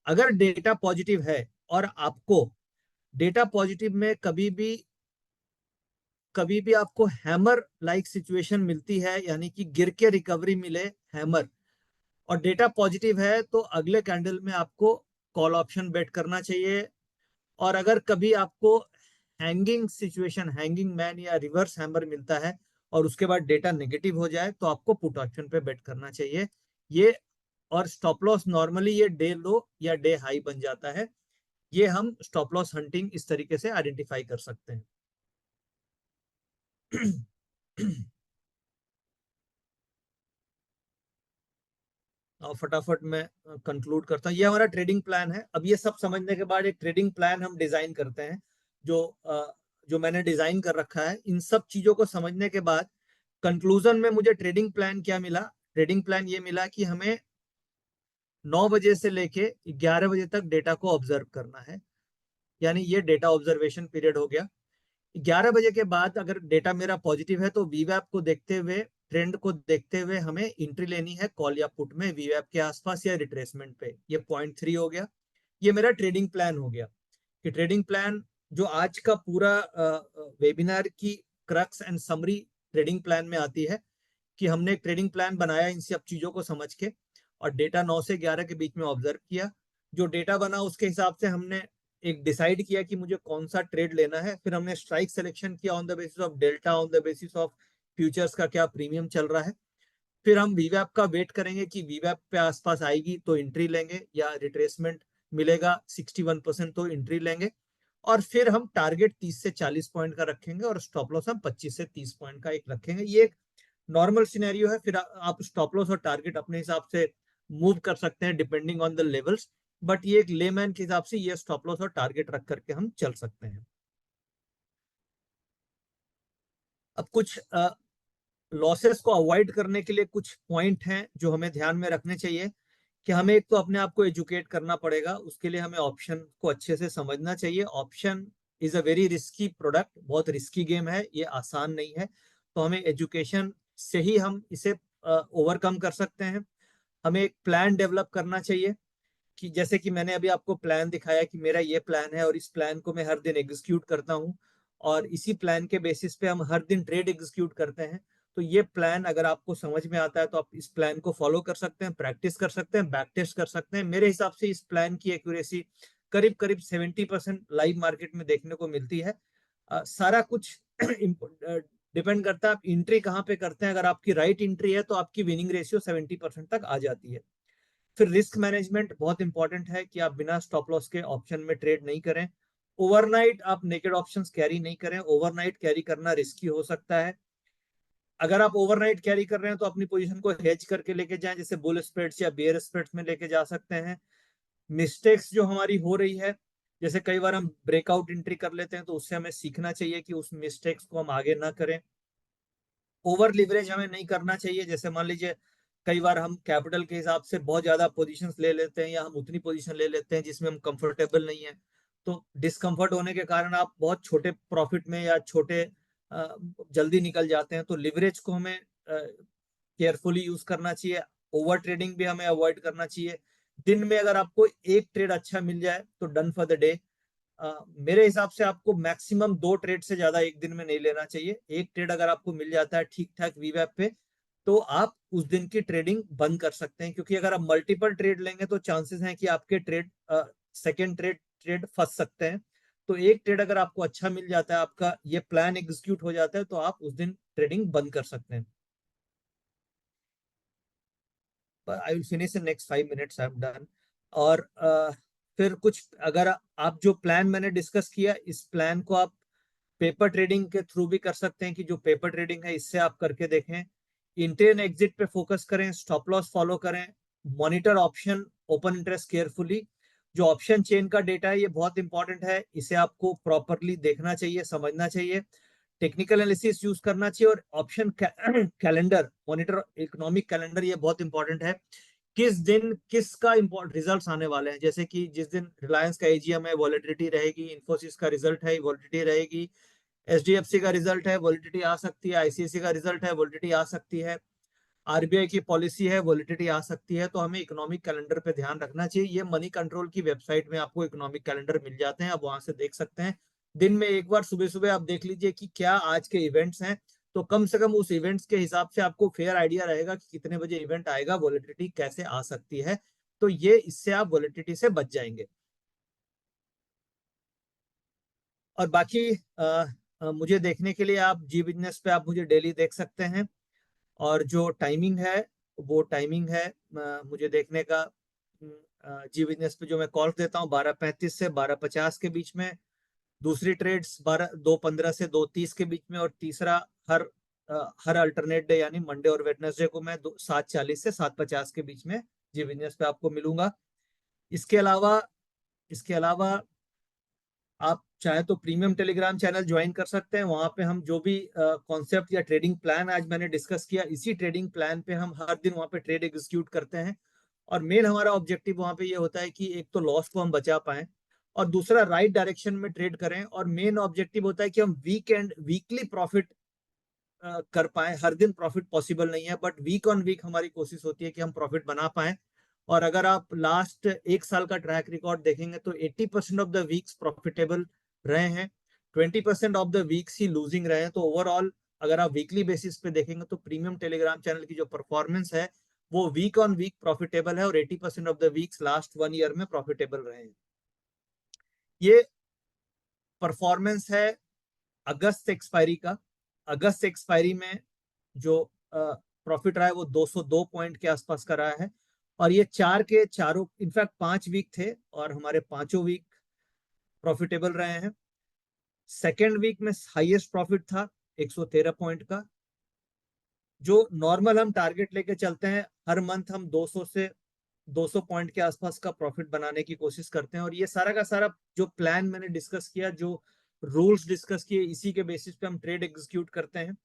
अगर डेटा पॉजिटिव है और आपको डेटा पॉजिटिव में कभी भी आपको हैमर लाइक सिचुएशन मिलती है, यानी कि गिर के रिकवरी मिले हैमर, और डेटा पॉजिटिव है, तो अगले कैंडल में आपको कॉल ऑप्शन बेट करना चाहिए। और अगर कभी आपको हैंगिंग सिचुएशन, हैंगिंग मैन या रिवर्स हैमर मिलता है और उसके बाद डेटा नेगेटिव हो जाए, तो आपको पुट ऑप्शन पे बेट करना चाहिए। ये और स्टॉप लॉस नॉर्मली ये डे लो या डे हाई बन जाता है। ये हम स्टॉप लॉस हंटिंग इस तरीके से आइडेंटिफाई कर सकते हैं। और फटाफट मैं कंक्लूड करता हूँ। ये हमारा ट्रेडिंग प्लान है। अब ये सब समझने के बाद एक ट्रेडिंग प्लान हम डिजाइन करते हैं, जो जो मैंने डिजाइन कर रखा है। इन सब चीजों को समझने के बाद कंक्लूजन में मुझे ट्रेडिंग प्लान क्या मिला, ट्रेडिंग प्लान ये मिला कि हमें 9 बजे से लेके 11 बजे तक डेटा को ऑब्जर्व करना है, यानी ये डेटा ऑब्जर्वेशन पीरियड हो गया। 11 बजे के बाद अगर डेटा मेरा पॉजिटिव है, तो वीवैप को देखते हुए, ट्रेंड को देखते हुए हमें एंट्री लेनी है कॉल या पुट में वीवैप के आसपास या रिट्रेसमेंट पे। ये पॉइंट 3 हो गया। ये मेरा ट्रेडिंग प्लान हो गया। कि ट्रेडिंग प्लान जो आज का पूरा वेबिनार की crux and summary trading plan में आती है, कि हमने एक ट्रेडिंग प्लान बनाया इन सब चीजों को समझ के, और डेटा 9 से 11 के बीच में ऑब्जर्व किया। जो डेटा बना उसके हिसाब से हमने एक डिसाइड किया कि मुझे कौन सा ट्रेड लेना है। फिर हमने स्ट्राइक सिलेक्शन किया on the basis of delta, on the basis of futures का क्या प्रीमियम चल रहा है। फिर हम वीवैप का वेट करेंगे कि वीवैप पे आसपास आएगी तो एंट्री लेंगे, या रिट्रेसमेंट मिलेगा 61% तो एंट्री लेंगे। और फिर हम टारगेट 30 से 40 पॉइंट का रखेंगे, और स्टॉप लॉस हम 25 से 30 पॉइंट का एक रखेंगे। ये एक नॉर्मल सिनेरियो है। फिर आप स्टॉप लॉस और टारगेट अपने हिसाब से मूव कर सकते हैं depending on the levels. But ये एक लेमैन के हिसाब से ये स्टॉप लॉस और टारगेट रख करके हम चल सकते हैं। अब कुछ लॉसेस को अवॉइड करने के लिए कुछ पॉइंट हैं जो हमें ध्यान में रखने चाहिए। कि हमें एक तो अपने आप को एजुकेट करना पड़ेगा, उसके लिए हमें ऑप्शन को अच्छे से समझना चाहिए। Option is a very risky product, बहुत रिस्की गेम है, ये आसान नहीं है। तो हमें एजुकेशन से ही हम इसे ओवरकम कर सकते हैं। हमें एक प्लान डेवलप करना चाहिए, कि जैसे कि मैंने अभी आपको प्लान दिखाया कि मेरा ये प्लान है, और इस प्लान को मैं हर दिन एग्जीक्यूट करता हूँ, और इसी प्लान के बेसिस पे हम हर दिन ट्रेड एग्जीक्यूट करते हैं। तो ये प्लान अगर आपको समझ में आता है, तो आप इस प्लान को फॉलो कर सकते हैं, प्रैक्टिस कर सकते हैं, बैक टेस्ट कर सकते हैं। मेरे हिसाब से इस प्लान की एक्यूरेसी करीब करीब 70% लाइव मार्केट में देखने को मिलती है। सारा कुछ डिपेंड करता है आप एंट्री कहाँ पे करते हैं। अगर आपकी राइट एंट्री है, तो आपकी विनिंग रेशियो 70% तक आ जाती है। फिर रिस्क मैनेजमेंट बहुत इंपॉर्टेंट है, कि आप बिना स्टॉप लॉस के ऑप्शन में ट्रेड नहीं करें। ओवरनाइट आप नेकेड ऑप्शंस कैरी नहीं करें, ओवरनाइट कैरी करना रिस्की हो सकता है। अगर आप ओवरनाइट कैरी कर रहे हैं, तो अपनी पोजीशन को हेज करके लेके जाएं, जैसे बुल स्प्रेड्स या बेयर स्प्रेड्स में लेके जा सकते हैं। मिस्टेक्स जो हमारी हो रही है, जैसे कई बार हम ब्रेकआउट एंट्री कर लेते हैं, तो उससे हमें सीखना चाहिए कि उस मिस्टेक्स को हम आगे ना करें। ओवर लिवरेज हमें नहीं करना चाहिए। जैसे मान लीजिए कई बार हम कैपिटल के हिसाब से बहुत ज्यादा पोजीशंस ले लेते हैं, या हम उतनी पोजीशन ले लेते हैं जिसमें हम कंफर्टेबल नहीं है। तो डिस्कंफर्ट होने के कारण आप बहुत छोटे प्रॉफिट में या छोटे जल्दी निकल जाते हैं। तो लिवरेज को हमें केयरफुली यूज करना चाहिए। ओवर ट्रेडिंग भी हमें अवॉइड करना चाहिए। दिन में अगर आपको एक ट्रेड अच्छा मिल जाए, तो डन फॉर द डे। मेरे हिसाब से आपको मैक्सिमम 2 ट्रेड से ज्यादा एक दिन में नहीं लेना चाहिए। एक ट्रेड अगर आपको मिल जाता है ठीक ठाक वीवैप पे, तो आप उस दिन की ट्रेडिंग बंद कर सकते हैं। क्योंकि अगर आप मल्टीपल ट्रेड लेंगे, तो चांसेस हैं कि आपके ट्रेड सेकेंड ट्रेड फंस सकते हैं। तो एक ट्रेड अगर आपको अच्छा मिल जाता है, आपका ये प्लान एग्जीक्यूट हो जाता है, तो आप उस दिन ट्रेडिंग बंद कर सकते हैं। I will finish in next 5 minutes, I am done. और फिर कुछ अगर आप जो प्लान मैंने डिस्कस किया, इस प्लान को आप पेपर ट्रेडिंग के थ्रू भी कर सकते हैं, कि जो पेपर ट्रेडिंग है इससे आप करके देखें। इंट्री एंड एग्जिट पे फोकस करें, स्टॉप लॉस फॉलो करें, monitor option open interest carefully. जो ऑप्शन चेन का डेटा है ये बहुत इंपॉर्टेंट है, इसे आपको प्रॉपरली देखना चाहिए, समझना चाहिए, टेक्निकल एनालिसिस यूज करना चाहिए। और option calendar monitor, economic calendar, ये बहुत इंपॉर्टेंट है। किस दिन किसका इंपॉर्टेंट रिजल्ट्स आने वाले हैं, जैसे कि जिस दिन रिलायंस का एजीएम है वॉलेटिलिटी रहेगी, इन्फोसिस का रिजल्ट है वॉलेटिलिटी रहेगी, एचडीएफसी का रिजल्ट है वॉलेटिलिटी आ सकती है, आईसीआईसी का रिजल्ट है वॉलेटिलिटी आ सकती है, आरबीआई की पॉलिसी है वॉलेटिलिटी आ सकती है। तो हमें इकोनॉमिक कैलेंडर पे ध्यान रखना चाहिए। ये मनी कंट्रोल की वेबसाइट में आपको इकोनॉमिक कैलेंडर मिल जाते हैं, आप वहां से देख सकते हैं। दिन में एक बार सुबह सुबह आप देख लीजिए कि क्या आज के इवेंट्स हैं, तो कम से कम उस इवेंट्स के हिसाब से आपको फेयर आइडिया रहेगा कि कितने बजे इवेंट आएगा, वॉलेटिलिटी कैसे आ सकती है। तो ये इससे आप वॉलेटिलिटी से बच जाएंगे। और बाकी मुझे देखने के लिए आप जी बिजनेस पे आप मुझे डेली देख सकते हैं। और जो टाइमिंग है वो टाइमिंग है मुझे देखने का, जी बिजनेस पे जो मैं कॉल देता हूँ 12:35 से 12:50 के बीच में, दूसरी ट्रेड्स 2:15 से 2:30 के बीच में, और तीसरा हर हर अल्टरनेट डे यानी मंडे और वेडनेसडे को मैं 7:40 से 7:50 के बीच में जी बिजनेस पे आपको मिलूंगा। इसके अलावा इसके अलावा आप चाहे तो प्रीमियम टेलीग्राम चैनल ज्वाइन कर सकते हैं। वहां पे हम जो भी कॉन्सेप्ट या ट्रेडिंग प्लान आज मैंने डिस्कस किया, इसी ट्रेडिंग प्लान पे हम हर दिन वहां पे ट्रेड एग्जीक्यूट करते हैं। और मेन हमारा ऑब्जेक्टिव वहां पे ये होता है कि एक तो लॉस को हम बचा पाए, और दूसरा राइट डायरेक्शन में ट्रेड करें। और मेन ऑब्जेक्टिव होता है कि हम वीकली प्रॉफिट कर पाए। हर दिन प्रॉफिट पॉसिबल नहीं है, बट वीक ऑन वीक हमारी कोशिश होती है कि हम प्रॉफिट बना पाए। और अगर आप लास्ट एक साल का ट्रैक रिकॉर्ड देखेंगे तो 80% ऑफ द वीक्स प्रॉफिटेबल रहे हैं, 20% of the weeks he losing रहे हैं। तो ओवरऑल अगर आप वीकली बेसिस पे देखेंगे तो प्रीमियम टेलीग्राम चैनल की जो परफॉर्मेंस है वो वीक ऑन वीक प्रॉफिटेबल है, और 80% of the weeks last 1 year में प्रॉफिटेबल रहे हैं। ये परफॉर्मेंस है अगस्त एक्सपायरी का। अगस्त एक्सपायरी में जो प्रॉफिट रहा है वो 202 पॉइंट के आसपास का रहा है। और ये चार के चारों, इनफैक्ट 5 वीक थे और हमारे पांचों वीक प्रॉफिटेबल रहे हैं। सेकेंड वीक में हाईएस्ट प्रॉफिट था 113 पॉइंट का। जो नॉर्मल हम टारगेट लेके चलते हैं, हर मंथ हम 200 से 200 पॉइंट के आसपास का प्रॉफिट बनाने की कोशिश करते हैं। और ये सारा का सारा जो प्लान मैंने डिस्कस किया, जो रूल्स डिस्कस किए, इसी के बेसिस पे हम ट्रेड एग्जीक्यूट करते हैं।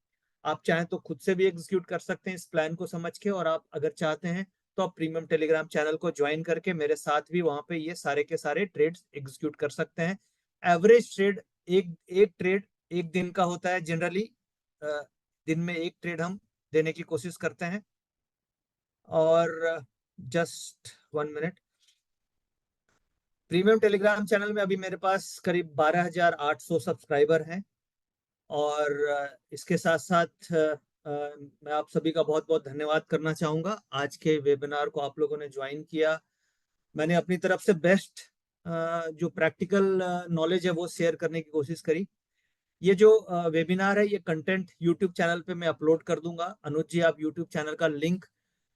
आप चाहें तो खुद से भी एग्जीक्यूट कर सकते हैं इस प्लान को समझ के, और आप अगर चाहते हैं तो आप प्रीमियम टेलीग्राम चैनल को ज्वाइन करके मेरे साथ भी वहां पे ये सारे के सारे ट्रेड्स एग्जीक्यूट कर सकते हैं। एवरेज ट्रेड एक एक ट्रेड एक दिन का होता है जनरली। दिन में एक ट्रेड हम देने की कोशिश करते हैं। और just 1 minute, premium Telegram channel में अभी मेरे पास करीब 12,800 सब्सक्राइबर हैं। और इसके साथ साथ मैं आप सभी का बहुत बहुत धन्यवाद करना चाहूंगा। आज के वेबिनार को आप लोगों ने ज्वाइन किया। मैंने अपनी तरफ से बेस्ट जो प्रैक्टिकल नॉलेज है वो शेयर करने की कोशिश करी। ये जो वेबिनार है ये कंटेंट यूट्यूब चैनल पे मैं अपलोड कर दूंगा। अनुज जी, आप यूट्यूब चैनल का लिंक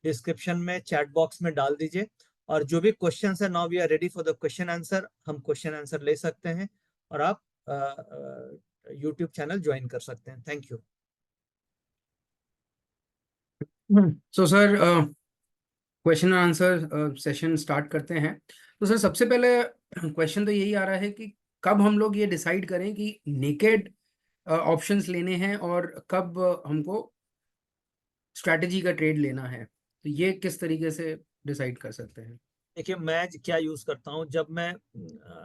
डिस्क्रिप्शन में चैट बॉक्स में डाल दीजिए। और जो भी क्वेश्चन है, now we are ready for the question answer, हम क्वेश्चन आंसर ले सकते हैं। और आप यूट्यूब चैनल ज्वाइन कर सकते हैं। Thank you. So sir, question answer session start करते हैं। तो सर, सबसे पहले क्वेश्चन तो यही आ रहा है कि कब हम लोग ये डिसाइड करें कि नेकेड ऑप्शंस लेने हैं और कब हमको स्ट्रैटेजी का ट्रेड लेना है, तो ये किस तरीके से डिसाइड कर सकते हैं? देखिए, मैं क्या यूज करता हूँ, जब मैं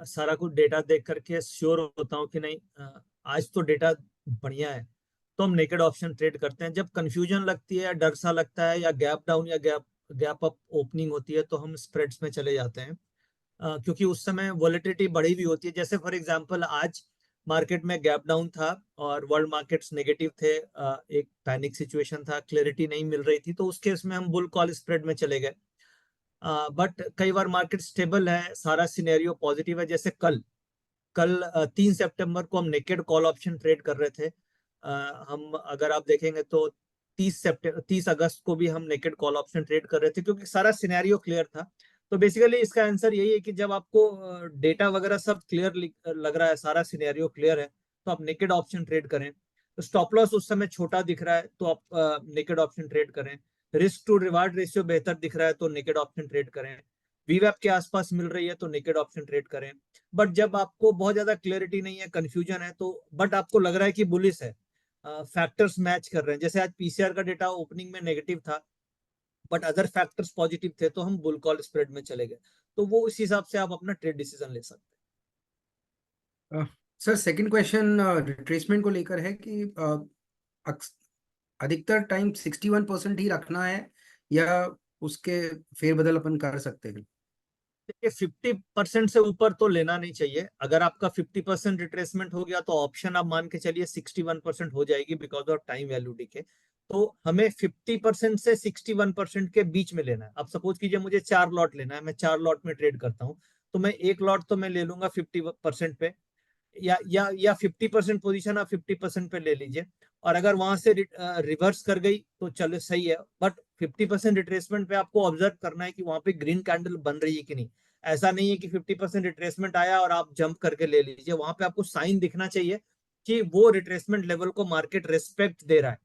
सारा कुछ डेटा देख करके श्योर होता हूँ कि नहीं आज तो डेटा बढ़िया है, तो हम नेकेड ऑप्शन ट्रेड करते हैं। जब कंफ्यूजन लगती है या डर सा लगता है या गैप डाउन या गैप गैप अप ओपनिंग होती है, तो हम स्प्रेड्स में चले जाते हैं। क्योंकि उस समय वॉलेटिलिटी बढ़ी हुई होती है। जैसे फॉर एग्जांपल आज मार्केट में गैप डाउन था और वर्ल्ड मार्केट्स नेगेटिव थे, एक पैनिक सिचुएशन था, क्लैरिटी नहीं मिल रही थी, तो उस केस में हम बुल कॉल स्प्रेड में चले गए। बट कई बार मार्केट स्टेबल है, सारा सिनेरियो पॉजिटिव है, जैसे कल कल 3 सितंबर को हम नेकेड कॉल ऑप्शन ट्रेड कर रहे थे। हम अगर आप देखेंगे तो 30 अगस्त को भी हम नेकेड कॉल ऑप्शन ट्रेड कर रहे थे, क्योंकि सारा सिनेरियो क्लियर था। तो बेसिकली इसका आंसर यही है कि जब आपको डेटा वगैरह सब क्लियर लग रहा है, सारा सिनेरियो क्लियर है, तो आप नेकेड ऑप्शन ट्रेड करें। तो स्टॉप लॉस उस समय छोटा दिख रहा है तो आप नेकेड ऑप्शन ट्रेड करें। रिस्क टू रिवार्ड रेशियो बेहतर दिख रहा है तो नेकेड ऑप्शन ट्रेड करें। वीवैप के आसपास मिल रही है तो नेकेड ऑप्शन ट्रेड करें। बट जब आपको बहुत ज्यादा क्लैरिटी नहीं है, कंफ्यूजन है, तो बट आपको लग रहा है कि बुलिश है, फैक्टर्स मैच कर रहे हैं, जैसे आज पीसीआर का डेटा ओपनिंग में नेगेटिव था बट अदर फैक्टर्स पॉजिटिव थे, तो हम बुल कॉल स्प्रेड में चले गए। तो वो इस हिसाब से आप अपना ट्रेड डिसीजन ले सकते सर सेकंड क्वेश्चन रिट्रेसमेंट को लेकर है कि अधिकतर टाइम 61% ही रखना है या उसके फेरबदल अपन कर सकते हैं? देखिए, 50% से ऊपर तो लेना नहीं चाहिए। अगर आपका 50% रिट्रेसमेंट हो गया तो ऑप्शन आप मान के चलिए 61% हो जाएगी because of time value decay. तो हमें 50% से 61% के बीच में लेना है। अब सपोज कीजिए मुझे 4 लॉट लेना है, मैं 4 लॉट में ट्रेड करता हूँ, तो मैं एक लॉट तो मैं ले लूंगा 50% पे, या 50% पोजीशन आप 50% पे ले लीजिए। और अगर वहां से रिवर्स कर गई तो चलो सही है, बट 50% रिट्रेसमेंट पे आपको ऑब्जर्व करना है कि वहां पे ग्रीन कैंडल बन रही है कि नहीं। ऐसा नहीं है कि 50% रिट्रेसमेंट आया और आप जंप करके ले लीजिए, वहां पे आपको साइन दिखना चाहिए कि वो रिट्रेसमेंट लेवल को मार्केट रेस्पेक्ट दे रहा है।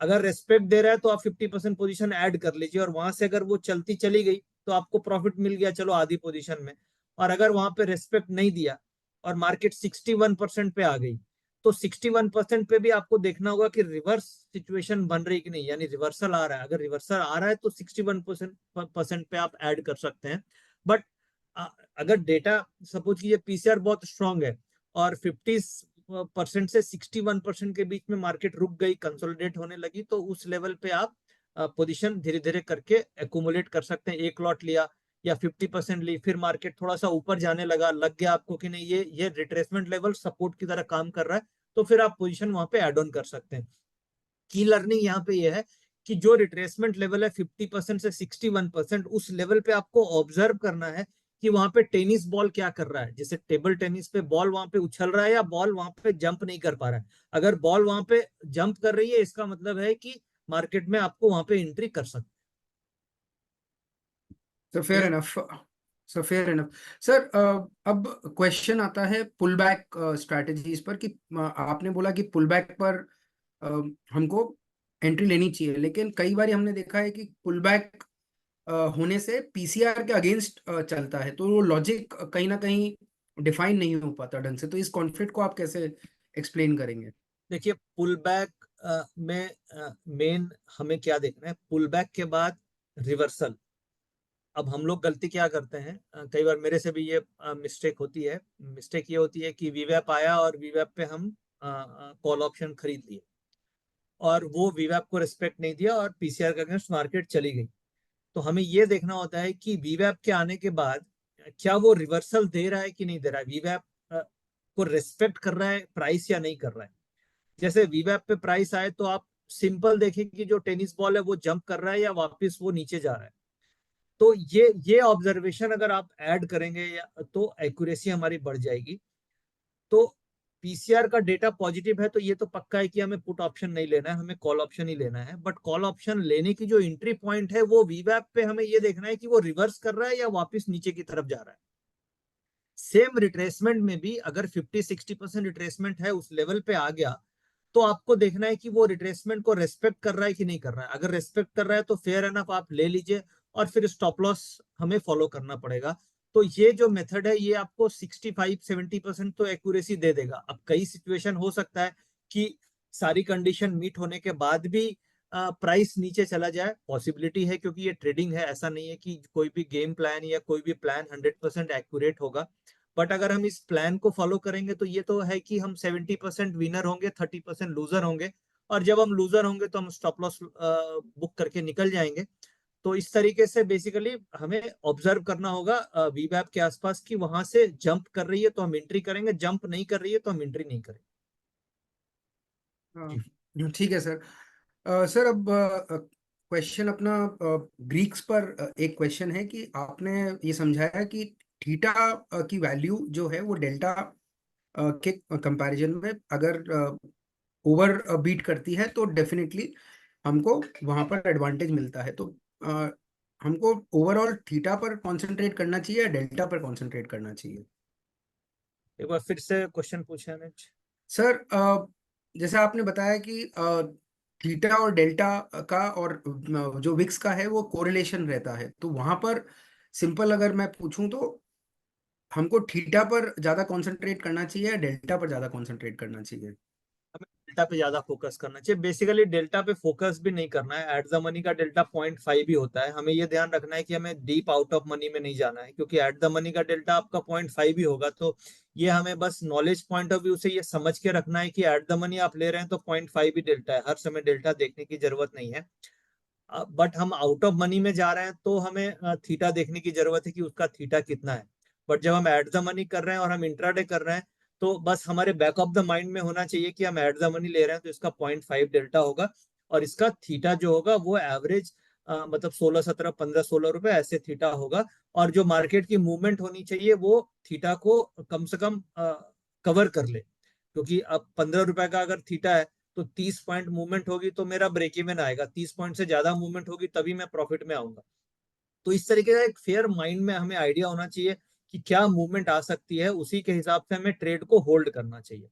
अगर रेस्पेक्ट दे रहा है तो आप 50% पोजीशन ऐड कर लीजिए, और वहां से अगर वो चलती चली गई तो आपको प्रॉफिट मिल गया, चलो आधी पोजीशन में। और अगर वहां पे रेस्पेक्ट नहीं दिया और मार्केट 61% पे आ गई, तो 61% पे भी आपको देखना होगा कि रिवर्स सिचुएशन बन रही कि नहीं, यानी रिवर्सल आ रहा है। अगर रिवर्सल आ रहा है तो 61% पे आप ऐड कर सकते हैं। बट अगर डेटा सपोज कीजिए पीसीआर बहुत स्ट्रांग है और 50% से 61% के बीच में मार्केट रुक गई, कंसोलिडेट होने लगी, तो उस लेवल पे आप पोजीशन धीरे धीरे करके एक्यूमुलेट कर सकते हैं। एक लॉट लिया या 50% ली, फिर मार्केट थोड़ा सा ऊपर जाने लगा, लग गया आपको कि नहीं ये रिट्रेसमेंट लेवल सपोर्ट की तरह काम कर रहा है, तो फिर आप पोजीशन वहां पे ऐड ऑन कर सकते हैं। की लर्निंग यहाँ पे ये है कि जो रिट्रेसमेंट लेवल है 50% से 61%, उस लेवल पे आपको ऑब्जर्व करना है कि वहां पे टेनिस बॉल क्या कर रहा है। जैसे टेबल टेनिस पे बॉल वहां पे उछल रहा है या बॉल वहां पे जंप नहीं कर पा रहा है। अगर बॉल वहां पे जंप कर रही है, इसका मतलब है कि मार्केट में आपको वहां पे एंट्री कर सकते सर फेयर हैं। Enough. Sir fair enough. Sir अब क्वेश्चन आता है पुल बैक स्ट्रैटेजीज पर कि आपने बोला कि पुल बैक पर अ, हमको एंट्री लेनी चाहिए, लेकिन कई बार हमने देखा है कि पुल बैक होने से पीसीआर के अगेंस्ट चलता है, तो वो लॉजिक कहीं ना कहीं डिफाइन नहीं हो पाता ढंग से। तो इस कॉन्फ्लिक्ट को आप कैसे एक्सप्लेन करेंगे? देखिए, पुल बैक में मेन हमें क्या देखना है, पुल बैक के बाद रिवर्सल। अब हम लोग गलती क्या करते हैं, कई बार मेरे से भी ये मिस्टेक होती है। मिस्टेक ये होती है कि वीवैप आया और वीवैप पे हम कॉल ऑप्शन खरीद लिए, और वो वीवैप को रिस्पेक्ट नहीं दिया और पीसीआर के अगेंस्ट मार्केट चली गई। तो हमें ये देखना होता है कि वीवैप के आने के बाद क्या वो रिवर्सल दे रहा है कि नहीं दे रहा है, वीवैप को रिस्पेक्ट कर रहा है प्राइस या नहीं कर रहा है। जैसे वीवैप पे प्राइस आए तो आप सिंपल देखें कि जो टेनिस बॉल है वो जंप कर रहा है या वापस वो नीचे जा रहा है। तो ये ऑब्जर्वेशन अगर आप ऐड करेंगे तो एक्यूरेसी हमारी बढ़ जाएगी। तो पीसीआर का डेटा पॉजिटिव है तो ये तो पक्का है कि हमें पुट ऑप्शन नहीं लेना है, हमें कॉल ऑप्शन ही लेना है। बट कॉल ऑप्शन लेने की जो एंट्री पॉइंट है वो वीवैप पे हमें ये देखना है कि वो रिवर्स कर रहा है या वापस नीचे की तरफ जा रहा है। सेम रिट्रेसमेंट में भी अगर 50-60% रिट्रेसमेंट है, उस लेवल पे आ गया, तो आपको देखना है कि वो रिट्रेसमेंट को रेस्पेक्ट कर रहा है कि नहीं कर रहा है। अगर रेस्पेक्ट कर रहा है तो फेयर एनफ आप ले लीजिए, और फिर स्टॉप लॉस हमें फॉलो करना पड़ेगा। तो ये जो मेथड है ये आपको 65-70% तो एक्यूरेसी दे देगा। अब कई सिचुएशन हो सकता है कि सारी कंडीशन मीट होने के बाद भी प्राइस नीचे चला जाए, पॉसिबिलिटी है, क्योंकि ये ट्रेडिंग है। ऐसा नहीं है कि कोई भी गेम प्लान या कोई भी प्लान 100% एक्यूरेट होगा। बट अगर हम इस प्लान को फॉलो करेंगे तो ये तो है कि हम 70% विनर होंगे, 30% लूजर होंगे। और जब हम लूजर होंगे तो हम स्टॉप लॉस बुक करके निकल जाएंगे। तो इस तरीके से बेसिकली हमें ऑब्जर्व करना होगा वीवैप के आसपास कि वहां से जंप कर रही है तो हम एंट्री करेंगे, जंप नहीं कर रही है तो हम एंट्री नहीं करेंगे। जी। ठीक है सर। सर अब क्वेश्चन अपना ग्रीक्स पर एक क्वेश्चन है कि आपने ये समझाया कि थीटा की वैल्यू जो है वो डेल्टा के कंपैरिजन में अगर ओवर बीट करती है तो डेफिनेटली हमको वहां पर एडवांटेज मिलता है। तो अ, हमको ओवरऑल थीटा पर कंसंट्रेट करना चाहिए या डेल्टा पर कंसंट्रेट करना चाहिए? एक बार फिर से क्वेश्चन पूछे अनुज। सर जैसे आपने बताया कि थीटा और डेल्टा का और जो विक्स का है वो कोरिलेशन रहता है, तो वहां पर सिंपल अगर मैं पूछूं तो हमको थीटा पर ज्यादा कंसंट्रेट करना चाहिए या डेल्टा पर ज्यादा कंसंट्रेट करना चाहिए? हमें डेल्टा पे ज्यादा फोकस करना चाहिए। बेसिकली डेल्टा पे फोकस भी नहीं करना है। एट द मनी का डेल्टा 0.5 ही होता है। हमें ये ध्यान रखना है कि हमें डीप आउट ऑफ मनी में नहीं जाना है, क्योंकि एट द मनी का डेल्टा आपका 0.5 ही होगा। तो ये हमें बस नॉलेज पॉइंट ऑफ व्यू से ये समझ के रखना है कि एट द मनी आप ले रहे हैं तो 0.5 ही डेल्टा है। हर समय डेल्टा देखने की जरूरत नहीं है। बट हम आउट ऑफ मनी में जा रहे हैं तो हमें थीटा देखने की जरूरत है कि उसका थीटा कितना है। बट जब हम एट द मनी कर रहे हैं और हम इंट्राडे कर रहे हैं, तो बस हमारे बैक ऑफ द माइंड में होना चाहिए कि हम एट द मनी ले रहे हैं तो इसका 0.5 डेल्टा होगा, और इसका थीटा जो होगा वो एवरेज मतलब 16, 17, 15, 16 रुपए ऐसे थीटा होगा। और जो मार्केट की मूवमेंट होनी चाहिए वो थीटा को कम से कम कवर कर ले, क्योंकि अब 15 रुपए का अगर थीटा है तो 30 पॉइंट मूवमेंट होगी तो मेरा ब्रेक इवन आएगा। 30 पॉइंट से ज्यादा मूवमेंट होगी तभी मैं प्रॉफिट में आऊंगा। तो इस तरीके का एक फेयर माइंड में हमें आइडिया होना चाहिए कि क्या मूवमेंट आ सकती है, उसी के हिसाब से हमें ट्रेड को होल्ड करना चाहिए।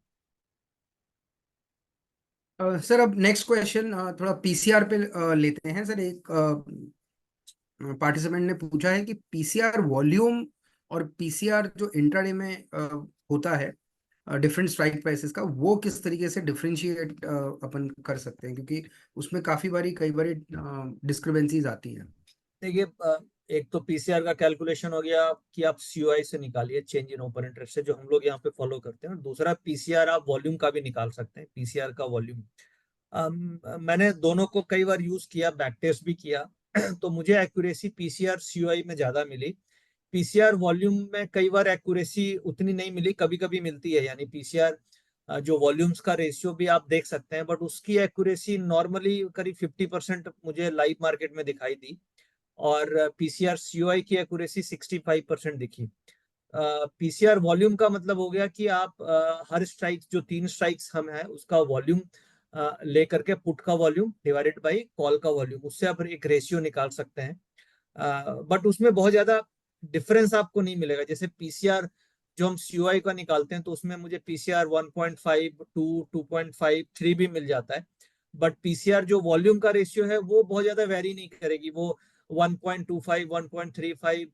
सर अब नेक्स्ट क्वेश्चन थोड़ा पीसीआर पे लेते हैं सर। एक पार्टिसिपेंट ने पूछा है कि पीसीआर वॉल्यूम और पीसीआर जो इंट्राडे में होता है डिफरेंट स्ट्राइक प्राइसेस का, वो किस तरीके से डिफरेंशिएट अपन कर सकते हैं, क्योंकि उसमें कई बारी डिस्क्रिपेंसीज आती हैं। देखिए, एक तो पीसीआर का कैलकुलेशन हो गया कि आप सीओआई से निकालिए, चेंज इन ओपन इंटरेस्ट से, जो हम लोग यहाँ पे फॉलो करते हैं। और दूसरा पीसीआर आप वॉल्यूम का भी निकाल सकते हैं, पीसीआर का वॉल्यूम। मैंने दोनों को कई बार यूज किया, बैक टेस्ट भी किया तो मुझे एक्यूरेसी पीसीआर सीओआई में ज्यादा मिली। पीसीआर वॉल्यूम में कई बार एक्यूरेसी उतनी नहीं मिली, कभी कभी मिलती है। यानी पीसीआर जो वॉल्यूम्स का रेशियो भी आप देख सकते हैं, बट उसकी एक्यूरेसी नॉर्मली करीब 50% मुझे लाइव मार्केट में दिखाई दी। और पीसीआर सीओआई की एक्यूरेसी 65% दिखी। पीसीआर वॉल्यूम का मतलब हो गया कि आप हर स्ट्राइक, जो 3 स्ट्राइक्स हम है उसका वॉल्यूम लेकर के, पुट का वॉल्यूम डिवाइडेड बाई कॉल का वॉल्यूम, उससे आप एक रेशियो निकाल सकते हैं। बट उसमें बहुत ज्यादा डिफरेंस आपको नहीं मिलेगा। जैसे पीसीआर जो हम सीओआई का निकालते हैं तो उसमें मुझे पीसीआर 1.5, 2.5, 3 भी मिल जाता है। बट पीसीआर जो वॉल्यूम का रेशियो है वो बहुत ज्यादा वेरी नहीं करेगी। वो 1.25, 1.35,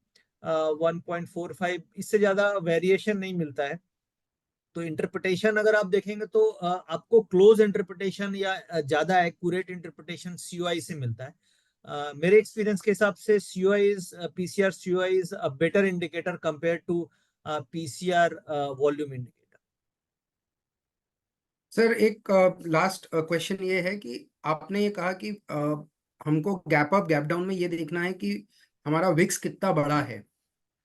1.45, इससे ज्यादा वेरिएशन नहीं मिलता है। तो इंटरप्रिटेशन अगर आप देखेंगे तो आपको क्लोज इंटरप्रिटेशन या ज्यादा एक्यूरेट इंटरप्रिटेशन सीओआई से मिलता है। मेरे एक्सपीरियंस के हिसाब से COI is PCR COI is a better indicator compare to PCR volume indicator. Sir एक लास्ट क्वेश्चन ये है कि आपने ये कहा कि हमको गैप अप गैप डाउन में ये देखना है कि हमारा विक्स कितना बड़ा है।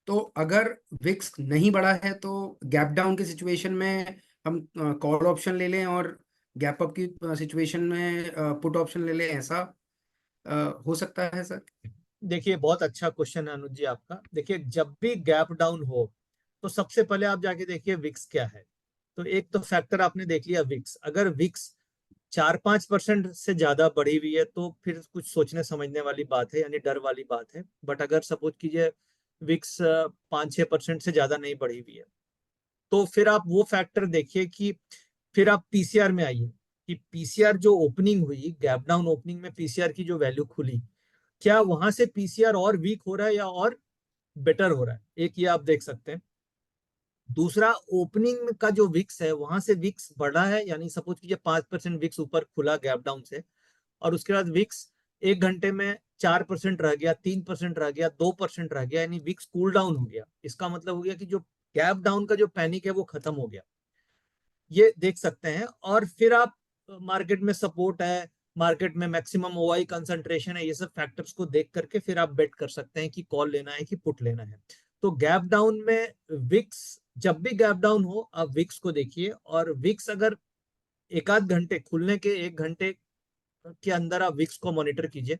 तो अगर विक्स नहीं बढ़ा है तो गैप डाउन की सिचुएशन में हम कॉल ऑप्शन ले लें, और गैप अप की सिचुएशन में पुट ऑप्शन ले लें, ऐसा हो सकता है सर? देखिए, बहुत अच्छा क्वेश्चन है अनुज जी आपका। देखिए, जब भी गैप डाउन हो तो सबसे पहले आप जाके देखिए विक्स क्या है। तो एक तो फैक्टर आपने देख लिया विक्स। अगर विक्स 4-5% से ज्यादा बढ़ी हुई है तो फिर कुछ सोचने समझने वाली बात है, यानी डर वाली बात है। बट अगर सपोज कीजिए विक्स 5-6% से ज्यादा नहीं बढ़ी हुई है, तो फिर आप वो फैक्टर देखिए कि फिर आप पीसीआर में आइए कि पीसीआर जो ओपनिंग हुई, गैप डाउन ओपनिंग में पीसीआर की जो वैल्यू खुली, क्या वहां से पीसीआर और वीक हो रहा है या और बेटर हो रहा है। एक ये आप देख सकते हैं। दूसरा, ओपनिंग का जो विक्स है वहां से विक्स बढ़ा है, यानी सपोज कीजिए 5% विक्स ऊपर खुला गैप डाउन से, और उसके बाद विक्स 1 घंटे में 4% रह गया, 3% रह गया, 2% रह गया, यानी विक्स कूल डाउन हो गया। इसका मतलब हो गया कि जो गैप डाउन का जो पैनिक है वो खत्म हो गया। ये देख सकते हैं। और फिर आप मार्केट में सपोर्ट है, मार्केट में मैक्सिमम ओआई कंसंट्रेशन है, ये सब फैक्टर्स को देख करके फिर आप बेट कर सकते हैं कि कॉल लेना है कि पुट लेना है। तो गैप डाउन में विक्स, जब भी गैप डाउन हो आप विक्स को देखिए, और विक्स अगर एक आध घंटे, खुलने के 1 घंटे के अंदर आप विक्स को मॉनिटर कीजिए।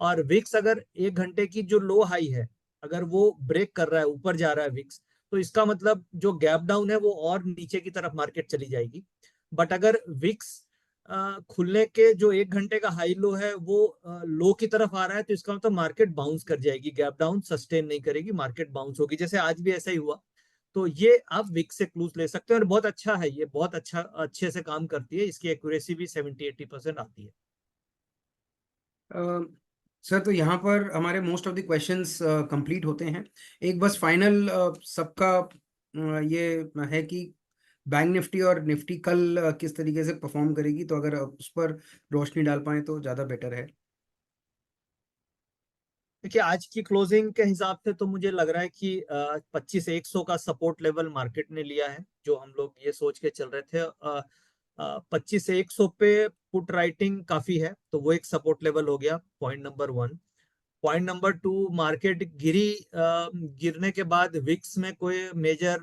और विक्स अगर 1 घंटे की जो लो हाई है, अगर वो ब्रेक कर रहा है, ऊपर जा रहा है विक्स, तो इसका मतलब जो गैप डाउन है वो और नीचे की तरफ मार्केट चली जाएगी। बट अगर विक्स खुलने के जो 1 घंटे का हाई लो है वो लो की तरफ आ रहा है, तो इसका मतलब मार्केट बाउंस कर जाएगी, गैप डाउन सस्टेन नहीं करेगी, मार्केट बाउंस होगी, जैसे आज भी ऐसा ही हुआ। तो ये आप विक्स से क्लूज ले सकते हैं, और बहुत अच्छा है ये, बहुत अच्छा अच्छे से काम करती है, इसकी एक्यूरेसी भी 70-80% आती है। सर तो यहाँ पर हमारे most of the questions complete होते हैं। एक बस फाइनल सबका ये है कि बैंक निफ्टी और निफ्टी कल किस तरीके से परफॉर्म करेगी, तो अगर आप उस पर रोशनी डाल पाए तो ज़्यादा बेटर है। देखिए आज की क्लोजिंग के हिसाब से तो मुझे लग रहा है कि 25,100 का सपोर्ट लेवल मार्केट ने लिया है, जो हम लोग ये सोच के चल रहे थे। 25,100 पे पुट राइटिंग काफी है, तो वो एक सपोर्ट लेवल हो गया, point number 1। Point number 2, market गिरने के बाद विक्स में कोई मेजर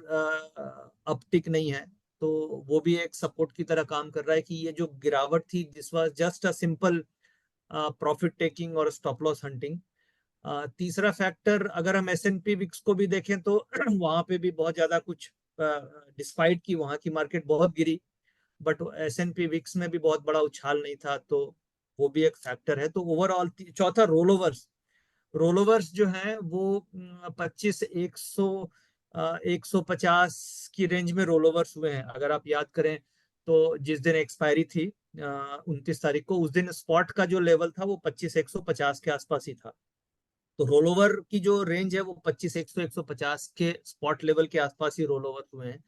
अपटिक नहीं है, तो वो भी एक सपोर्ट की तरह काम कर रहा है कि ये जो गिरावट थी, this was just a simple profit taking और स्टॉप लॉस हंटिंग। तीसरा फैक्टर, अगर हम S&P विक्स को भी देखें तो वहां पे भी बहुत ज्यादा कुछ, डिस्पाइट की वहां की मार्केट बहुत गिरी, बट S&P विक्स में भी बहुत बड़ा उछाल नहीं था, तो वो भी एक फैक्टर है। तो ओवरऑल चौथा, रोलोवर्स। रोलोवर्स जो है वो 25,100 150 की रेंज में रोलोवर्स हुए हैं। अगर आप याद करें तो जिस दिन एक्सपायरी थी 29 तारीख को, उस दिन स्पॉट का जो लेवल था वो 25,150 के आसपास ही था। तो रोलोवर की जो रेंज है वो 25,100 150 के स्पॉट लेवल के आसपास ही रोलोवर हुए हैं,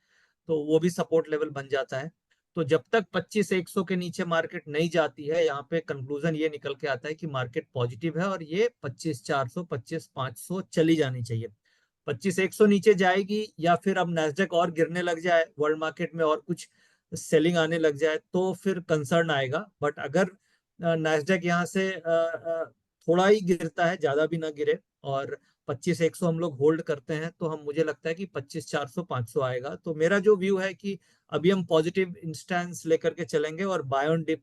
तो वो भी सपोर्ट लेवल बन जाता है। तो जब तक 25,100 के नीचे मार्केट नहीं जाती है, यहाँ पे कंक्लूजन ये निकल के आता है कि मार्केट पॉजिटिव है, और ये 25,400 25,500 चली जानी चाहिए। 25,100 नीचे जाएगी, या फिर अब नैस्डैक और गिरने लग जाए, वर्ल्ड मार्केट में और कुछ सेलिंग आने लग जाए, तो फिर कंसर्न आएगा। बट अगर नैस्डैक यहाँ से थोड़ा ही गिरता है, ज्यादा भी ना गिरे, और 25,100 हम लोग होल्ड करते हैं, तो हम मुझे लगता है कि 25,400 500 आएगा। तो मेरा जो व्यू है कि अभी हम पॉजिटिव इंस्टेंस लेकर के चलेंगे, और बाय ऑन डिप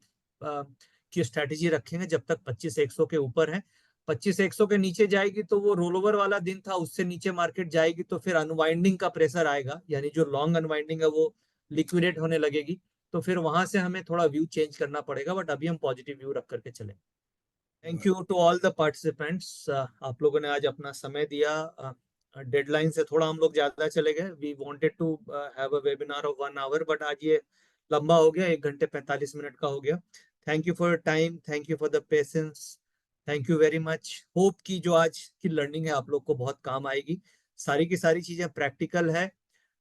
की स्ट्रेटेजी रखेंगे जब तक 25,100 के ऊपर है। 25,100 के नीचे जाएगी तो वो रोलओवर वाला दिन था, उससे नीचे मार्केट जाएगी तो फिर अनवाइंडिंग का प्रेशर आएगा, यानी जो लॉन्ग अनवाइंडिंग है वो लिक्विडेट होने लगेगी, तो फिर वहां से हमें थोड़ा व्यू चेंज करना पड़ेगा। बट अभी हम पॉजिटिव व्यू रख करके चलेंगे। Thank you to all the participants, आप लोगों ने आज अपना समय दिया। डेडलाइन से थोड़ा हम लोग ज्यादा चले गए, we wanted to have a webinar of 1 hour, but आज ये लंबा हो गया, 1 घंटे 45 मिनट का हो गया। Thank you for time, thank you for the patience, thank you very much. Hope कि जो आज की लर्निंग है आप लोग को बहुत काम आएगी। सारी की सारी चीजें प्रैक्टिकल है,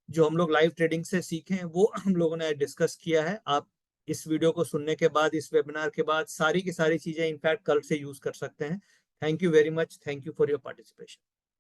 जो हम लोग लाइव ट्रेडिंग से सीखे हैं वो हम लोगों ने डिस्कस किया है। आप इस वीडियो को सुनने के बाद, इस वेबिनार के बाद सारी की सारी चीजें इनफैक्ट कल से यूज कर सकते हैं। Thank you very much, thank you for your participation.